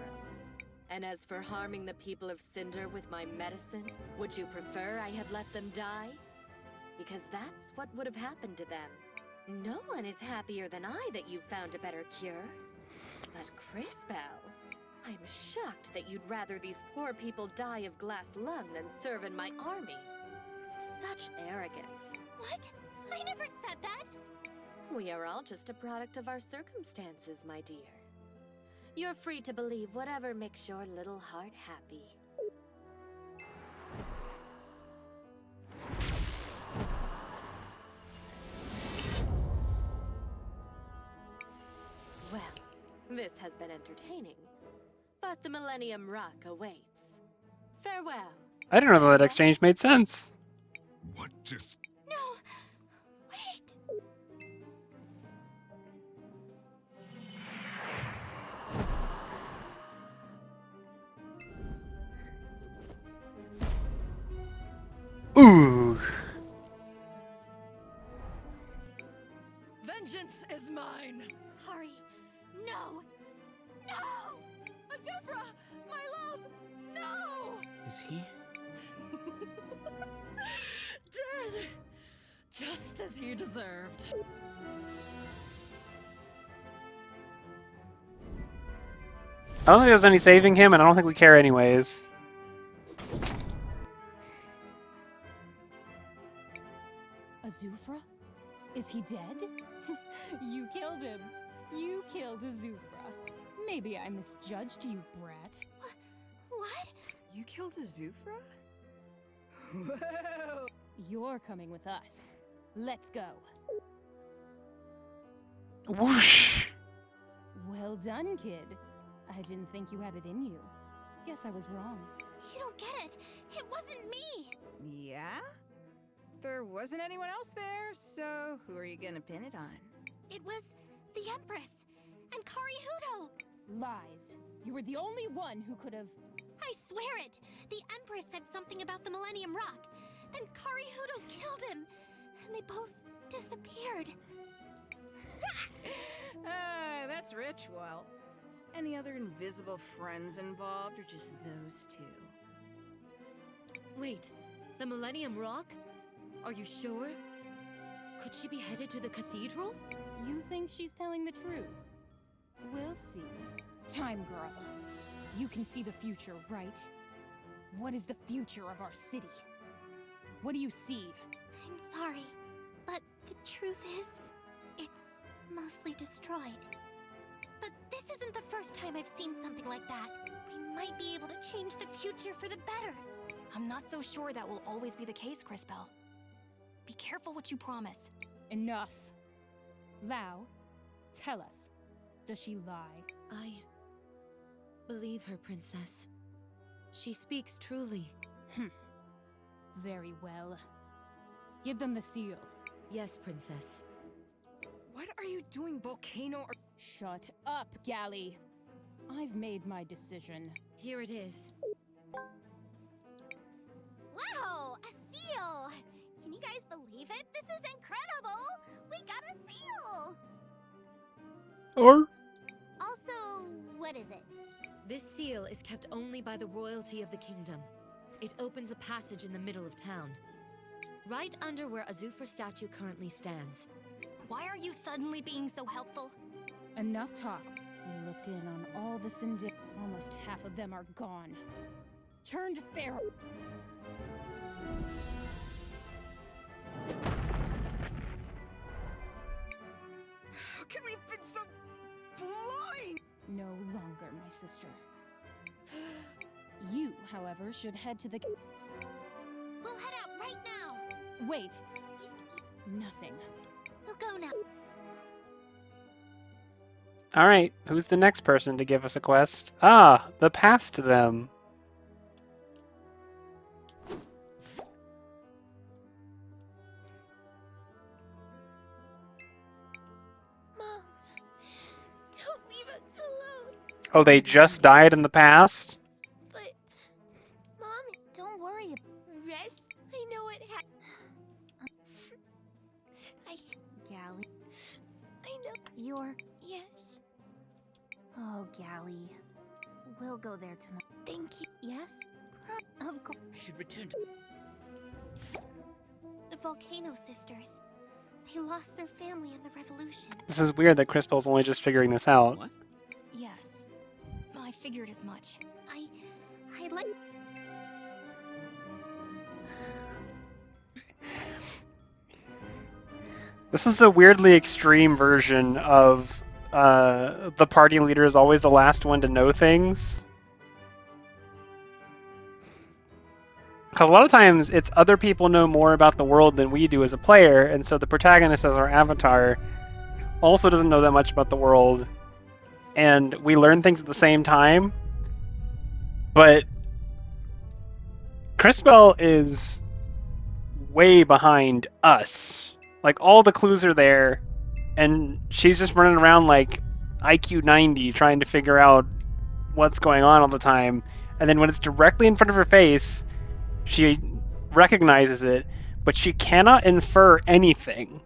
And as for harming the people of Cinder with my medicine, would you prefer I had let them die? Because that's what would have happened to them. No one is happier than I that you've found a better cure. But Crispell, I'm shocked that you'd rather these poor people die of glass lung than serve in my army. Such arrogance. What? I never said that. We are all just a product of our circumstances, my dear. You're free to believe whatever makes your little heart happy. Well, this has been entertaining, but the Millennium Rock awaits. Farewell. I didn't know that exchange made sense. What just... No! Wait! Ooh. Vengeance is mine! Hurry! No! No! Azufra! My love! No! Is he? Dead! Just as you deserved. I don't think there's any saving him, and I don't think we care anyways. Azufra? Is he dead? You killed him. You killed Azufra. Maybe I misjudged you, brat. What? You killed Azufra? Whoa! You're coming with us. Let's go. Whoosh! Well done, kid. I didn't think you had it in you. Guess I was wrong. You don't get it. It wasn't me. Yeah? There wasn't anyone else there, so who are you gonna pin it on? It was the Empress and Karihudo. Lies. You were the only one who could have... I swear it. The Empress said something about the Millennium Rock. Then Karihudo killed him, and they both disappeared. That's ritual. Any other invisible friends involved, or just those two? Wait, the Millennium Rock? Are you sure? Could she be headed to the cathedral? You think she's telling the truth? We'll see. Time girl. You can see the future, right? What is the future of our city? What do you see? I'm sorry, but the truth is, it's mostly destroyed. But This isn't the first time I've seen something like that. We might be able to change the future for the better. I'm not so sure that will always be the case, Crispell. Be careful what you promise. Enough. Lau, tell us. Does she lie? I believe her, Princess. She speaks truly. Very well. Give them the seal. Yes, Princess. What are you doing, Volcano? Shut up, Gally. I've made my decision. Here it is. Wow, a seal! Can you guys believe it? This is incredible! We got a seal! Or Also, what is it? This seal is kept only by the royalty of the kingdom. It opens a passage in the middle of town, right under where a Azufra statue currently stands. Why are you suddenly being so helpful? Enough talk. We looked in on all the Syndi. Almost half of them are gone. Turned feral. How can we have been so blind? No longer, my sister. You, however, should head to the... We'll head out right now! Wait. Nothing. We'll go now. all right, who's the next person to give us a quest? Ah, the past them. Mom, don't leave us alone. Oh, they just died in the past? But, Mom, don't worry. Rest. I know it Gally, I know. you're... Yes. Oh, Gally. We'll go there tomorrow. Thank you. Yes? Of course. I should return to... The Volcano Sisters. They lost their family in the revolution. This is weird that Crispell's only just figuring this out. What? Yes. I figured as much. I'd like... This is a weirdly extreme version of the party leader is always the last one to know things. Because a lot of times it's other people know more about the world than we do as a player, and so the protagonist as our avatar also doesn't know that much about the world, and we learn things at the same time. But Crispell is way behind us. Like, all the clues are there, and she's just running around like IQ 90 trying to figure out what's going on all the time. And then when it's directly in front of her face, she recognizes it, but she cannot infer anything.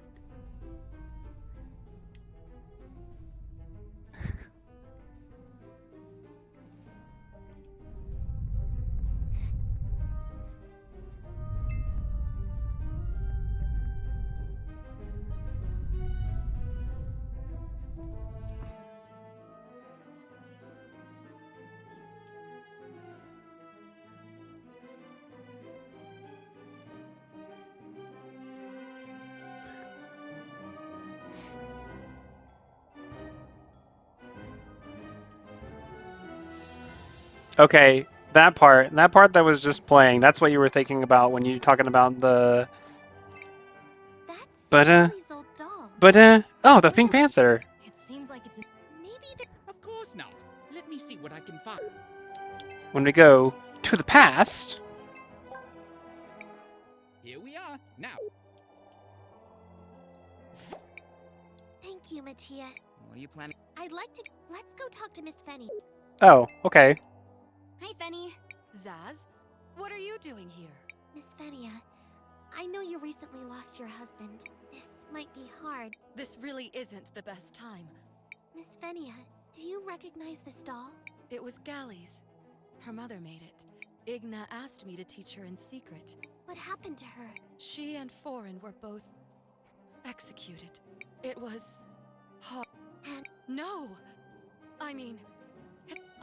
Okay, that part that was just playing, that's what you were thinking about when you were talking about the... oh, the Pink Panther. It seems like it's... Maybe Of course not. Let me see what I can find. When we go to the past... Here we are, now. Thank you, Matthias. What are you planning? I'd like to... Let's go talk to Miss Fenny. Oh, okay. Hi, Fenny. Zaz, what are you doing here? Miss Fennia, I know you recently lost your husband. This might be hard. This really isn't the best time. Miss Fennia, do you recognize this doll? It was Gally's. Her mother made it. Igna asked me to teach her in secret. What happened to her? She and Foreign were both executed. It was hard. And No! I mean,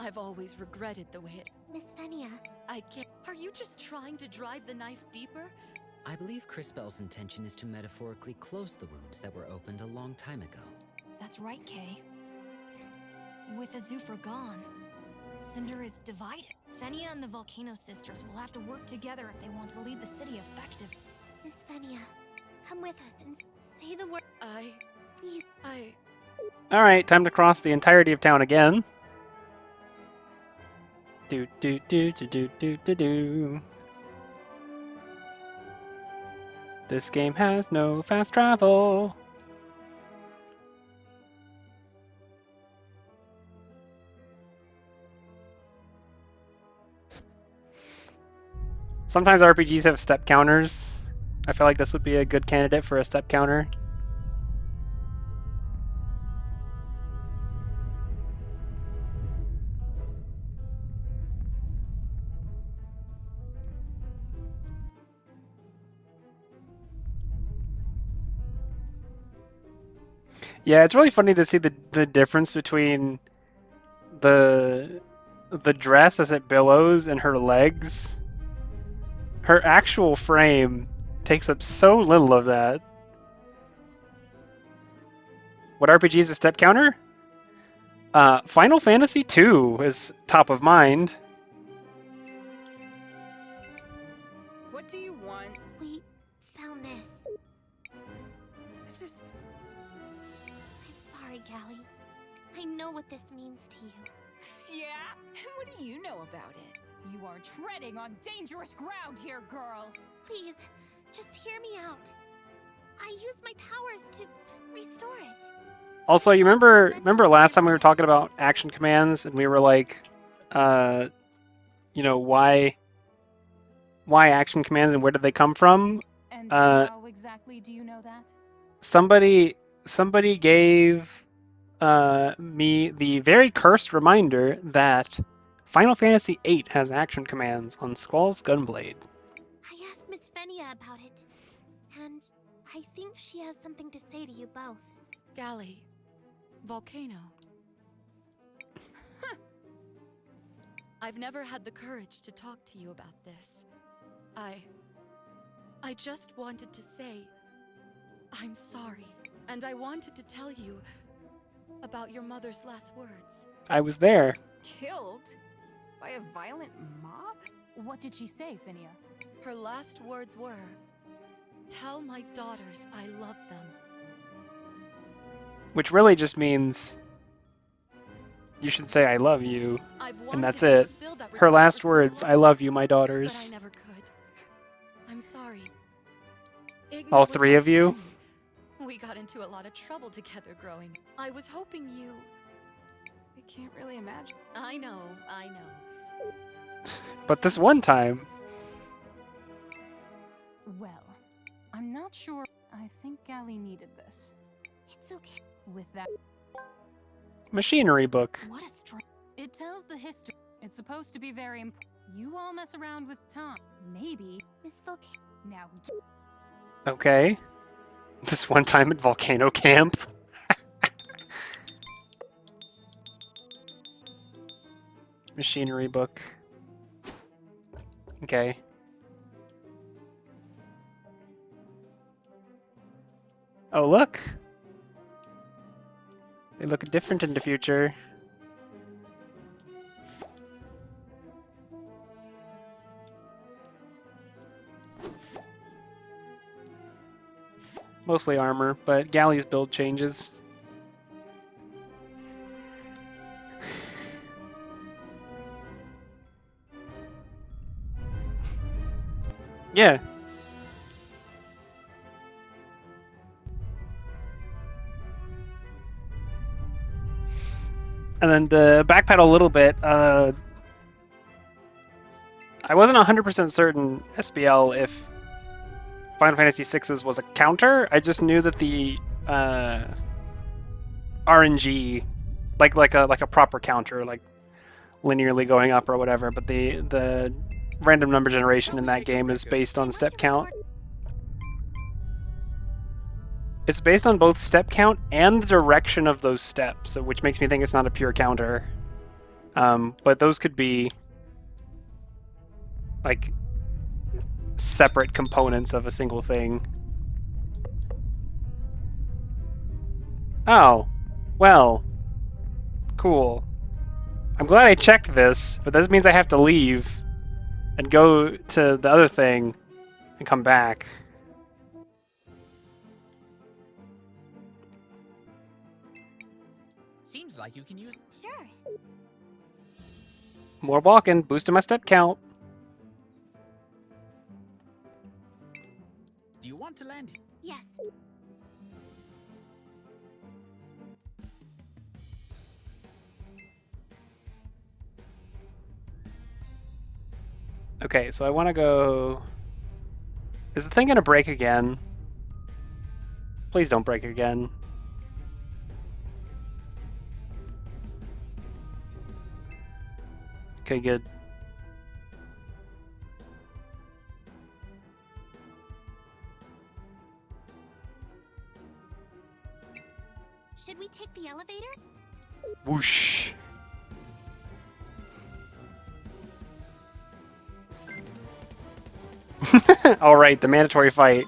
I've always regretted the way it... Miss Fennia, I can't... Are you just trying to drive the knife deeper? I believe Crispell's intention is to metaphorically close the wounds that were opened a long time ago. That's right, Kay. With Azufra gone, Cinder is divided. Fenia and the Volcano Sisters will have to work together if they want to lead the city effectively. Miss Fenia, come with us and say the word. Please. Alright, time to cross the entirety of town again. Do do do do do do do do. This game has no fast travel. Sometimes RPGs have step counters. I feel like this would be a good candidate for a step counter. Yeah, it's really funny to see the difference between the dress as it billows and her legs. Her actual frame takes up so little of that. What RPG is a step counter? Final Fantasy II is top of mind. What do you want? We found this. This is... I'm sorry, Galli. I know what this means to you. Yeah? What do you know about it? You are treading on dangerous ground here, girl. Please, just hear me out. I used my powers to restore it. Also, you remember last time we were talking about action commands and we were like, you know, why action commands and where did they come from? And how exactly do you know that? Somebody gave me the very cursed reminder that Final Fantasy VIII has action commands on Squall's Gunblade. I asked Miss Fenia about it, and I think she has something to say to you both. Galli, Volcano. I've never had the courage to talk to you about this. I just wanted to say I'm sorry, and I wanted to tell you about your mother's last words. I was there. Killed? By a violent mob? What did she say, Fenia? Her last words were, "Tell my daughters I love them." Which really just means you should say I love you, and that's it. Her last words, I love you, my daughters. But I never could. I'm sorry. All three of you? We got into a lot of trouble together growing. I was hoping you... I can't really imagine. I know. But this one time... Well, I'm not sure. I think Galli needed this. It's okay. With that... Machinery book. What a story. It tells the history. It's supposed to be very important. You all mess around with time. Maybe. Miss Volcano. Now... Okay. This one time at Volcano Camp. Machinery book. Okay. Oh, look! They look different in the future. Mostly armor, but Galli's build changes. Yeah. And then to backpedal a little bit, I wasn't 100% certain SBL if Final Fantasy VI's was a counter. I just knew that the RNG, like a proper counter, like linearly going up or whatever, but the random number generation in that game is based on step count. It's based on both step count and the direction of those steps, which makes me think it's not a pure counter. But those could be like separate components of a single thing. Oh, well, Cool. I'm glad I checked this, but this means I have to leave and go to the other thing and come back. Seems like you can use. Sure. More walking, boosting my step count. Do you want to land here? Yes. Okay, so I want to go... Is the thing going to break again? Please don't break again. Okay, good. Should we take the elevator? Whoosh. Alright, the mandatory fight.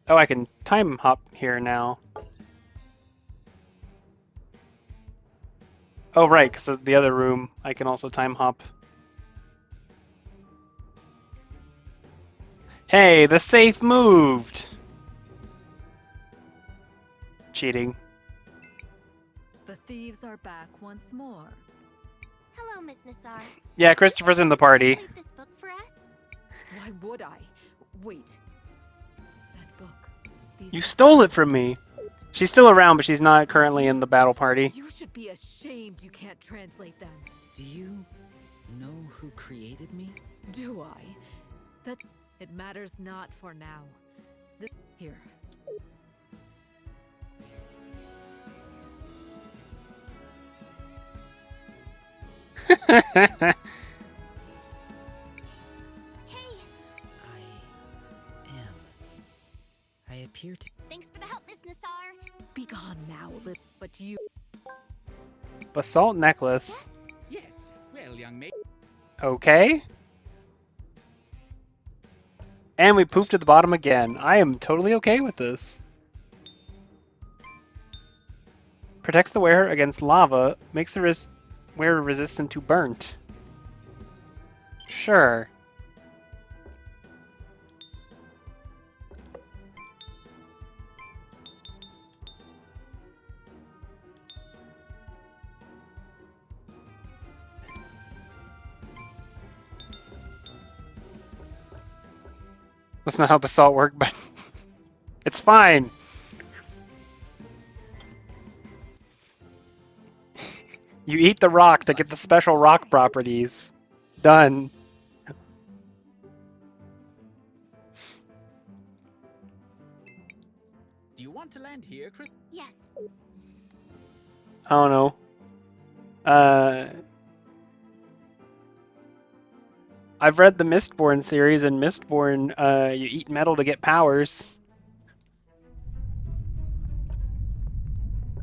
Oh, I can time hop here now. Oh, right, because of the other room, I can also time hop. Hey, the safe moved! Cheating. The thieves are back once more. Hello, Miss Nassar. Yeah, Christopher's in the party. Translate this book for us? Why would I? Wait. That book. These You stole it from me! She's still around, but she's not currently in the battle party. You should be ashamed you can't translate them. Do you know who created me? Do I? That it matters not for now. Here. Hey! I appear to. Thanks for the help, Miss Nassar. Be gone now, but you. Basalt necklace. Yes. Well, young mate. Okay. And we poofed at the bottom again. I am totally okay with this. Protects the wearer against lava. Makes the wearer resistant to burnt. Sure. That's not how basalt work, but it's fine. You eat the rock to get the special rock properties. Done. Do you want to land here, Chris? Yes. I don't know. I've read the Mistborn series, and Mistborn, you eat metal to get powers.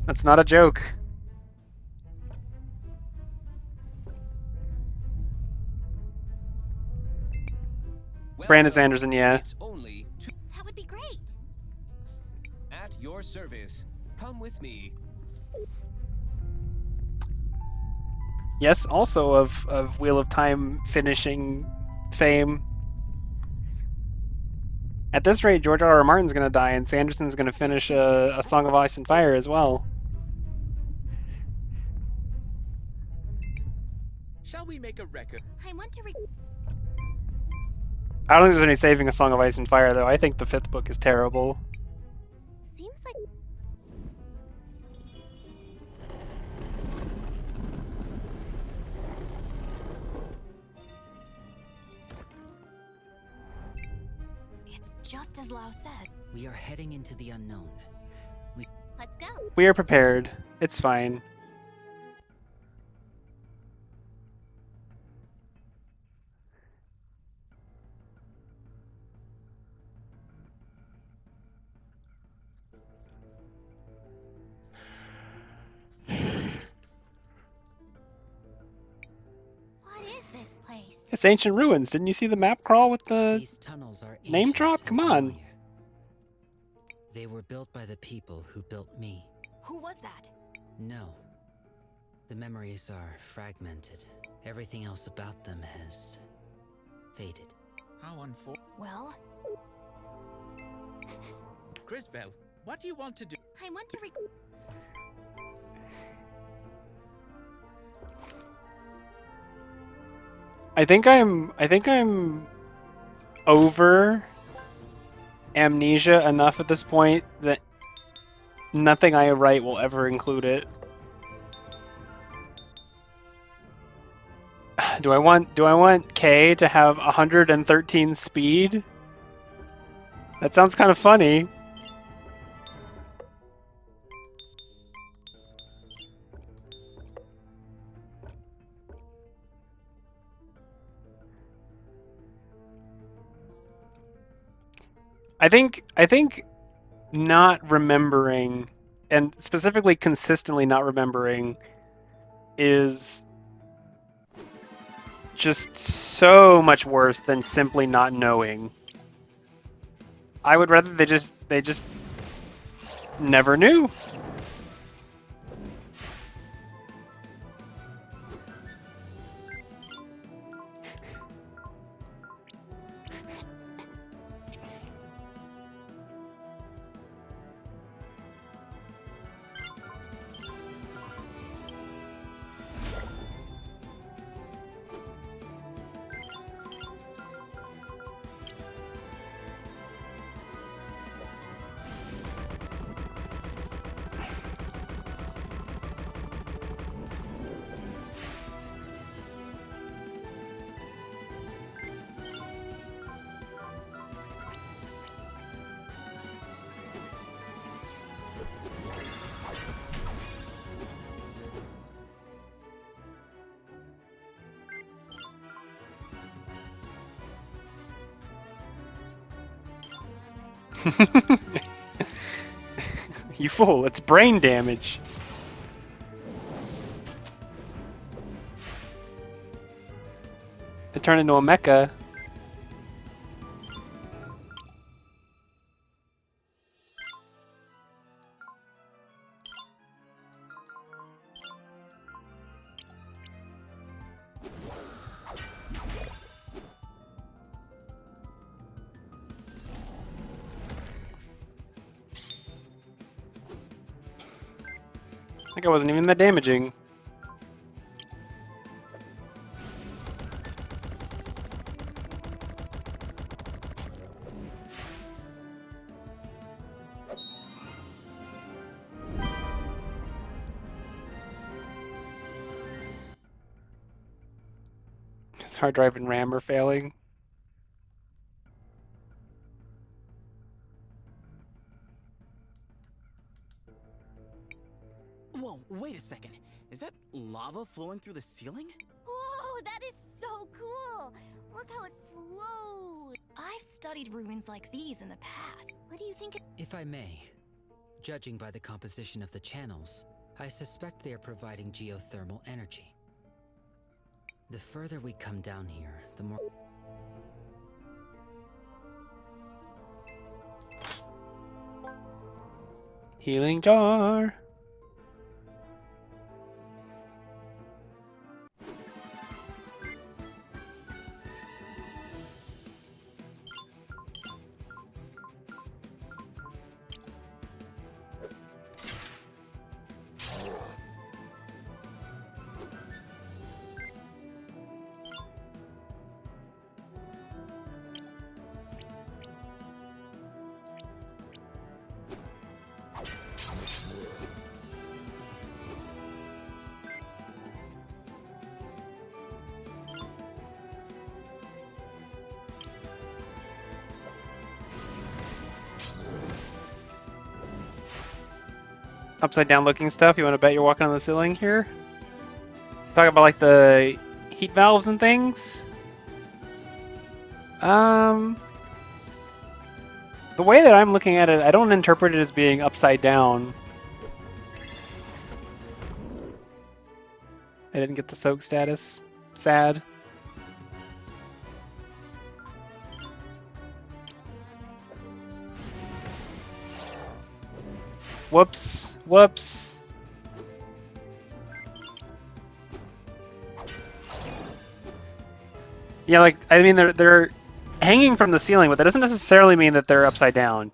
That's not a joke. Brandon Sanderson, yeah. It's only That would be great. at your service. Come with me. Yes, also of Wheel of Time finishing fame. At this rate, George R. R. Martin's gonna die, and Sanderson's gonna finish a Song of Ice and Fire as well. Shall we make a record? I want to I don't think there's any saving a Song of Ice and Fire, though. I think the 5th book is terrible. Seems like Just as Lao said. We are heading into the unknown. Let's go. We are prepared. It's fine. What is this place? It's ancient ruins. Didn't you see the map crawl with the These tunnels are name ancient drop? and Come on. familiar. They were built by the people who built me. Who was that? No. The memories are fragmented. Everything else about them has faded. How unfortunate. Well, Crisbell, what do you want to do? I want to I think I'm over amnesia enough at this point that nothing I write will ever include it. Do I want K to have 113 speed? That sounds kind of funny. I think not remembering, and specifically consistently not remembering, is just so much worse than simply not knowing. I would rather they just never knew. You fool, it's brain damage. It turned into a mecha. I think I wasn't even that damaging. His hard drive and RAM are failing. Whoa, wait a second. Is that lava flowing through the ceiling? Whoa, that is so cool! Look how it flows! I've studied ruins like these in the past. What do you think? If I may, judging by the composition of the channels, I suspect they are providing geothermal energy. The further we come down here, the more... Healing jar. upside down looking stuff. You want to bet you're walking on the ceiling here? Talk about like the heat valves and things. The way that I'm looking at it, I don't interpret it as being upside down. I didn't get the soak status. Sad. Whoops. Whoops. Yeah, like, I mean, they're hanging from the ceiling, but that doesn't necessarily mean that they're upside down.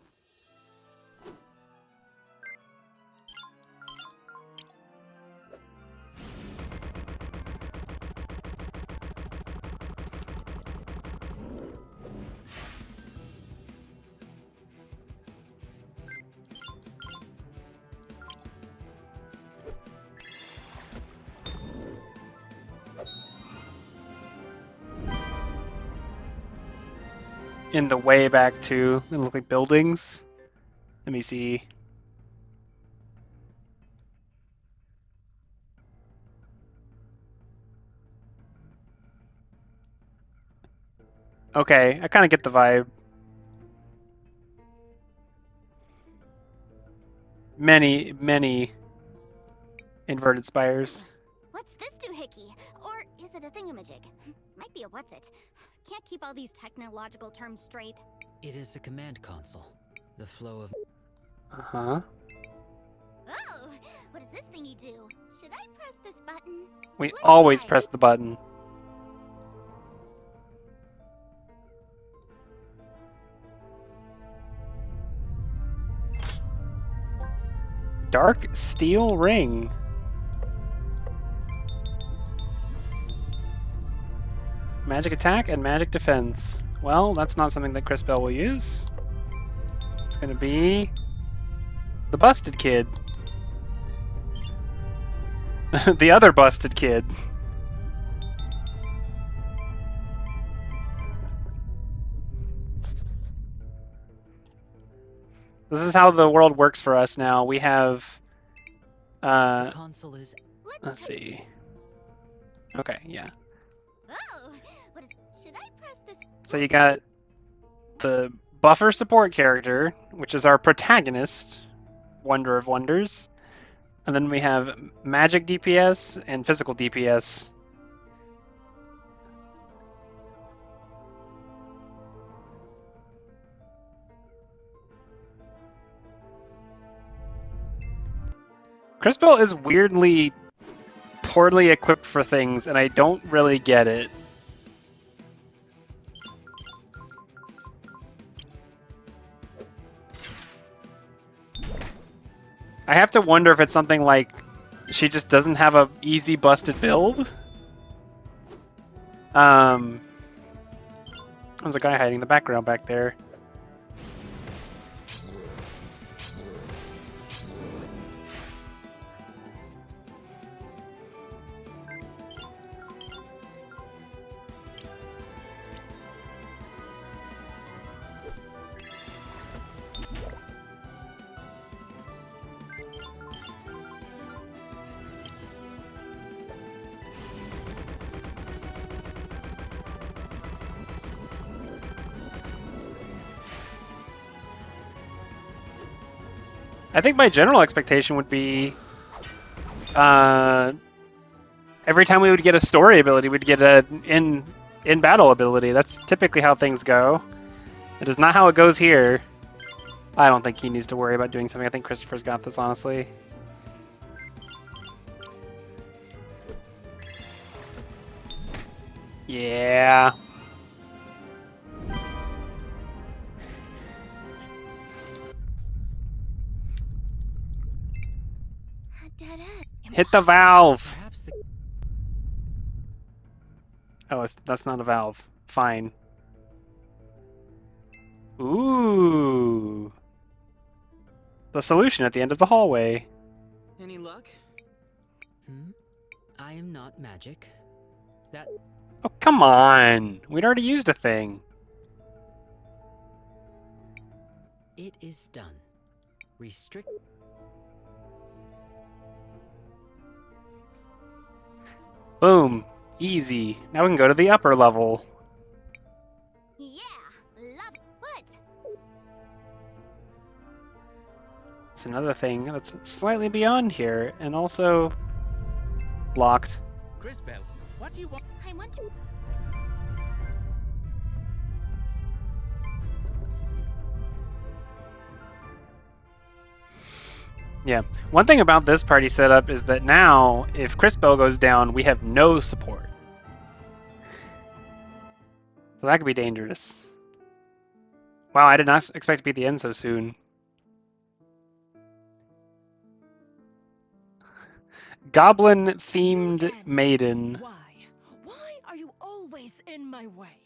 In the way back too. They look like buildings. Let me see. Okay, I kind of get the vibe. Many, many inverted spires. What's this doohickey? Or is it a thingamajig? Might be a what's it. Can't keep all these technological terms straight. It is a command console. The flow of... Uh-huh. Oh! What does this thingy do? Should I press this button? We always press the button. Dark steel ring. Magic attack and magic defense. Well, that's not something that Cris will use. It's gonna be the busted kid. The other busted kid. This is how the world works for us now. We have the console is... Let's see. Okay, yeah. Oh! What is... Should I press this... So you got the buffer support character, which is our protagonist, Wonder of Wonders. And then we have magic DPS and physical DPS. Cris is weirdly poorly equipped for things, and I don't really get it. I have to wonder if it's something like she just doesn't have a easy busted build. There's a guy hiding in the background back there. I think my general expectation would be every time we would get a story ability, we'd get an in-battle ability. That's typically how things go. It is not how it goes here. I don't think he needs to worry about doing something. I think Christopher's got this, honestly. Yeah. Hit the valve! Oh, that's not a valve. Fine. Ooh. The solution at the end of the hallway. Any luck? I am not magic. That... Oh, come on! We'd already used a thing. It is done. Restrict... Boom. Easy. Now we can go to the upper level. Yeah, love what? It's another thing that's slightly beyond here, and also locked. Cris Bell, what do you want? I want to. Yeah. One thing about this party setup is that now, if Cris Bell goes down, we have no support. So that could be dangerous. Wow, I did not expect to be at the end so soon. Goblin-themed maiden. Why are you always in my way?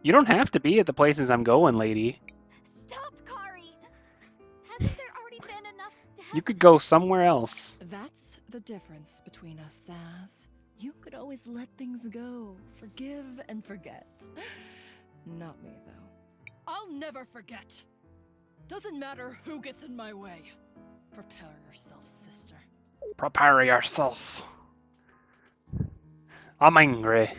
You don't have to be at the places I'm going, lady. Stop, Kari! Hasn't there already been enough death? You could go somewhere else. That's the difference between us, Saz. You could always let things go, forgive and forget. Not me, though. I'll never forget. Doesn't matter who gets in my way. Prepare yourself, sister. Prepare yourself. I'm angry.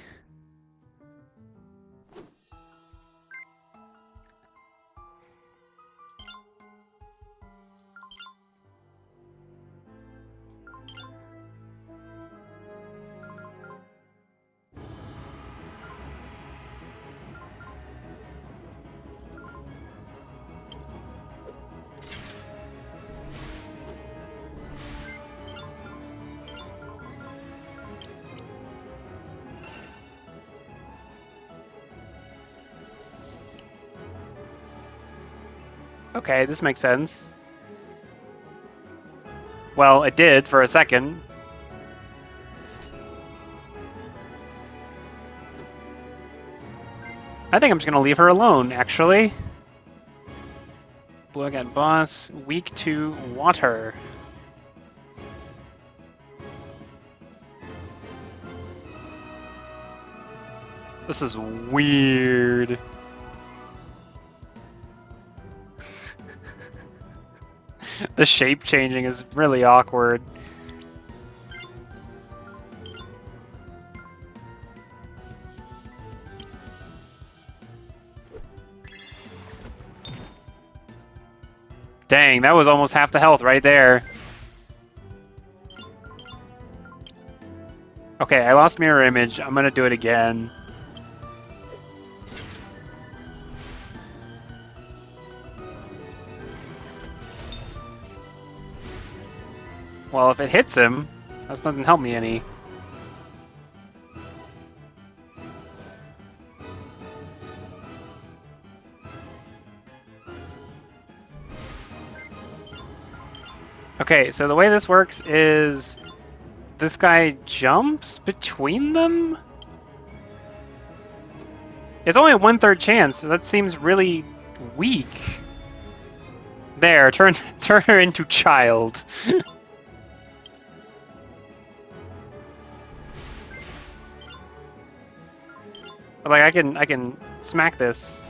Okay, this makes sense. Well, it did for a second. I think I'm just gonna leave her alone, actually. Blue again, boss. Weak to water. This is weird. The shape changing is really awkward. Dang, that was almost half the health right there. Okay, I lost mirror image. I'm gonna do it again. Well, if it hits him, that doesn't help me any. Okay, so the way this works is this guy jumps between them? It's only a 1/3 chance, so that seems really weak. There, turn her into child. Like I can smack this.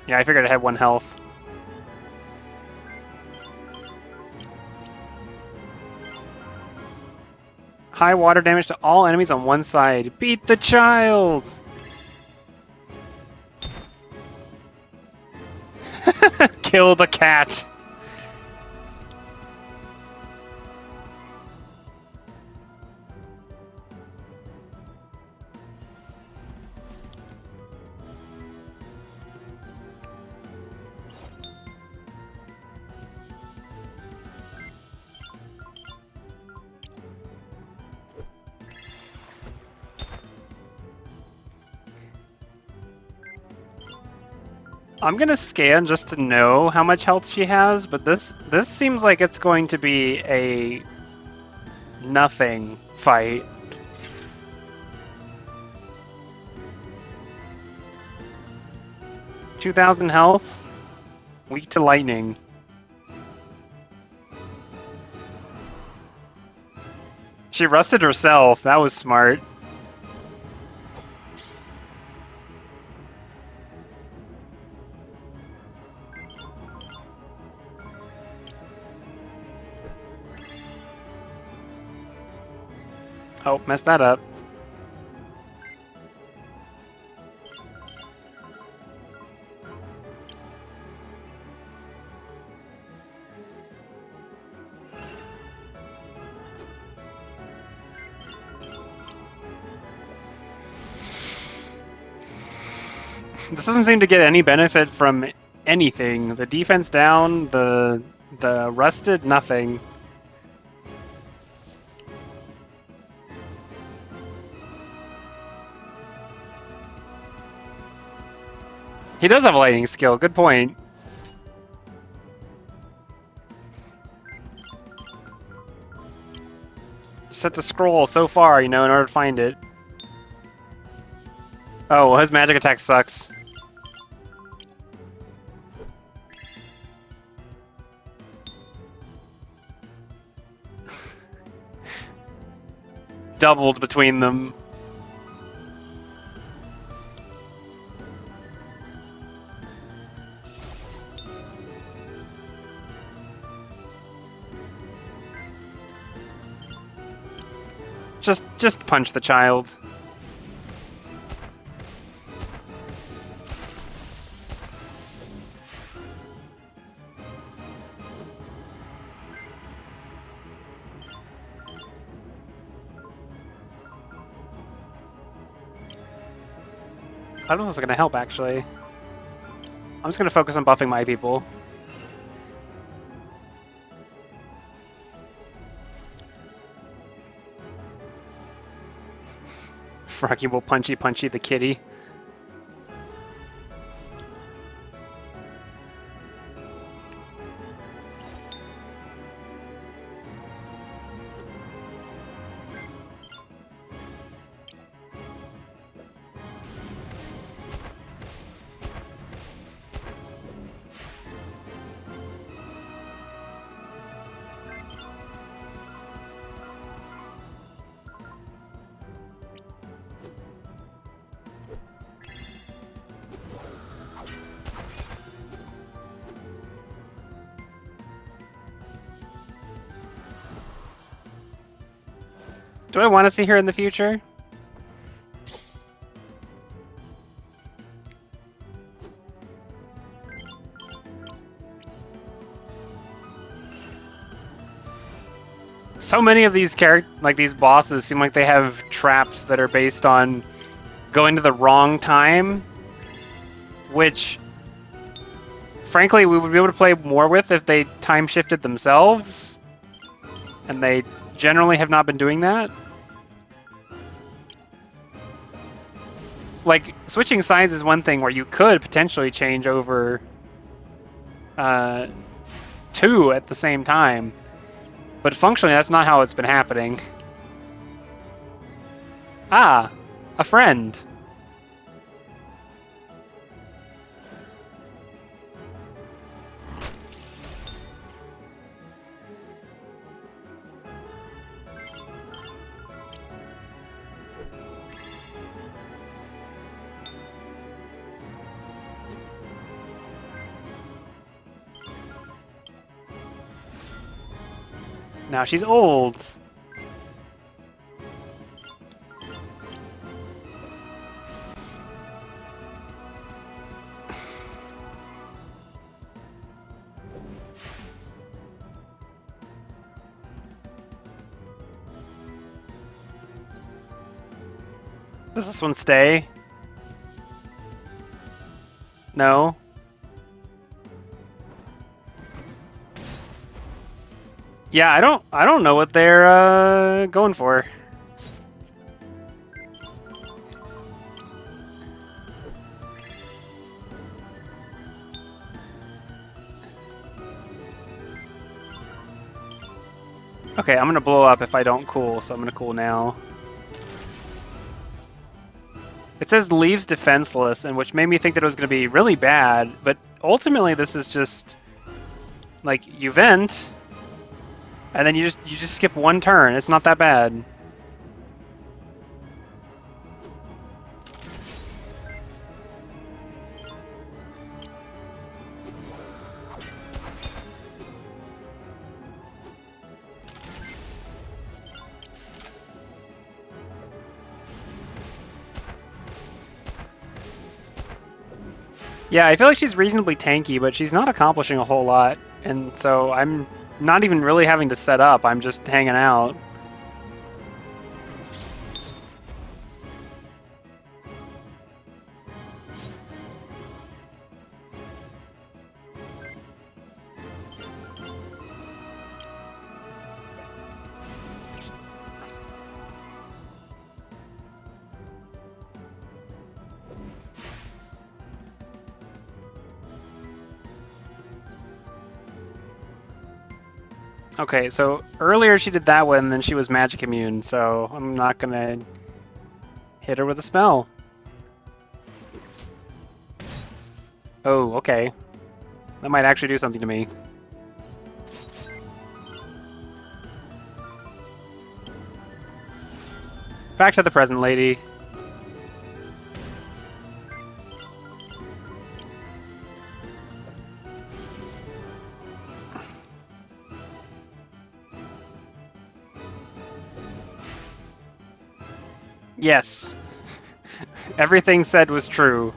Yeah, I figured I had 1 health. High water damage to all enemies on one side. Beat the child! Kill the cat! I'm gonna scan just to know how much health she has, but this seems like it's going to be a nothing fight. $2,000 health, weak to lightning. She rusted herself. That was smart. Oh, messed that up. This doesn't seem to get any benefit from anything. The defense down, the rusted, nothing. He does have a lightning skill, good point. Just have to scroll so far, you know, in order to find it. Oh, well, his magic attack sucks. Doubled between them. Just punch the child. I don't know if this is going to help, actually. I'm just going to focus on buffing my people. Froggy will punchy the kitty. Do I want to see her in the future? So many of these these bosses seem like they have traps that are based on going to the wrong time, which, frankly, we would be able to play more with if they time shifted themselves, and they generally have not been doing that. Like, switching sides is one thing where you could potentially change over two at the same time, but functionally that's not how it's been happening. Ah, a friend. Now she's old. Does this one stay? No. Yeah, I don't know what they're going for. Okay, I'm gonna blow up if I don't cool, so I'm gonna cool now. It says leaves defenseless, and which made me think that it was gonna be really bad, but ultimately this is just like you vent. And then you just skip one turn. It's not that bad. Yeah, I feel like she's reasonably tanky, but she's not accomplishing a whole lot. And so I'm not even really having to set up. I'm just hanging out. Okay, so earlier she did that one, then she was magic immune, so I'm not gonna hit her with a spell. Oh, okay. That might actually do something to me. Back to the present, lady. Yes. Everything said was true.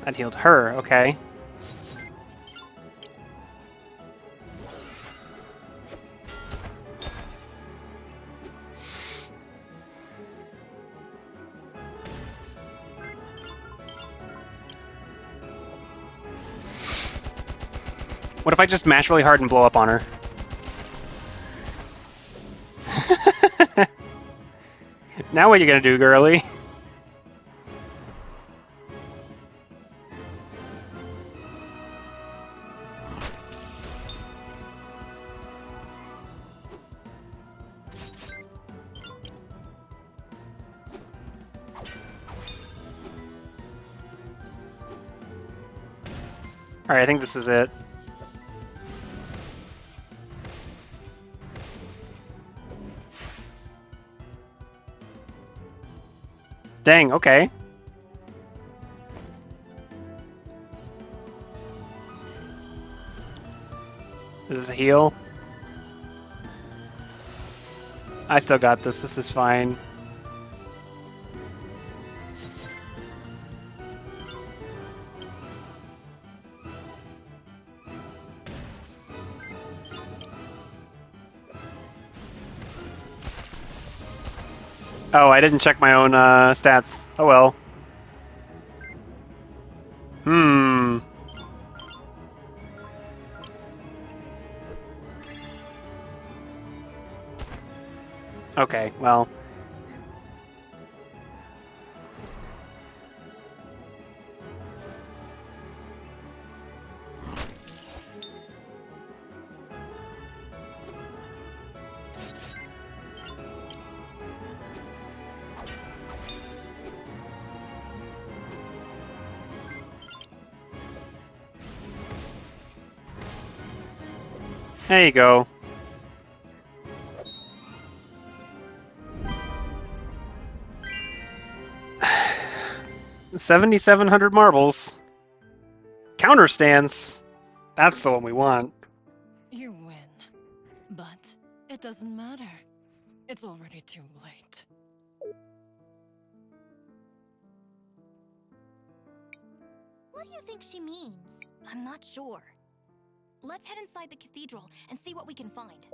That healed her, okay. What if I just mash really hard and blow up on her? Now what are you gonna do, girly? Alright, I think this is it. Dang, okay. This is a heal. I still got this. This is fine. Oh, I didn't check my own stats. Oh well. Hmm. Okay, well. There you go. $7,700 marbles. Counter stance. That's the one we want. You win. But it doesn't matter. It's already too late. What do you think she means? I'm not sure. Let's head inside the cathedral and see what we can find.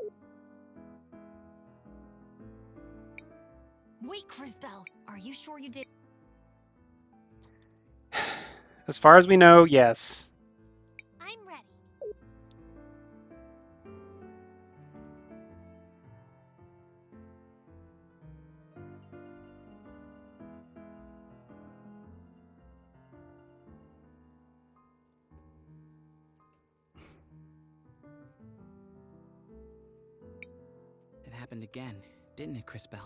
Wait, Crisbell, are you sure you did? As far as we know, yes. I'm ready. It happened again, didn't it, Crisbell?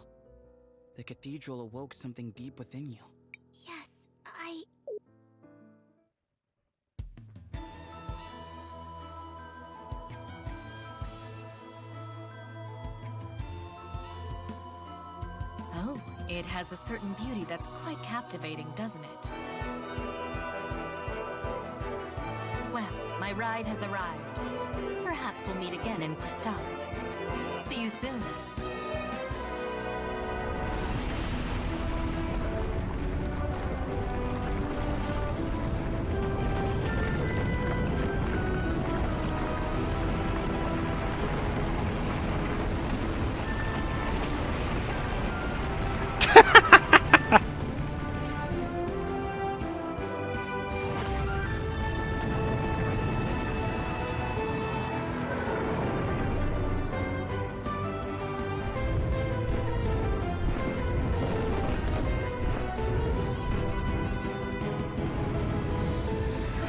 The cathedral awoke something deep within you. Yes, Oh, it has a certain beauty that's quite captivating, doesn't it? Well, my My ride has arrived. Perhaps we'll meet again in Cristalis. See you soon.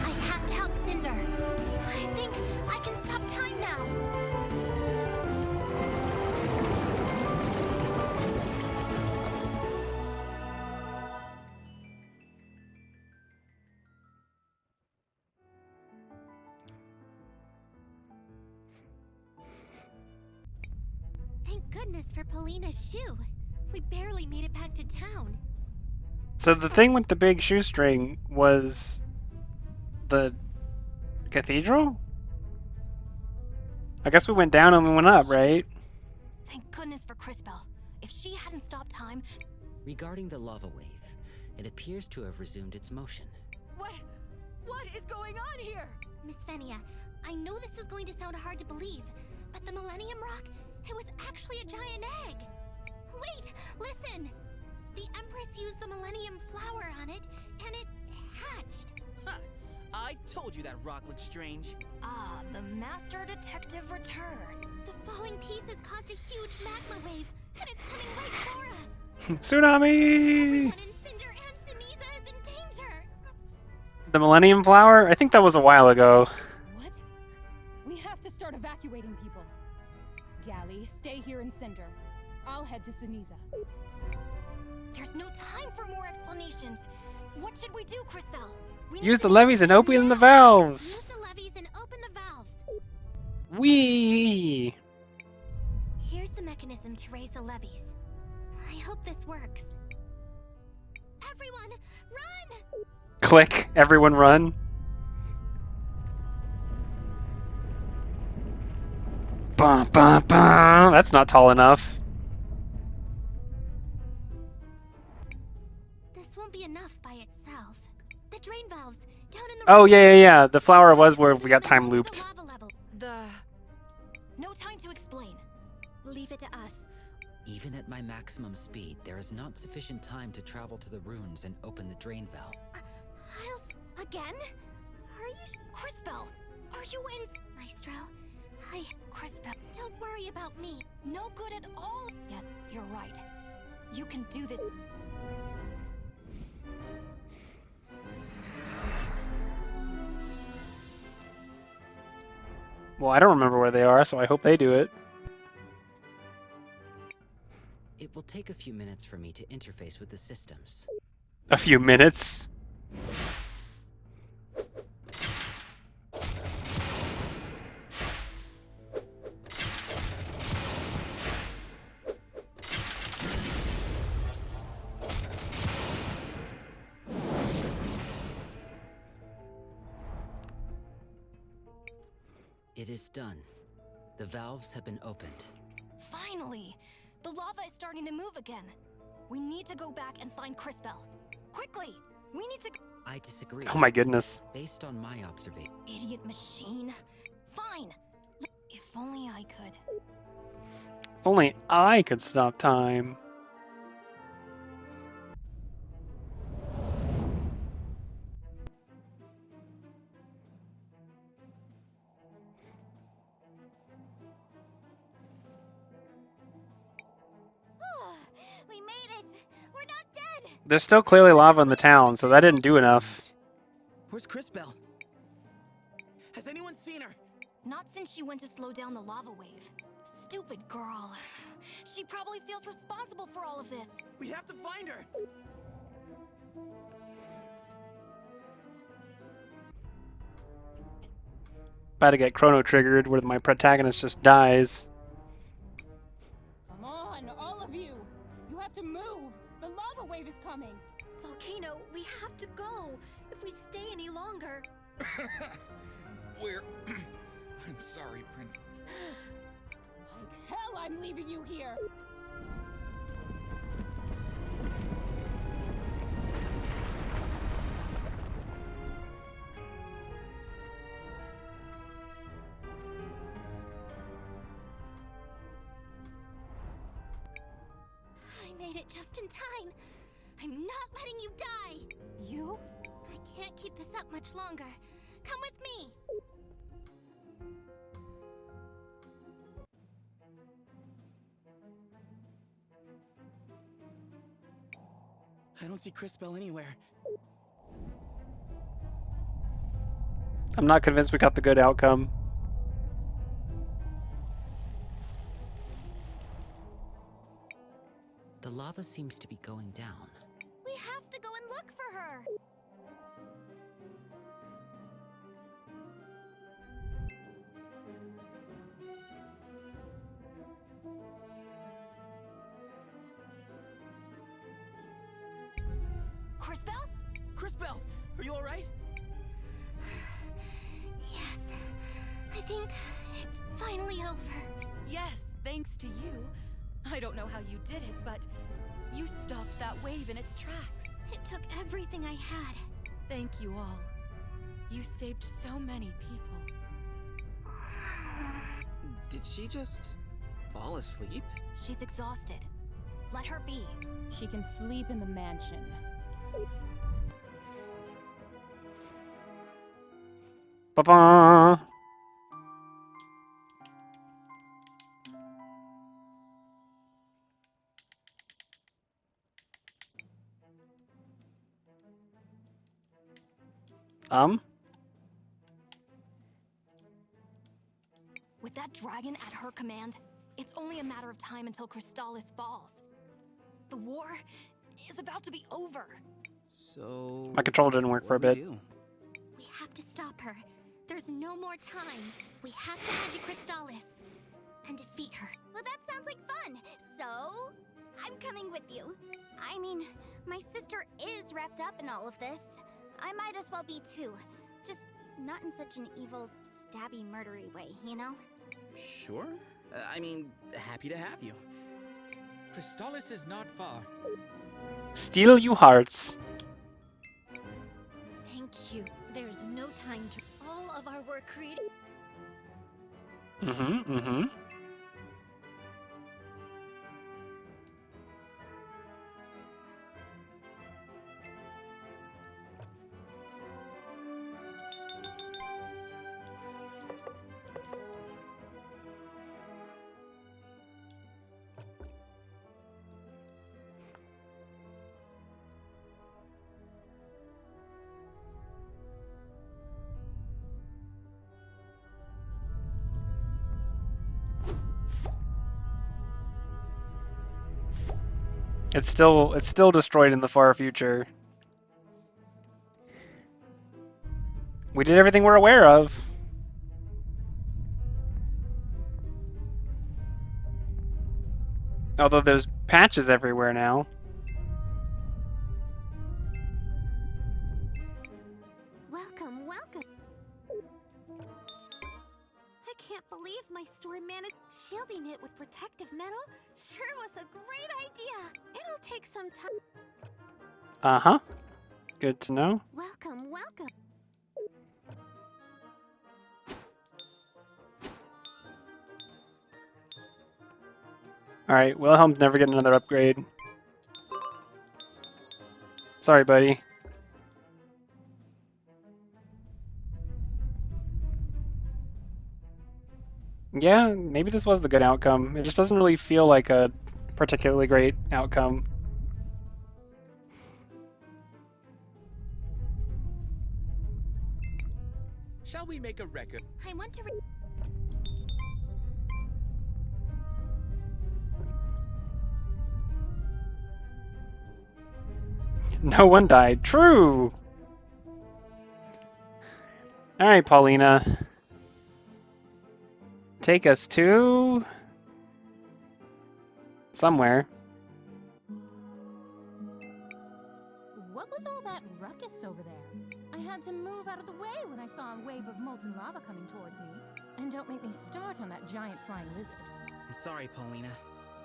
I have to help Cinder. I think I can stop time now. Thank goodness for Polina's shoe. We barely made it back to town. So the thing with the big shoestring was the cathedral? I guess we went down and we went up, right? Thank goodness for Crispell. If she hadn't stopped time... Regarding the lava wave, it appears to have resumed its motion. What is going on here? Miss Fenia, I know this is going to sound hard to believe, but the Millennium Rock, it was actually a giant egg. Wait, listen! The Empress used the Millennium Flower on it, and it hatched. Huh. I told you that rock looked strange. Ah, the Master Detective returned. The falling pieces caused a huge magma wave, and it's coming right for us. Tsunami! Everyone in Cinder and Sinisa is in danger. The Millennium Flower? I think that was a while ago. What? We have to start evacuating people. Gally, stay here in Cinder. I'll head to Sinisa. There's no time for more explanations. What should we do, Crispell? Use the levees and open the valves! Use the levees and open the valves. Whee! Here's the mechanism to raise the levees. I hope this works. Everyone, run! Click, everyone run. Bum, bum, bum. That's not tall enough. This won't be enough by itself. The drain valves, down in the Oh, yeah. The flower was where we got time looped. No time to explain. Leave it to us. Even at my maximum speed, there is not sufficient time to travel to the runes and open the drain valve. Hiles, again? Are you Crispell, are you in... Maestro, Crispell, don't worry about me. no good at all. Yet, you're right. You can do this. Well, I don't remember where they are, so I hope they do it. It will take a few minutes for me to interface with the systems. A few minutes. It is done. The valves have been opened. Finally! The lava is starting to move again. We need to go back and find Crispell. Quickly! We need to... I disagree. Oh my goodness. Based on my observation. Idiot machine. Fine! If only I could. If only I could stop time. We made it! We're not dead! There's still clearly lava in the town, so that didn't do enough. Where's Crispell? Has anyone seen her? Not since she went to slow down the lava wave. Stupid girl. She probably feels responsible for all of this. We have to find her! About to get chrono triggered where my protagonist just dies. Come on, all of you! You have to move! The lava wave is coming! Volcano, we have to go. If we stay any longer... Where? I'm sorry, Prince. Like hell, I'm leaving you here! I made it just in time. I'm not letting you die. You? I can't keep this up much longer. Come with me. I don't see Crisbell anywhere. I'm not convinced we got the good outcome. The lava seems to be going down. We have to go and look for her. Crisbell? Crisbell, are you alright? Yes. I think it's finally over. Yes, thanks to you. I don't know how you did it, but you stopped that wave in its tracks. It took everything I had. Thank you all. You saved so many people. Did she just fall asleep? She's exhausted. Let her be. She can sleep in the mansion. Ba-ba! With that dragon at her command, it's only a matter of time until Crystallis falls. The war is about to be over. So... My control didn't work for a bit. We have to stop her. There's no more time. We have to head to Crystallis and defeat her. Well, that sounds like fun. So, I'm coming with you. I mean, my sister is wrapped up in all of this. I might as well be too. Just not in such an evil, stabby, murdery way, you know? Sure. I mean, happy to have you. Crystallis is not far. Steal you hearts. Thank you. There's no time to... All of our work created... Mm-hmm. It's still destroyed in the far future. We did everything we're aware of. Although there's patches everywhere now. Welcome, welcome. I can't believe my store managed shielding it with protective metal. Sure was a great idea. It'll take some time. Uh-huh. Good to know. Welcome, welcome. Alright, Wilhelm's never getting another upgrade. Sorry, buddy. Yeah, maybe this was the good outcome. It just doesn't really feel like a particularly great outcome. Shall we make a record? I want to... No one died. True! Alright, Paulina. Take us to... somewhere. What was all that ruckus over there? I had to move out of the way when I saw a wave of molten lava coming towards me. And don't make me start on that giant flying lizard. I'm sorry, Paulina,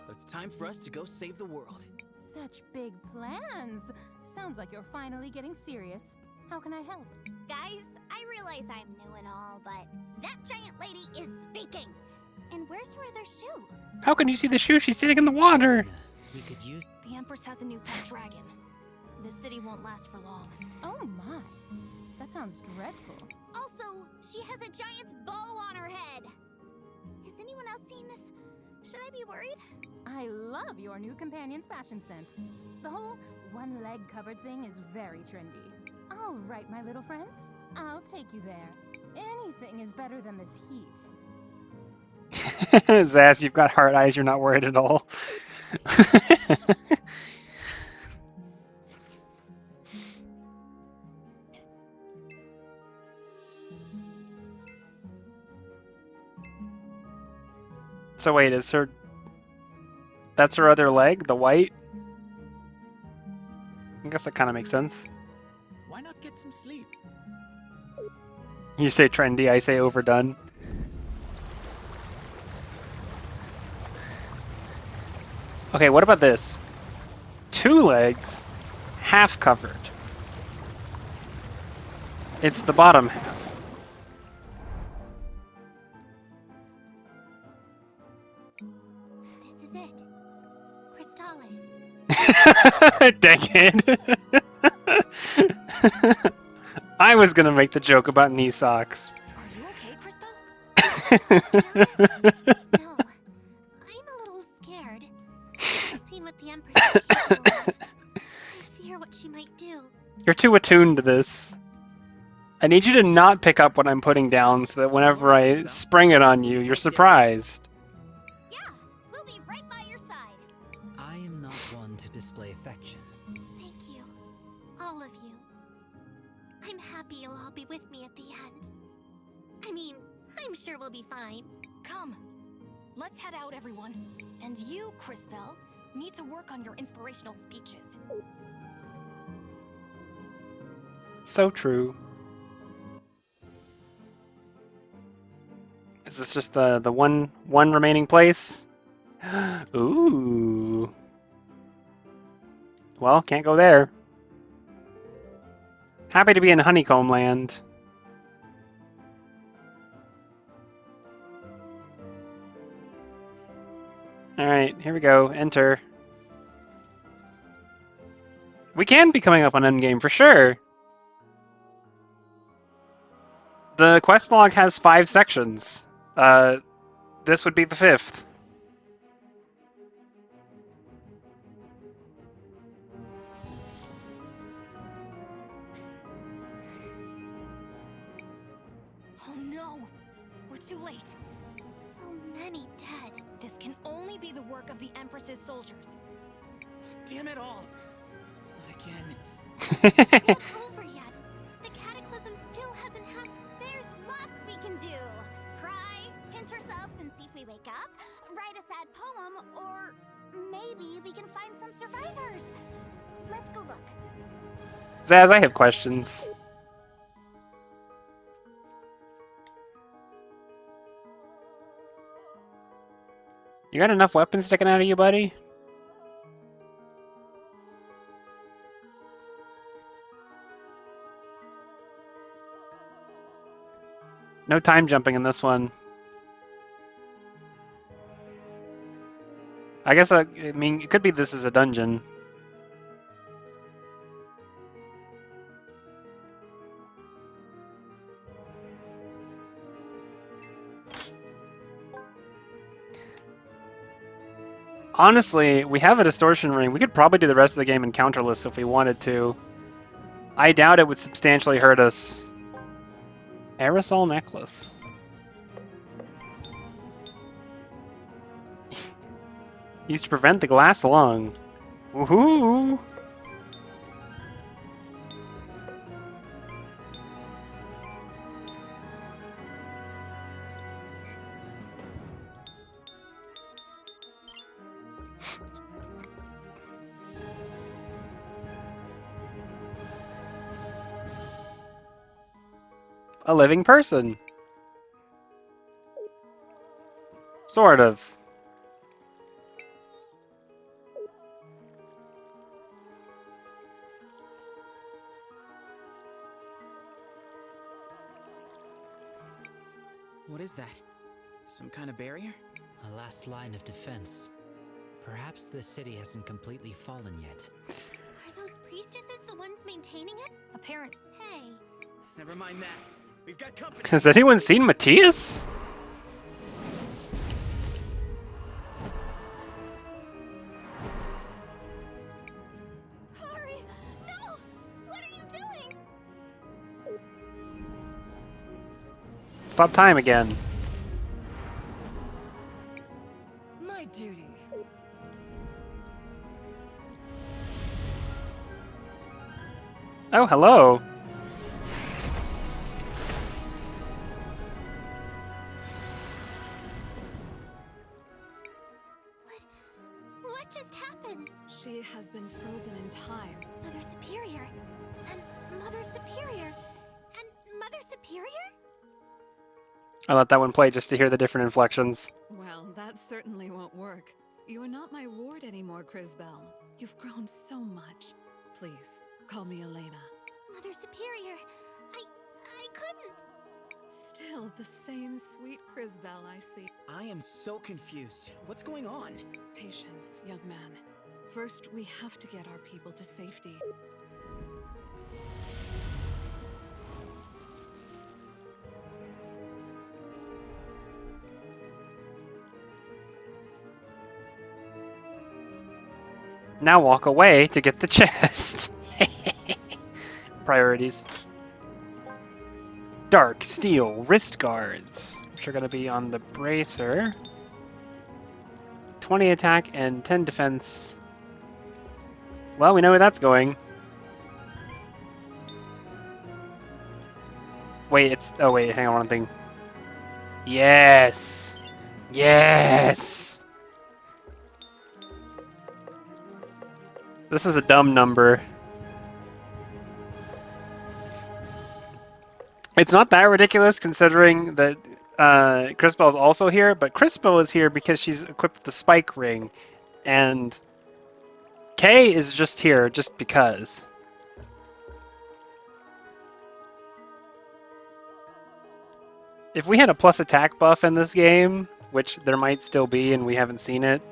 but it's time for us to go save the world. Such big plans. Sounds like you're finally getting serious. How can I help? Guys, I realize I'm new and all, but that giant lady is speaking. And where's her other shoe? How can you see the shoe? She's sitting in the water. We could use. The Empress has a new pet dragon. This city won't last for long. Oh my. That sounds dreadful. Also, she has a giant bow on her head. Is anyone else seeing this? Should I be worried? I love your new companion's fashion sense. The whole one-leg covered thing is very trendy. All right, my little friends. I'll take you there. Anything is better than this heat. Zaz, you've got hard eyes. You're not worried at all. So wait, is her... That's her other leg? The white? I guess that kind of makes sense. Why not get some sleep? You say trendy, I say overdone. Okay, what about this? 2 legs, half covered. It's the bottom half. This is it. Crystalis. Dang it. I was gonna make the joke about knee socks. Are you okay, Crispo? No, I'm a little scared. I've seen what the Empress is capable of. I fear what she might do. You're too attuned to this. I need you to not pick up what I'm putting down so that whenever I spring it on you, you're surprised. Yeah, we'll be right by your side. I am not one to display affection. Thank you. All of you. I'm happy you'll all be with me at the end. I mean, I'm sure we'll be fine. Come. Let's head out, everyone. And you, Crispell, need to work on your inspirational speeches. So true. Is this just the one remaining place? Ooh. Well, can't go there. Happy to be in Honeycomb Land. Alright, here we go. Enter. We can be coming up on endgame for sure. The quest log has 5 sections. This would be the 5th. Oh no! We're too late. So many dead. This can only be the work of the Empress's soldiers. Damn it all! Not again. It's not over yet. The cataclysm still hasn't happened. There's lots we can do. Cry, pinch ourselves and see if we wake up, write a sad poem, or maybe we can find some survivors. Let's go look. Zaz, I have questions. You got enough weapons sticking out of you, buddy? No time jumping in this one. I guess I mean, it could be this is a dungeon. Honestly, we have a distortion ring. We could probably do the rest of the game encounterless if we wanted to. I doubt it would substantially hurt us. Aerosol necklace. Used to prevent the glass lung. Woohoo! a living person. Sort of. What is that? Some kind of barrier? A last line of defense. Perhaps the city hasn't completely fallen yet. Are those priestesses the ones maintaining it? Apparent. Hey. Never mind that. We've got company. Has anyone seen Matthias? Kari! No! What are you doing? Stop time again. My duty. Oh, hello. What just happened? She has been frozen in time. Mother Superior. And Mother Superior. And Mother Superior? I let that one play just to hear the different inflections. Well, that certainly won't work. You're not my ward anymore, Crisbell. You've grown so much. Please, call me Elena. Mother Superior. I couldn't. Still the same sweet Crisbell, I see. I am so confused. What's going on? Patience, young man. First, we have to get our people to safety. Now walk away to get the chest. Priorities. Dark steel wrist guards, which are going to be on the bracer. 20 attack and 10 defense. Well, we know where that's going. Wait, it's... Oh, wait, hang on one thing. Yes! Yes! This is a dumb number. It's not that ridiculous considering that Crisbell is also here, but Crisbell is here because she's equipped with the spike ring, and Kay is just here just because. If we had a plus attack buff in this game, which there might still be and we haven't seen it,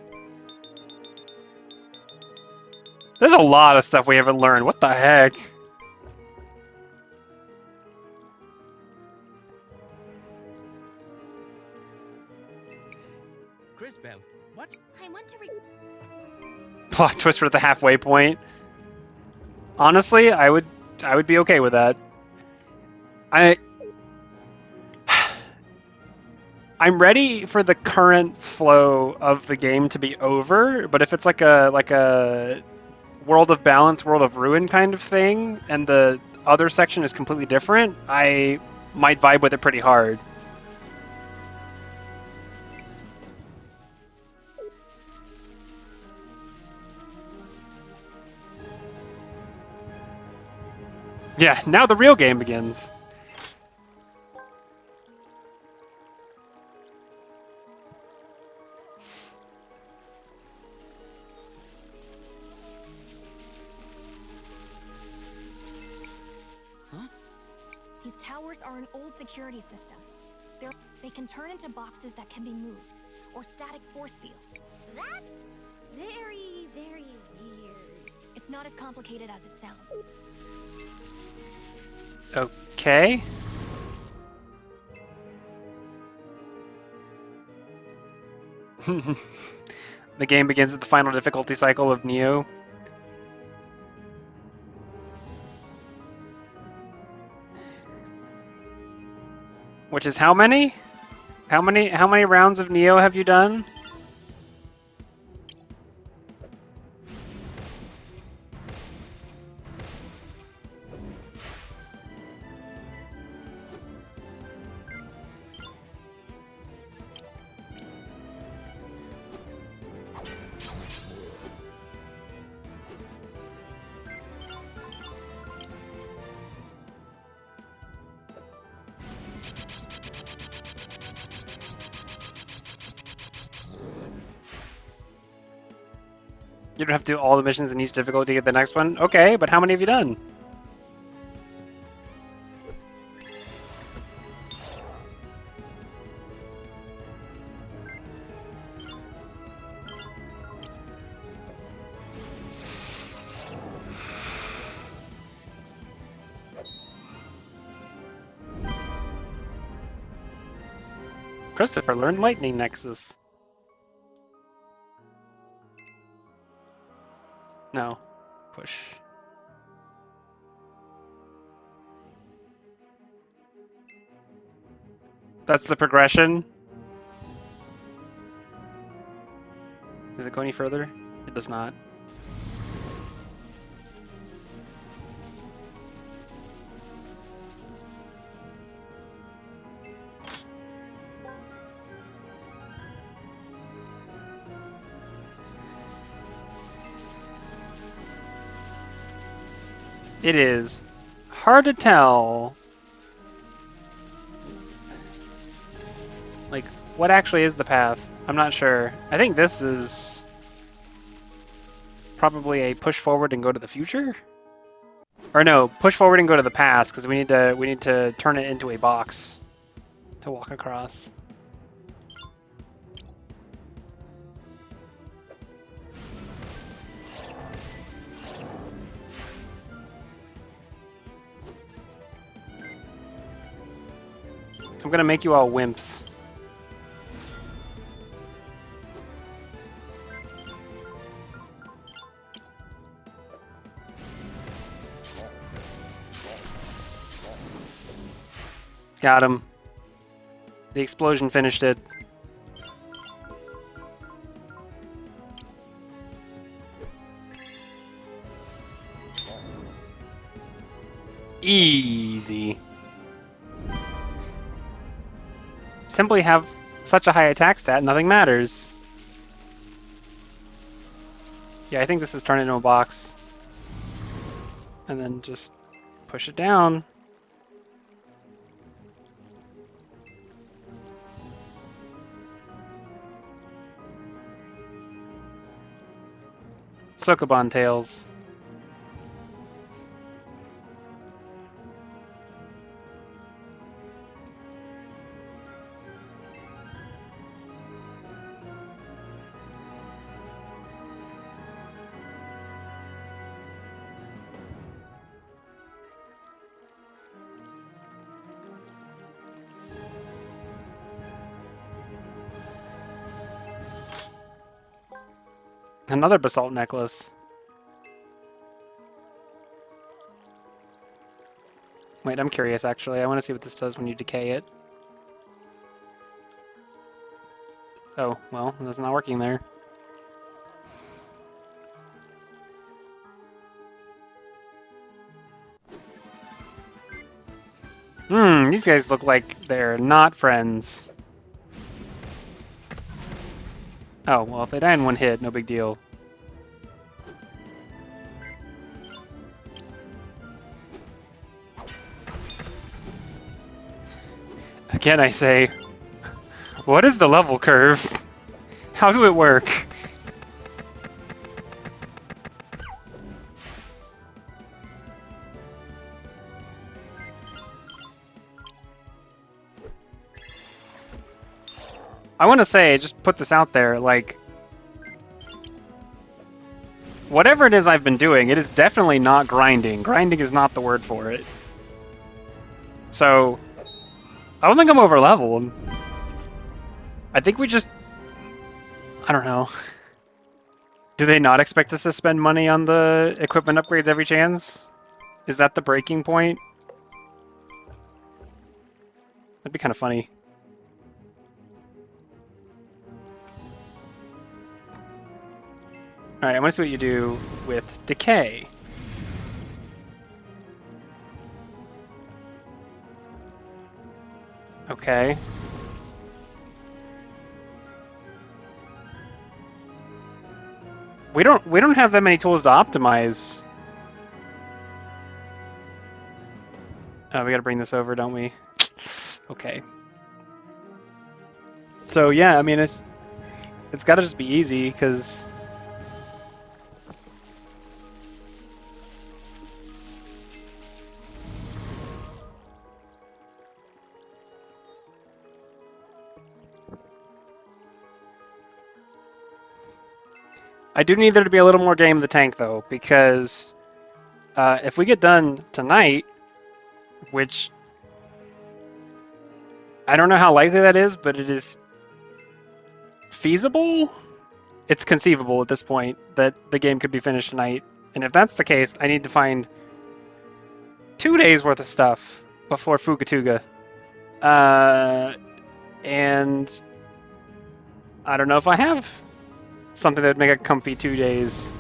there's a lot of stuff we haven't learned. What the heck? Crisbell, what? I want to Plot twist for the halfway point. Honestly, I would be okay with that. I'm ready for the current flow of the game to be over, but if it's like a World of Balance, World of Ruin kind of thing, and the other section is completely different, I might vibe with it pretty hard. Yeah, now the real game begins. These towers are an old security system. They can turn into boxes that can be moved, or static force fields. That's very, very weird. It's not as complicated as it sounds. Okay. The game begins at the final difficulty cycle of Neo. Which is how many? How many rounds of Neo have you done? You don't have to do all the missions in each difficulty to get the next one? Okay, but how many have you done? Christopher learned Lightning Nexus. No. Push. That's the progression? Does it go any further? It does not. It is hard to tell, like, what actually is the path. I'm not sure. I think this is probably a push forward and go to the future? Or no, push forward and go to the past, because we need to turn it into a box to walk across. I'm gonna make you all wimps. Got him. The explosion finished it. Easy. Simply have such a high attack stat, nothing matters. Yeah, I think this is turned into a box. And then just push it down. Sokoban tails. Another basalt necklace. Wait, I'm curious actually. I want to see what this does when you decay it. Oh, well, it's not working there. These guys look like they're not friends. Oh, well, if they die in one hit, no big deal. Again, I say, what is the level curve? How do it work? I want to say, just put this out there, like, whatever it is I've been doing, it is definitely not grinding. Grinding is not the word for it. So, I don't think I'm over leveled. I think we just, I don't know. Do they not expect us to spend money on the equipment upgrades every chance? Is that the breaking point? That'd be kind of funny. Alright, I want to see what you do with decay. Okay. We don't have that many tools to optimize. Oh, we gotta bring this over, don't we? Okay. So yeah, I mean it's gotta just be easy, because I do need there to be a little more game in the tank, though, because if we get done tonight, which I don't know how likely that is, but it is feasible. It's conceivable at this point that the game could be finished tonight. And if that's the case, I need to find 2 days worth of stuff before Fugatuga. And I don't know if I have something that would make a comfy 2 days.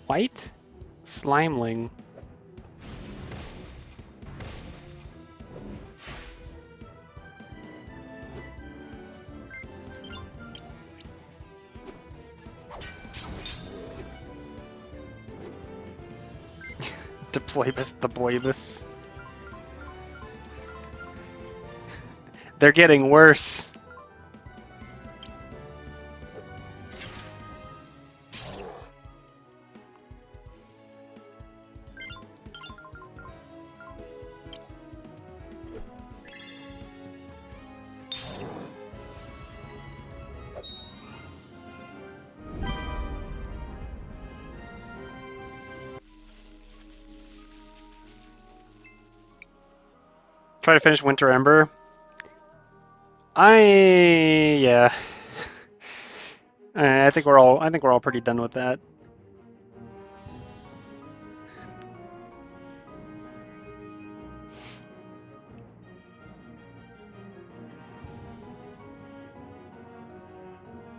White Slimeling. Deploybus the Boybus. They're getting worse. Try to finish Winter Ember. Yeah. I think we're all pretty done with that.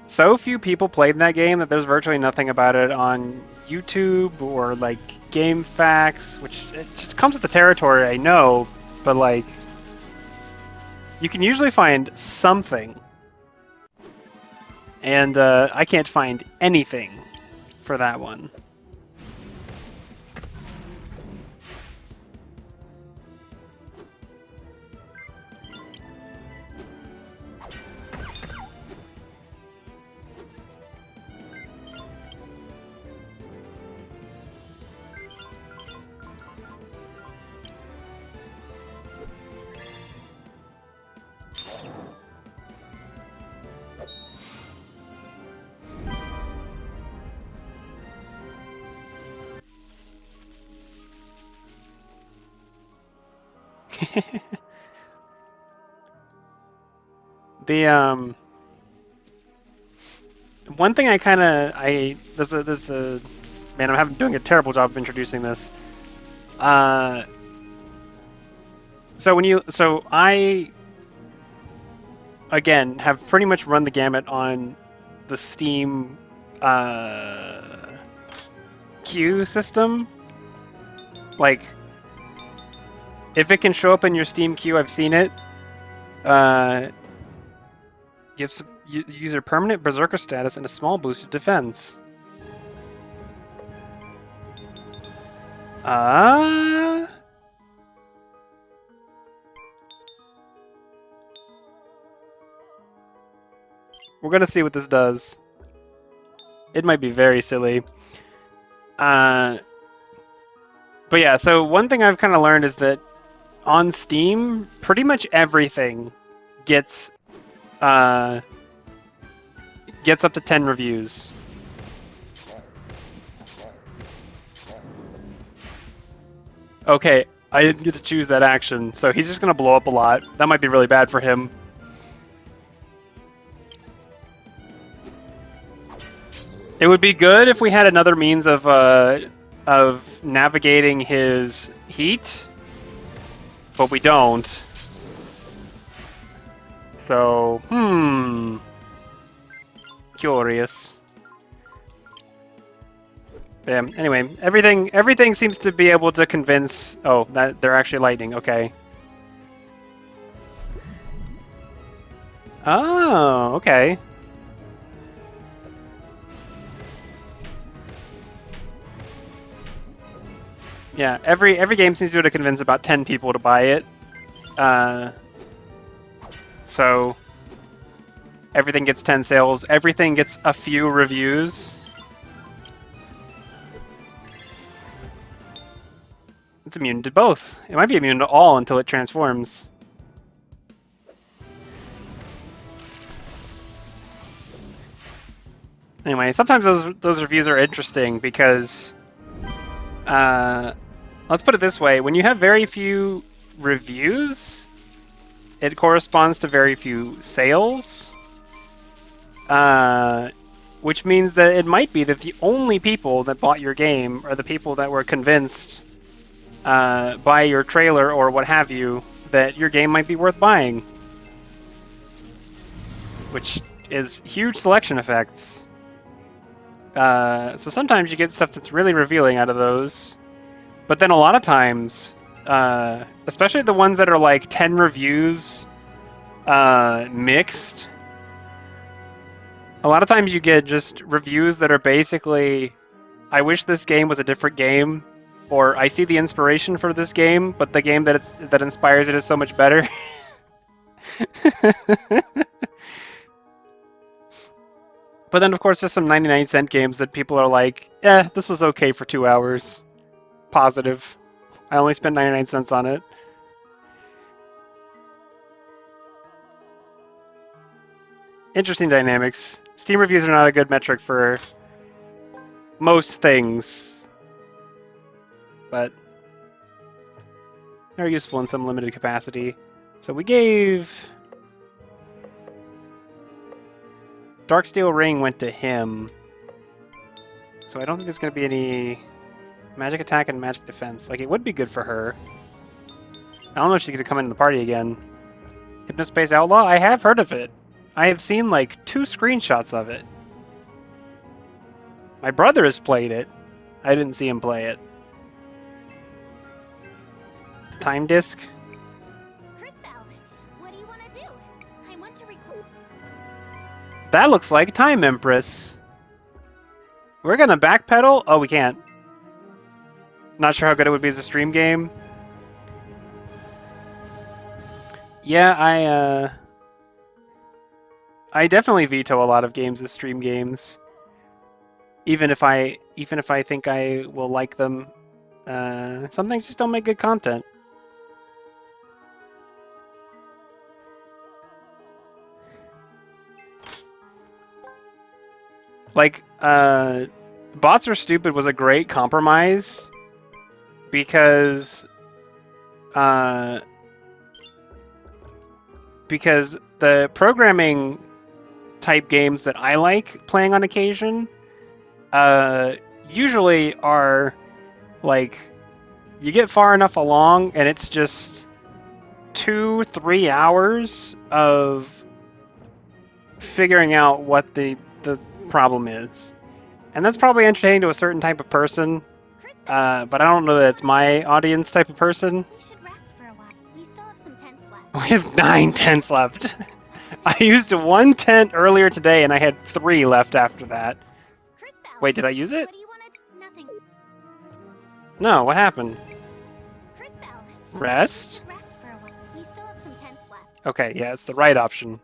So few people played that game that there's virtually nothing about it on YouTube or like Game Facts, which it just comes with the territory, I know, but like you can usually find something. And I can't find anything for that one. The one thing there's a man, I'm doing a terrible job of introducing this. So I again have pretty much run the gamut on the Steam queue system. Like, if it can show up in your Steam queue, I've seen it. Gives user permanent berserker status and a small boost of defense. We're gonna see what this does. It might be very silly. But yeah, so one thing I've kind of learned is that on Steam, pretty much everything gets up to 10 reviews. Okay, I didn't get to choose that action, so he's just gonna blow up a lot. That might be really bad for him. It would be good if we had another means of navigating his heat, but we don't. So, curious. Yeah, anyway, everything seems to be able to convince... Oh, that they're actually lightning, okay. Oh, okay. Yeah, every game seems to be able to convince about 10 people to buy it. So everything gets 10 sales. Everything gets a few reviews. It's immune to both. It might be immune to all until it transforms. Anyway, sometimes those reviews are interesting because, let's put it this way: when you have very few reviews, it corresponds to very few sales. Which means that it might be that the only people that bought your game are the people that were convinced by your trailer or what have you that your game might be worth buying. Which is huge selection effects. So sometimes you get stuff that's really revealing out of those. But then a lot of times, especially the ones that are like 10 reviews mixed, a lot of times you get just reviews that are basically, I wish this game was a different game, or I see the inspiration for this game, but the game that inspires it is so much better. But then, of course, there's some 99-cent games that people are like, this was okay for 2 hours. Positive. I only spent 99 cents on it. Interesting dynamics. Steam reviews are not a good metric for most things, but they're useful in some limited capacity. So we gave... Darksteel Ring went to him. So I don't think there's going to be any magic attack and magic defense. Like, it would be good for her. I don't know if she's going to come into the party again. Hypnospace Outlaw? I have heard of it. I have seen, like, 2 screenshots of it. My brother has played it. I didn't see him play it. The time disc? That looks like Time Empress. We're gonna backpedal? Oh, we can't. Not sure how good it would be as a stream game. Yeah, I definitely veto a lot of games as stream games. Even if I think I will like them. Some things just don't make good content. Like, Bots Are Stupid was a great compromise because the programming type games that I like playing on occasion usually are like, you get far enough along and it's just 2-3 hours of figuring out what the problem is. And that's probably entertaining to a certain type of person, but I don't know that it's my audience type of person. We should rest for a while. We still have some tents left. We have 9 tents left. I used 1 tent earlier today and I had 3 left after that. Wait, did I use it? What do you want to... Nothing. No, what happened? Rest? Rest for a while. We still have some tents left. Okay, yeah, it's the right option.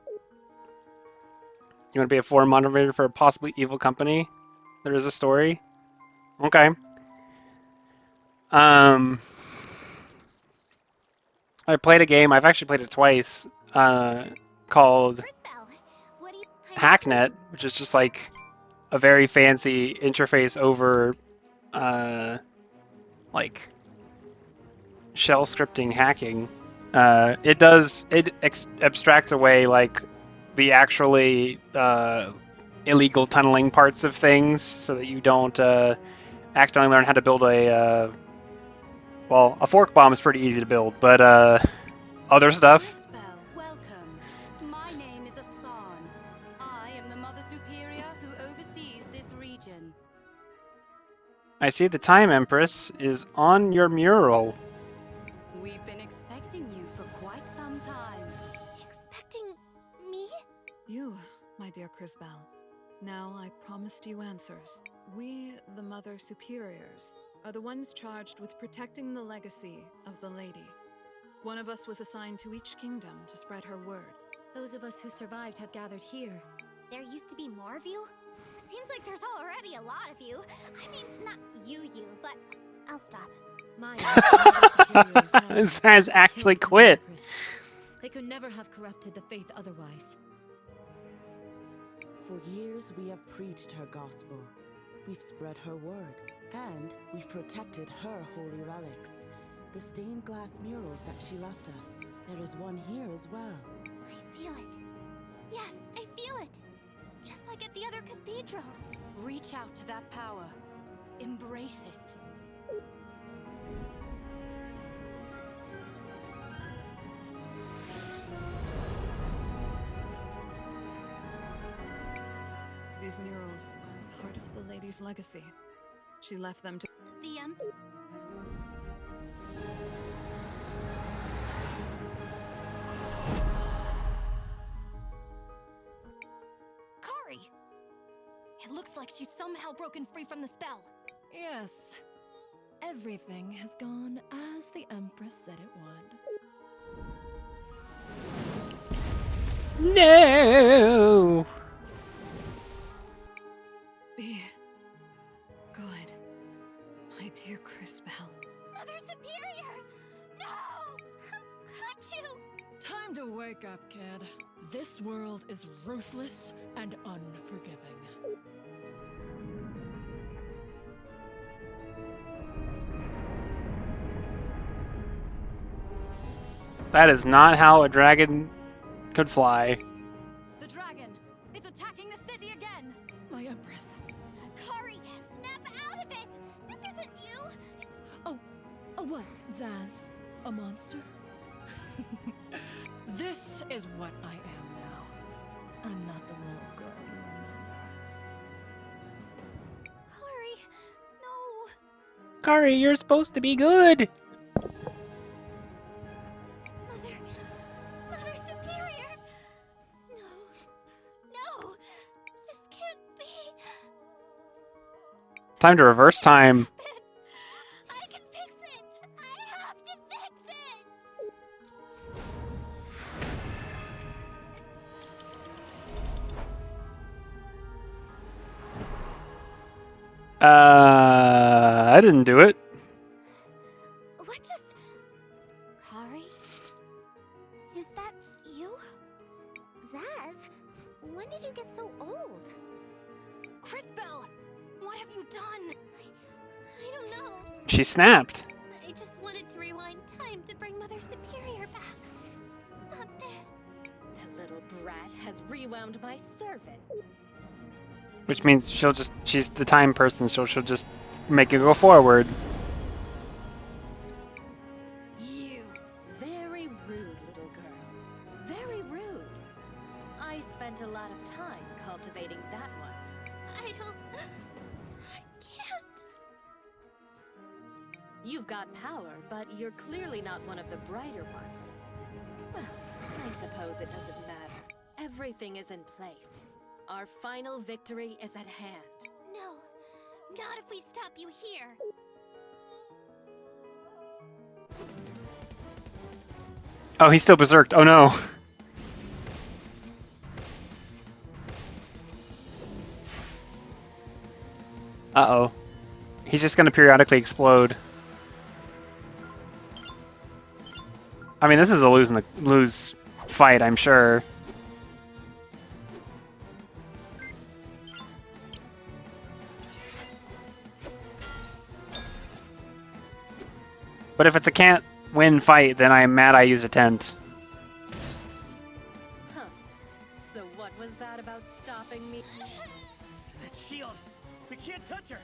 You want to be a forum moderator for a possibly evil company? There is a story? Okay. I played a game, I've actually played it twice, called Hacknet, which is just like a very fancy interface over, like, shell scripting hacking. It abstracts away, like, the actually illegal tunneling parts of things so that you don't accidentally learn how to build a well, a fork bomb is pretty easy to build, but other stuff. Welcome. My name is Asan. I am the Mother Superior who oversees this region. I see the Time Empress is on your mural. We've been expecting you for quite some time. Expecting me? You, my dear Crisbell. Now I promised you answers. We, the Mother Superiors, are the ones charged with protecting the legacy of the Lady. One of us was assigned to each kingdom to spread her word. Those of us who survived have gathered here. There used to be more of you? Seems like there's already a lot of you. I mean, not you, but I'll stop. Maya, Mother Superior and Clara, This guy's actually killed the quit. Empress. They could never have corrupted the faith otherwise. For years, we have preached her gospel. We've spread her word, and we've protected her holy relics. The stained glass murals that she left us. There is one here as well. I feel it. Yes, I feel it. Just like at the other cathedrals. Reach out to that power. Embrace it. These murals are part of the lady's legacy. She left them to... The Kari! It looks like she's somehow broken free from the spell. Yes. Everything has gone as the Empress said it would. No! Be good, my dear Cris Bell. Mother Superior! No! How could you? Time to wake up, kid. This world is ruthless and unforgiving. That is not how a dragon could fly. The dragon! It's attacking the city again! My Empress. Kari, snap out of it! This isn't you! Oh, what, Zaz? A monster? This is what I am now. I'm not the little girl you remember. Kari, no! Kari, you're supposed to be good! Mother Superior! No. No! This can't be! Time to reverse time. I can fix it! I have to fix it! I didn't do it. What just... Kari? Is that you? Zaz, when did you get so old? Cris Bell! What have you done? I don't know. She snapped. I just wanted to rewind time to bring Mother Superior back. Not this. The little brat has rewound my servant. Which means she's the time person, so she'll just make it go forward. You. Very rude, little girl. Very rude. I spent a lot of time cultivating that one. I can't. You've got power, but you're clearly not one of the brighter ones. Well, I suppose it doesn't matter. Everything is in place. Our final victory is at hand. No, not if we stop you here. Oh, he's still berserked. Oh no. Uh-oh. He's just gonna periodically explode. I mean, this is a lose fight, I'm sure. But if it's a can't win fight, then I'm mad I used a tent. Huh. So what was that about stopping me? That shield! We can't touch her!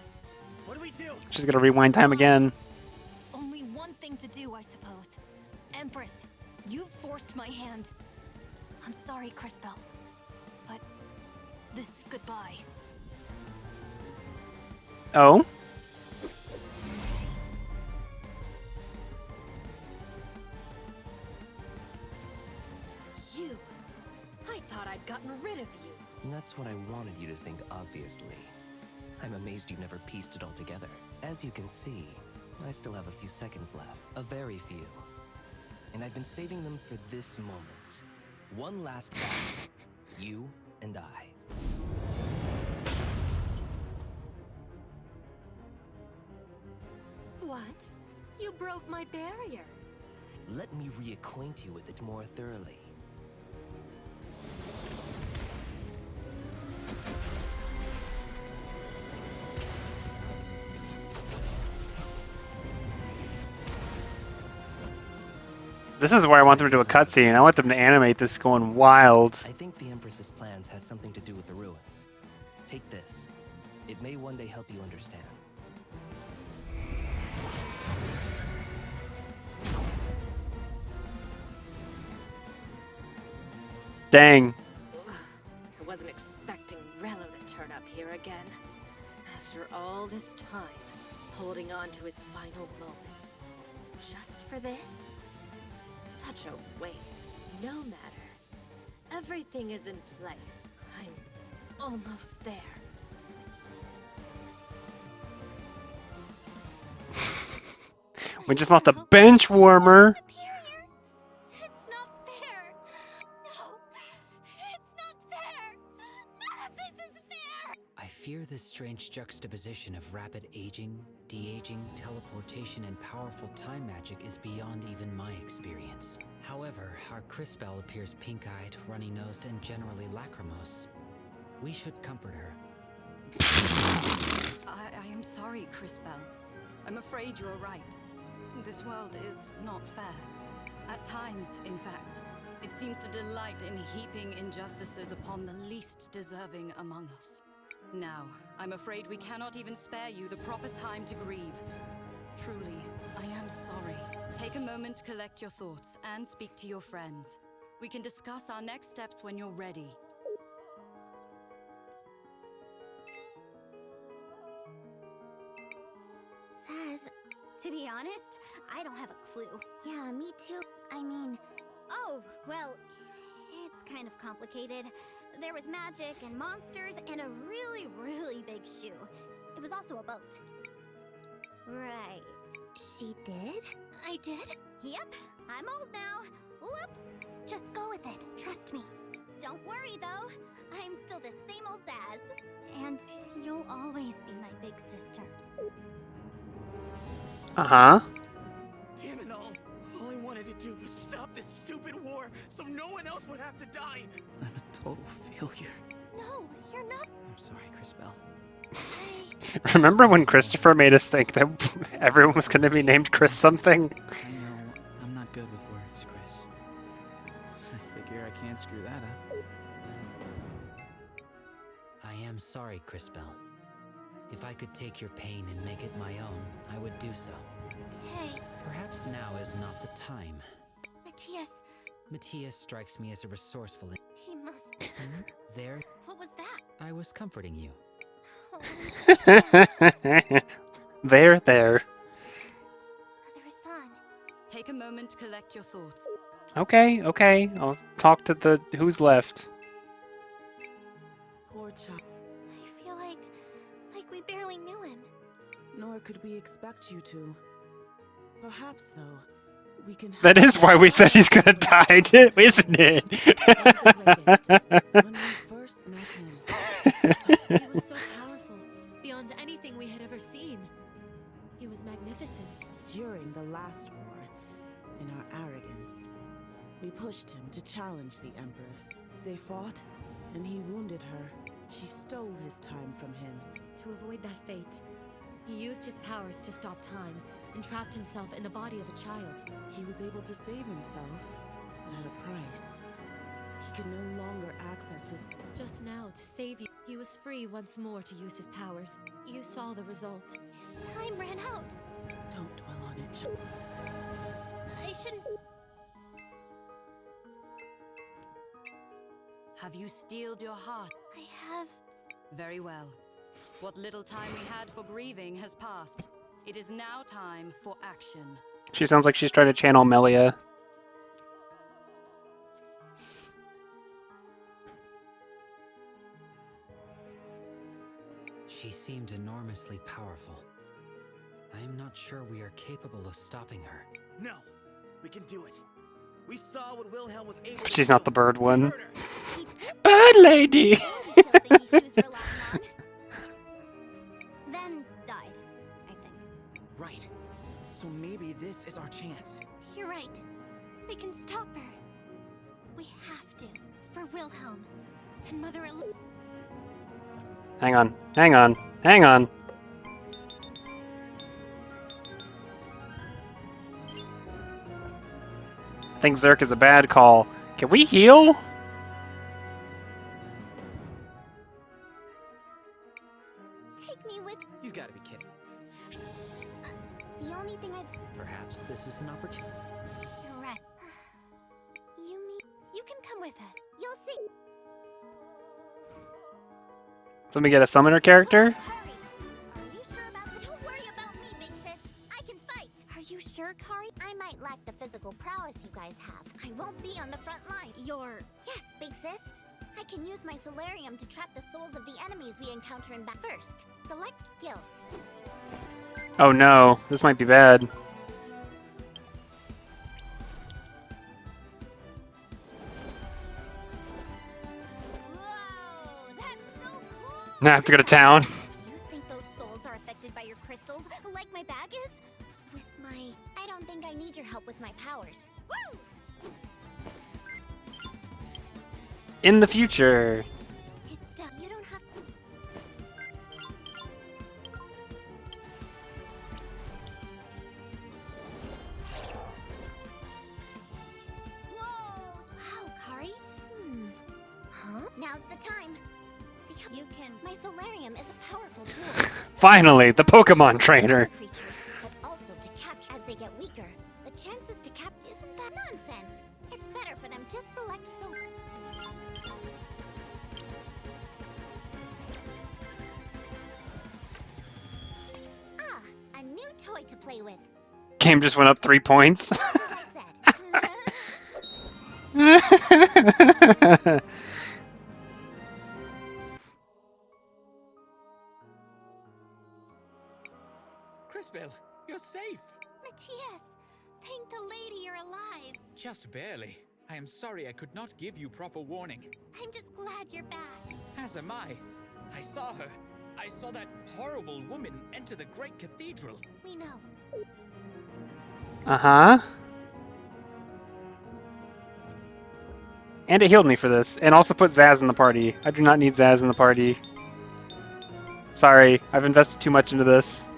What do we do? She's gonna rewind time again. Only one thing to do, I suppose. Empress, you've forced my hand. I'm sorry, Cris Bell. But this is goodbye. Oh? You. I thought I'd gotten rid of you. And that's what I wanted you to think, obviously. I'm amazed you never pieced it all together. As you can see, I still have a few seconds left. A very few. And I've been saving them for this moment. One last battle. You and I. What? You broke my barrier. Let me reacquaint you with it more thoroughly. This is where I want them to do a cutscene. I want them to animate this going wild. I think the Empress's plans has something to do with the ruins. Take this. It may one day help you understand. Dang. I wasn't expecting Rello to turn up here again. After all this time, holding on to his final moments. Just for this? Such a waste. No matter. Everything is in place. I'm almost there. We just lost a bench warmer. It's not fair. No, it's not fair. None of this is fair. I fear this strange juxtaposition of rapid aging, de-aging, teleportation, and powerful time magic is beyond even my experience. However, our Crisbell appears pink-eyed, runny-nosed, and generally lachrymose. We should comfort her. I am sorry, Crisbell. I'm afraid you're right. This world is not fair. At times, in fact, it seems to delight in heaping injustices upon the least deserving among us. Now, I'm afraid we cannot even spare you the proper time to grieve. Truly, I am sorry. Take a moment to collect your thoughts and speak to your friends. We can discuss our next steps when you're ready. Says, to be honest, I don't have a clue. Yeah, me too. I mean, oh, well, it's kind of complicated. There was magic and monsters and a really, really big shoe. It was also a boat. Right. She did? I did? Yep. I'm old now. Whoops. Just go with it. Trust me. Don't worry, though. I'm still the same old Zaz. And you'll always be my big sister. Uh-huh. Damn it all. All I wanted to do was stop this stupid war so no one else would have to die. I'm a total failure. No, you're not. I'm sorry, Crisbell. Remember when Christopher made us think that everyone was going to be named Chris something? I know, I'm not good with words, Chris. I figure I can't screw that up. I am sorry, Crisbell. If I could take your pain and make it my own, I would do so. Hey. Perhaps now is not the time. Matthias. Matthias strikes me as a resourceful... He must... There, What was that? I was comforting you. There. Mother-son. Take a moment to collect your thoughts. Okay. I'll talk to the who's left. Poor child. I feel like we barely knew him. Nor could we expect you to. Perhaps, though, we can... That is why we said he's gonna die, isn't it? When we first met him, He was so powerful, beyond anything we had ever seen. He was magnificent. during the last war, in our arrogance, we pushed him to challenge the Empress. They fought, and he wounded her. She stole his time from him. To avoid that fate, he used his powers to stop time and trapped himself in the body of a child. He was able to save himself, but at a price. He could no longer access his... Just now, to save you, he was free once more to use his powers. You saw the result. His time ran out. Don't dwell on it, child. I shouldn't... Have you steeled your heart? I have... Very well. What little time we had for grieving has passed. It is now time for action. She sounds like she's trying to channel Melia. She seemed enormously powerful. I am not sure we are capable of stopping her. No, we can do it. We saw what Wilhelm was able to She's do. not the bird one. He did Bird lady! the thingy she was relying on. Then died, I think. Right. So maybe this is our chance. You're right. We can stop her. We have to. For Wilhelm. And Mother Elizabeth. Hang on. Hang on. Hang on. I think Zerk is a bad call. Can we heal? Take me with. You've got to be kidding. The only thing I've. Perhaps this is an opportunity. You're right. You mean. You can come with us. You'll see. So let me get a summoner character. Kari, are you sure about this? Don't worry about me, big sis. I can fight. Are you sure, Kari? I might lack the physical prowess you guys have. I won't be on the front line. Yes, big sis. I can use my solarium to trap the souls of the enemies we encounter in back. First, select skill. Oh no, this might be bad. Whoa, that's so cool! Now I have to go to town. Do you think those souls are affected by your crystals, like my bag is? With my... I don't think I need your help with my powers. Woo! In the future. It's done. You don't have... Whoa! Wow, Kari? Huh? Now's the time. See how you can... My solarium is a powerful tool. Finally, the Pokemon trainer. Creatures, but also to capture as they get weaker. The chances to cap... Isn't that nonsense? It's better for them just select so... Ah, a new toy to play with. Game just went up 3 points. Crisbell, you're safe. Matthias, thank the lady you're alive. Just barely. I am sorry I could not give you proper warning. I'm just glad you're back. As am I. I saw her. I saw that horrible woman enter the great cathedral. We know. Uh-huh. And it healed me for this. And also put Zaz in the party. I do not need Zaz in the party. Sorry, I've invested too much into this.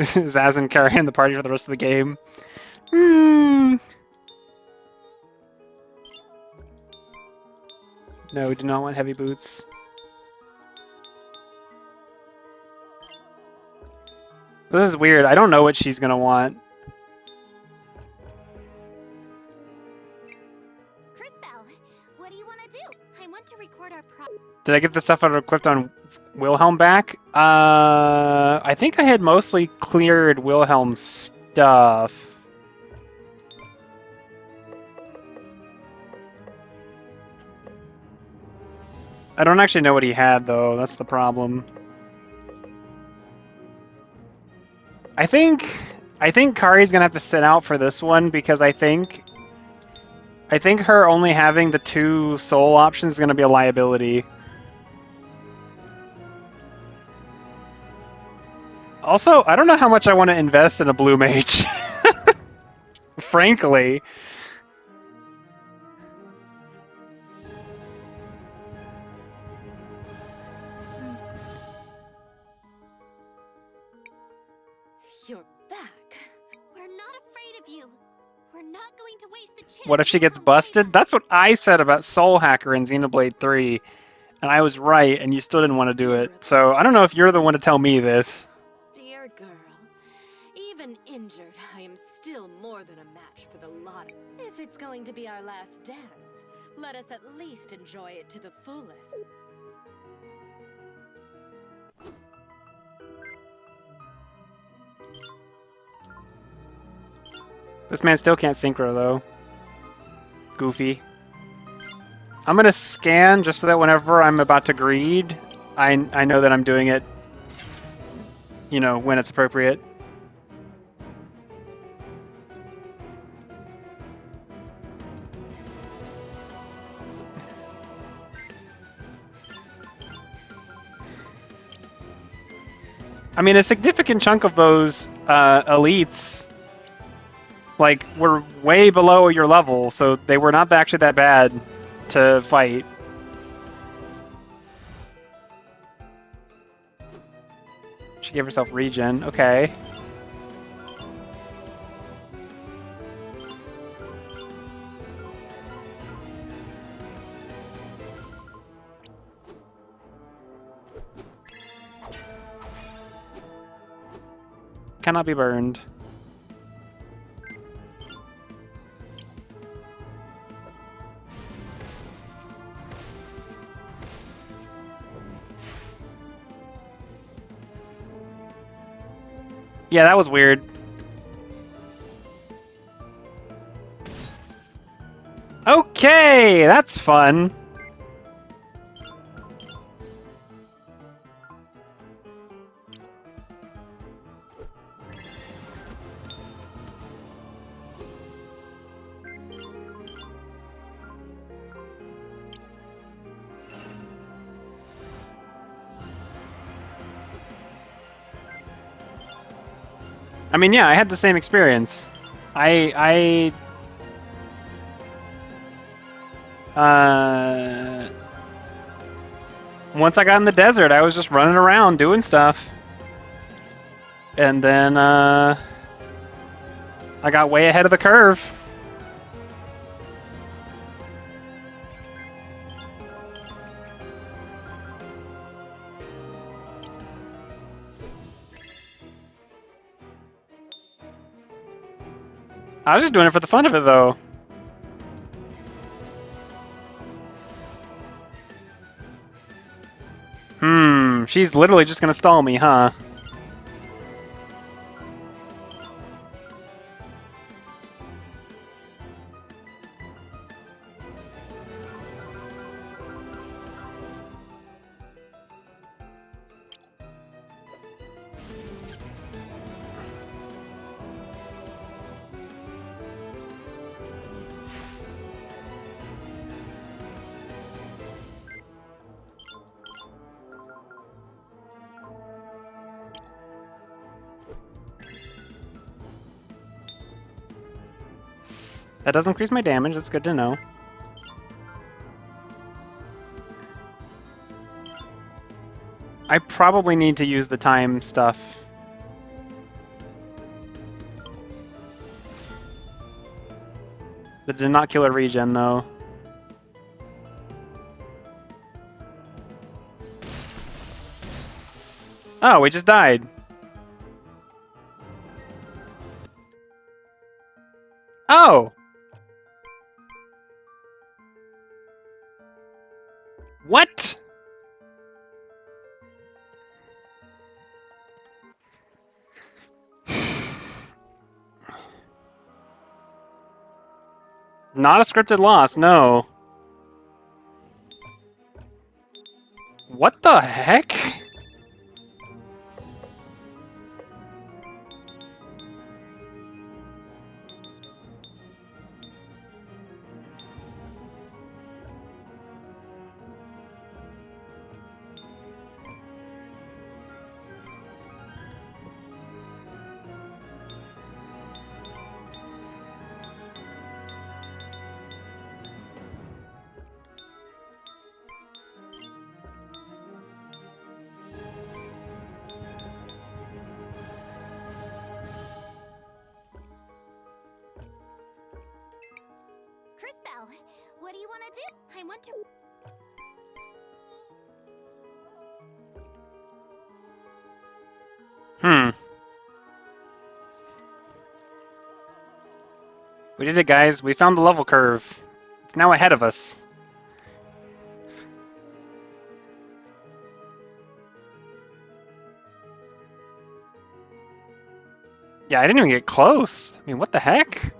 Zaz and Kari in the party for the rest of the game. No, we do not want heavy boots. This is weird. I don't know what she's gonna want. Crisbell, what do you want to do? I want to record our Did I get the stuff I equipped on Wilhelm back? I think I had mostly cleared Wilhelm's stuff. I don't actually know what he had, though. That's the problem. I think Kari's gonna have to sit out for this one because I think her only having the 2 soul options is gonna be a liability. Also, I don't know how much I want to invest in a blue mage. Frankly. You're back. We're not afraid of you. We're not going to waste the chance. What if she gets busted? That's what I said about Soul Hacker in Xenoblade 3. And I was right, and you still didn't want to do it. So I don't know if you're the one to tell me this. Dear girl, even injured, I am still more than a match for the lot of... If it's going to be our last dance, let us at least enjoy it to the fullest. This man still can't synchro, though. Goofy. I'm gonna scan just so that whenever I'm about to greed, I know that I'm doing it, you know, when it's appropriate. I mean, a significant chunk of those elites, like, were way below your level, so they were not actually that bad to fight. She gave herself regen. Okay. Cannot be burned. Yeah, that was weird. Okay, that's fun. I mean, yeah, I had the same experience. Once I got in the desert, I was just running around doing stuff. And then, I got way ahead of the curve. I was just doing it for the fun of it, though. She's literally just gonna stall me, huh? That does increase my damage, that's good to know. I probably need to use the time stuff. That did not kill a regen, though. Oh, we just died. Oh! What? Not a scripted loss, no. What the heck? What do you want to do? I want to... We did it, guys. We found the level curve. It's now ahead of us. Yeah, I didn't even get close. I mean, what the heck?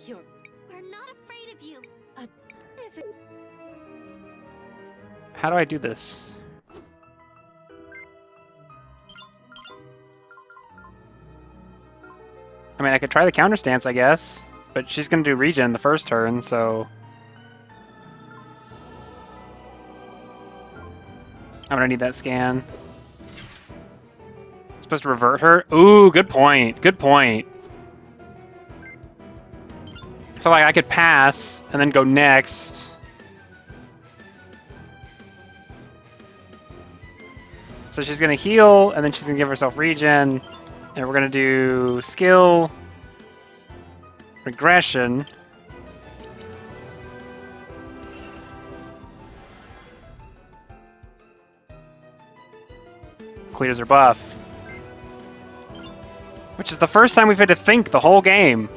We're not afraid of you. How do I do this? I mean, I could try the counter stance, I guess. But she's gonna do regen the first turn, so... I'm gonna need that scan. Supposed to revert her? Ooh, good point. Good point. So like I could pass and then go next. So she's gonna heal and then she's gonna give herself regen. And we're gonna do skill, regression. Clears her buff. Which is the first time we've had to think the whole game.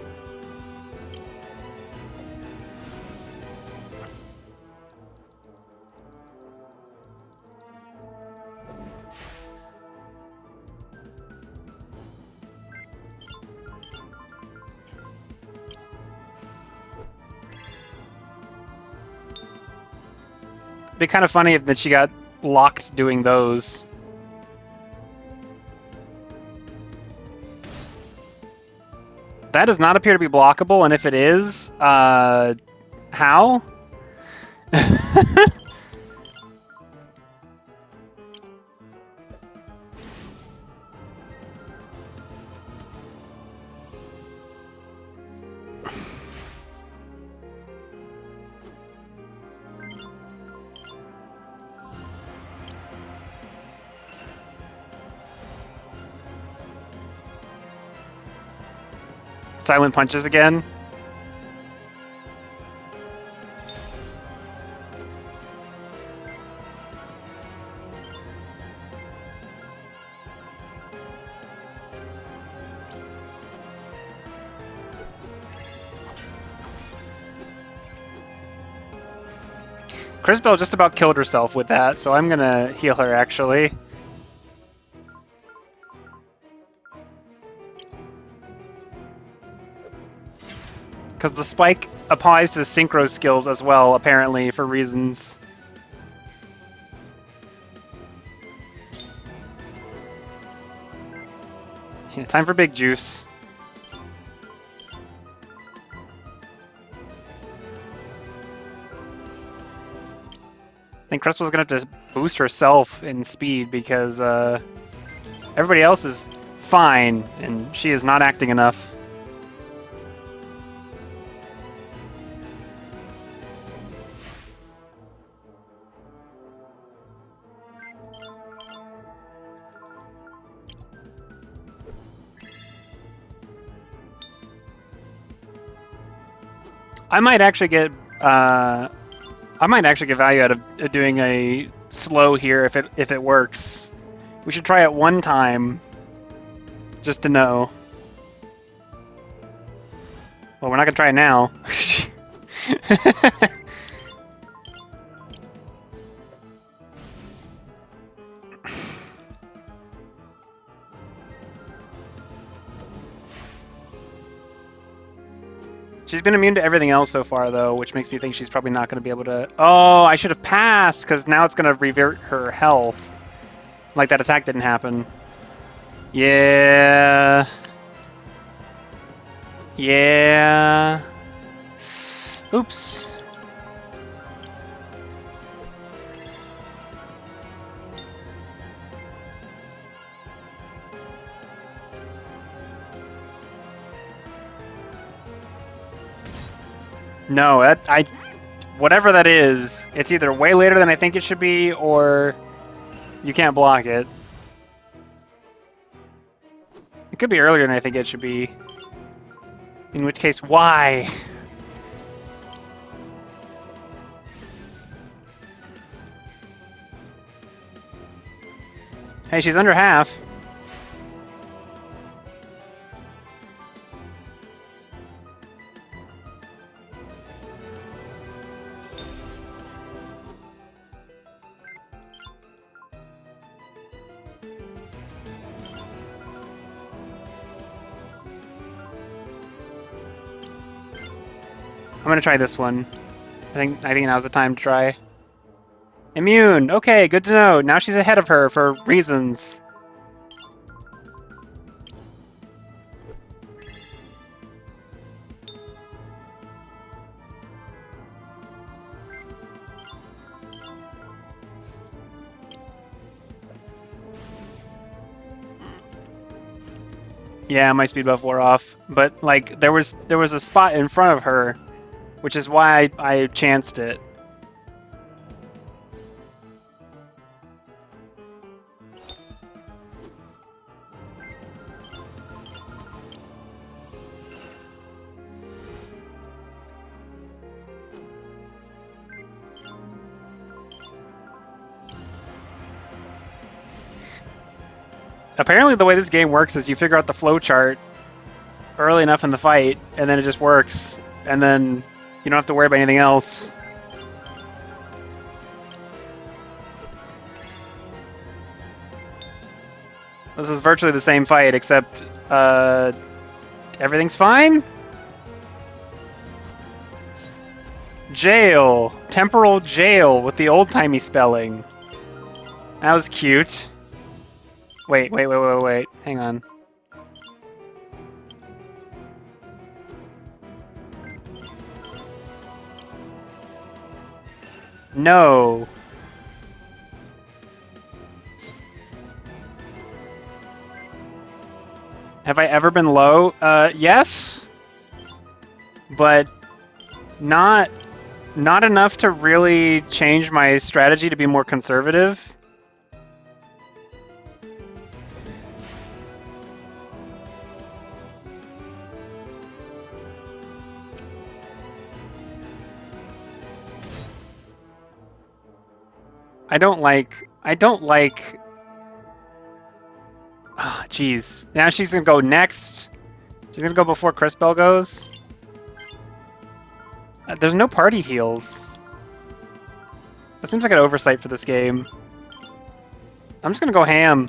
It'd be kind of funny if that she got locked doing those. That does not appear to be blockable, and if it is, how? Silent punches again. Cris Bell just about killed herself with that, so I'm gonna heal her actually. Because the spike applies to the synchro skills as well, apparently, for reasons. Yeah, time for big juice. I think Crespel's gonna have to boost herself in speed because everybody else is fine and she is not acting enough. I might actually get value out of doing a slow here if it works. We should try it one time, just to know. Well, we're not gonna try it now. She's been immune to everything else so far, though, which makes me think she's probably not going to be able to... Oh, I should have passed, because now it's going to revert her health. Like that attack didn't happen. Yeah. Yeah. Oops. No, whatever that is, it's either way later than I think it should be, or you can't block it. It could be earlier than I think it should be. In which case, why? Hey, she's under half. I'm gonna try this one. I think now's the time to try. Immune! Okay, good to know. Now she's ahead of her for reasons. Yeah, my speed buff wore off, but like there was a spot in front of her, which is why I chanced it. Apparently the way this game works is you figure out the flow chart early enough in the fight, and then it just works, and then you don't have to worry about anything else. This is virtually the same fight, except everything's fine? Jail! Temporal jail with the old-timey spelling. That was cute. Wait. Hang on. No. Have I ever been low? Yes. But not enough to really change my strategy to be more conservative. I don't like... Ah, jeez. Now she's gonna go next. She's gonna go before Cris Bell goes. There's no party heals. That seems like an oversight for this game. I'm just gonna go ham.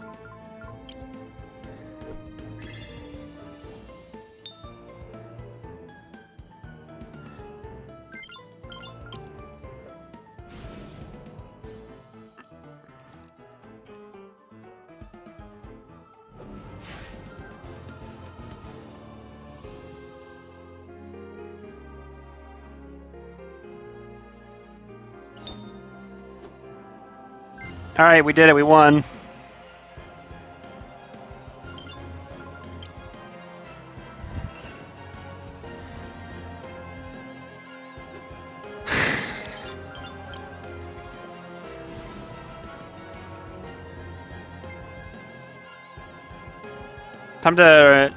Alright, we did it, we won. Time to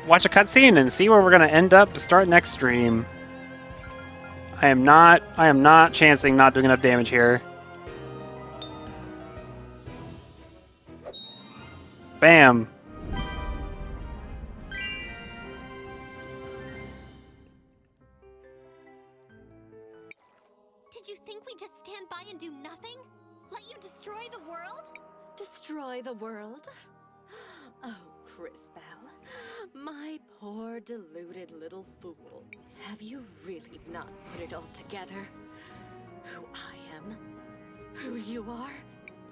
watch a cutscene and see where we're gonna end up to start next stream. I am not chancing not doing enough damage here. Bam. Did you think we'd just stand by and do nothing? Let you destroy the world? Destroy the world? Oh, Cris Bell, my poor deluded little fool. Have you really not put it all together? Who I am? Who you are?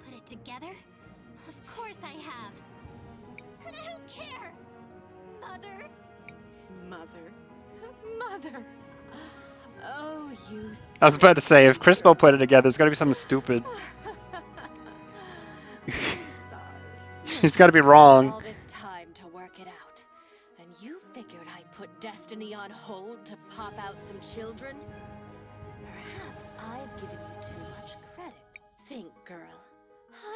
Put it together? Of course I have. And I don't care. Mother. Mother. Oh, you. I was about to say, if Cris Bell put it together, there's gotta be something stupid. She's gotta be wrong. All this time to work it out, and you figured I'd put destiny on hold to pop out some children? Perhaps I've given you too much credit. Think, girl.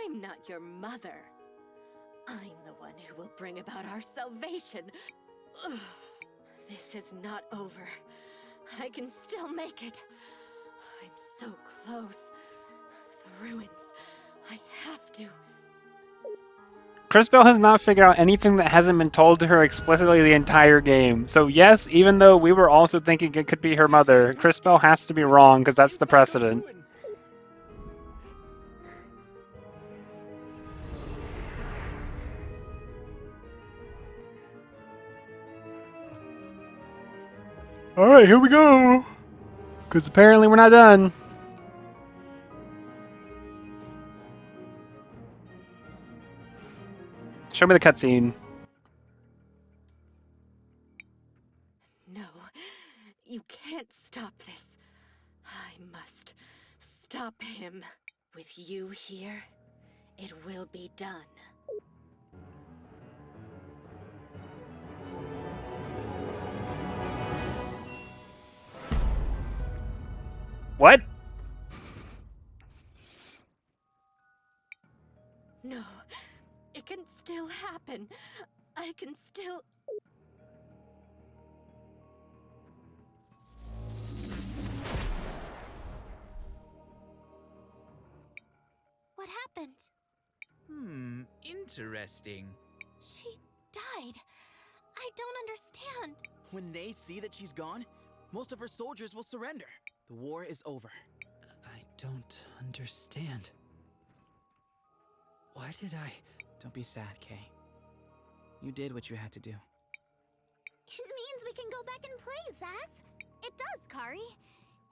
I'm not your mother. I'm the one who will bring about our salvation. Ugh. This is not over. I can still make it. I'm so close. The ruins. I have to. Cris Bell has not figured out anything that hasn't been told to her explicitly the entire game. So yes, even though we were also thinking it could be her mother, Cris Bell has to be wrong because that's the precedent. Alright, here we go! Because apparently we're not done. Show me the cutscene. No, you can't stop this. I must stop him. With you here, it will be done. What? No, it can still happen. I can still. What happened? Interesting. She died. I don't understand. When they see that she's gone, most of her soldiers will surrender. The war is over. I don't understand. Why did I... Don't be sad, Kay. You did what you had to do. It means we can go back and play, Zaz. It does, Kari.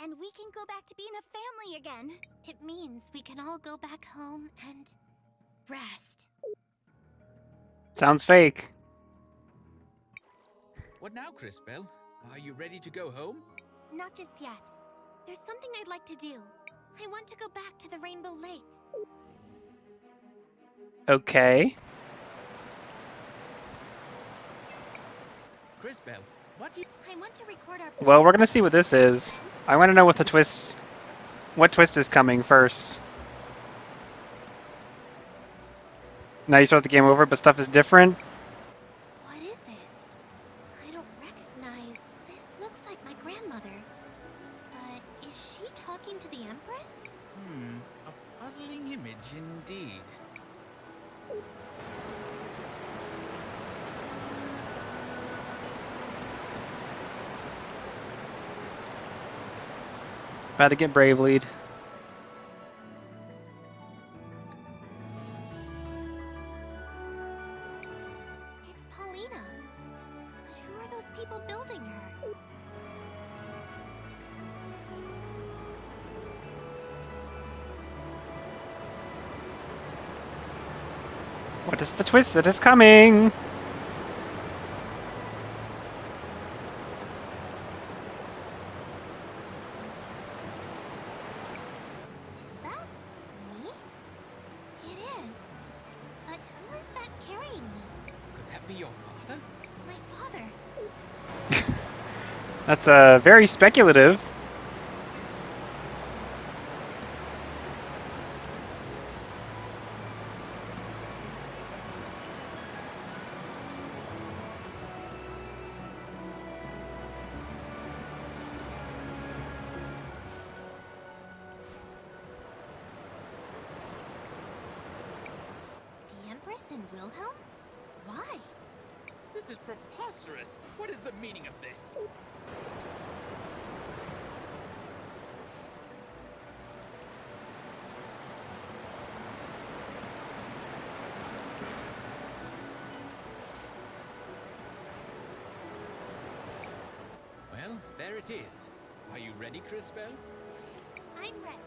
And we can go back to being a family again. It means we can all go back home and rest. Sounds fake. What now, Crisbell? Are you ready to go home? Not just yet. There's something I'd like to do. I want to go back to the Rainbow Lake. Okay. Crisbell, what do you... I want to record our... Well, we're gonna see what this is. I want to know what the twist... What twist is coming first. Now you start the game over, but stuff is different. What is this? I don't recognize... This looks like my grandmother. But is she talking to the Empress? A puzzling image indeed. About to get Brave lead. It's Paulina. But who are those people building her? What is the twist that is coming? Is that me? It is. But who is that carrying me? Could that be your father? My father. That's very speculative. The Empress and Wilhelm? Why? This is preposterous. What is the meaning of this? Well, there it is. Are you ready, Crisbell? I'm ready.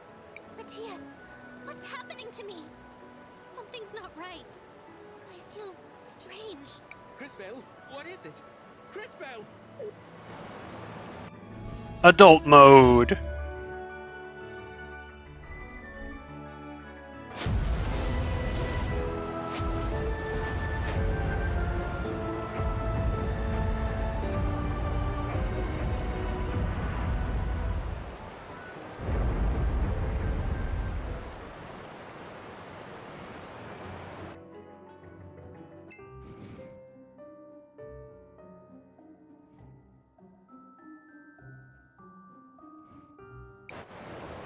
Matthias, what's happening to me? Something's not right. I feel strange. Crisbell, what is it? Crisbell! Adult mode.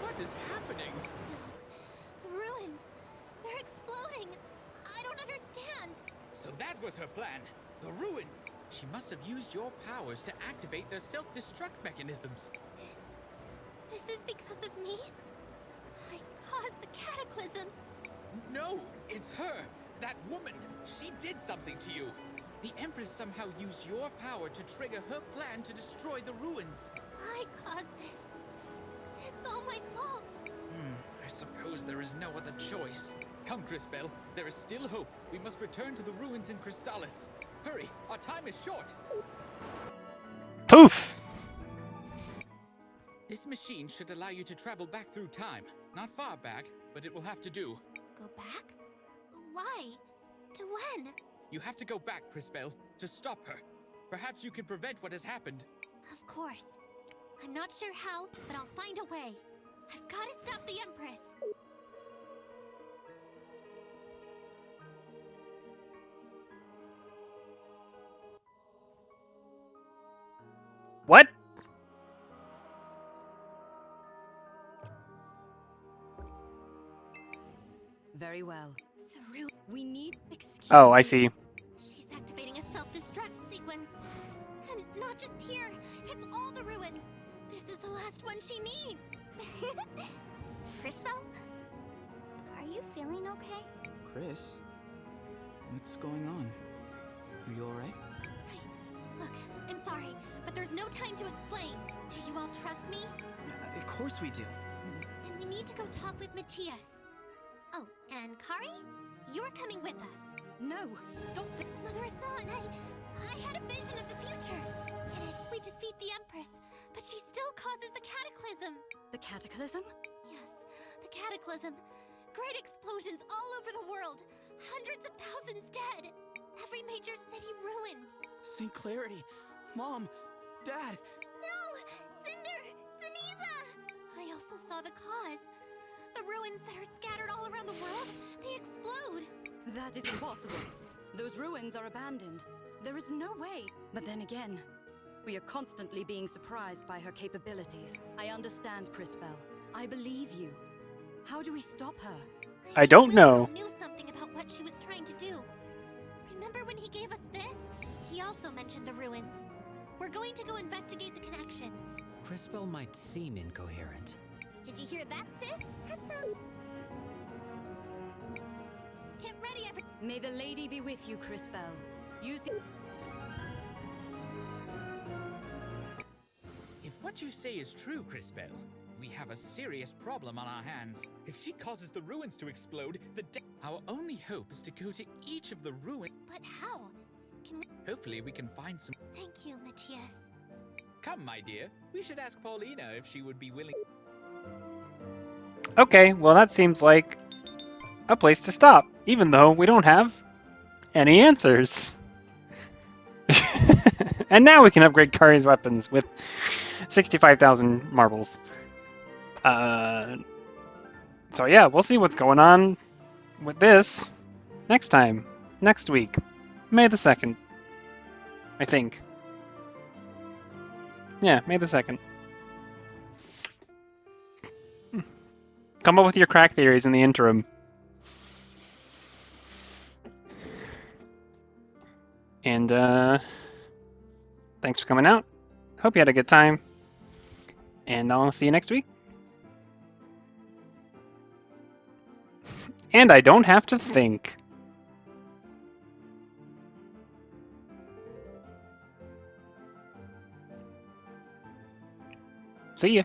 What is happening? The ruins. They're exploding. I don't understand. So that was her plan. The ruins. She must have used your powers to activate their self-destruct mechanisms. This is because of me? I caused the cataclysm. No, it's her. That woman. She did something to you. The Empress somehow used your power to trigger her plan to destroy the ruins. I caused this. It's all my fault. I suppose there is no other choice. Come, Crisbell. There is still hope. We must return to the ruins in Crystallis. Hurry, our time is short. Poof! This machine should allow you to travel back through time. Not far back, but it will have to do. Go back? Why? To when? You have to go back, Crisbell, to stop her. Perhaps you can prevent what has happened. Of course. I'm not sure how, but I'll find a way. I've got to stop the Empress. What? Very well. We need. Excuse Oh, I see. She's activating a self-destruct sequence. And not just here, it's all the ruins. This is the last one she needs. Crisbell? Are you feeling okay? Cris? What's going on? Are you alright? Look, I'm sorry, but there's no time to explain. Do you all trust me? Of course we do. Then we need to go talk with Matthias. Oh, and Kari? You're coming with us. No, stop the— Mother Hassan, I had a vision of the future. In it, we defeat the Empress, but she still causes the cataclysm. The cataclysm? Yes, the cataclysm. Great explosions all over the world. Hundreds of thousands dead. Every major city ruined. St. Clarity! Mom! Dad! No! Cinder! Zaniza! I also saw the cause. The ruins that are scattered all around the world, they explode. That is impossible. Those ruins are abandoned. There is no way. But then again, we are constantly being surprised by her capabilities. I understand, Crisbell. I believe you. How do we stop her? I don't know. Knew something about what she was trying to do. Remember when he gave us this? He also mentioned the ruins. We're going to go investigate the connection. Crisbell might seem incoherent. Did you hear that, sis? That's Get ready, May the lady be with you, Crisbell. Use the— If what you say is true, Crisbell, we have a serious problem on our hands. If she causes the ruins to explode, our only hope is to go to each of the ruins. But how? Can we— Hopefully we can find some— Thank you, Matthias. Come, my dear. We should ask Paulina if she would be willing. Okay, well that seems like a place to stop, even though we don't have any answers. And now we can upgrade Kari's weapons with 65,000 marbles. So yeah, we'll see what's going on with this next time. Next week. May the 2nd. I think. Yeah, May the 2nd. Come up with your crack theories in the interim. And, thanks for coming out. Hope you had a good time. And I'll see you next week. And I don't have to think. See ya.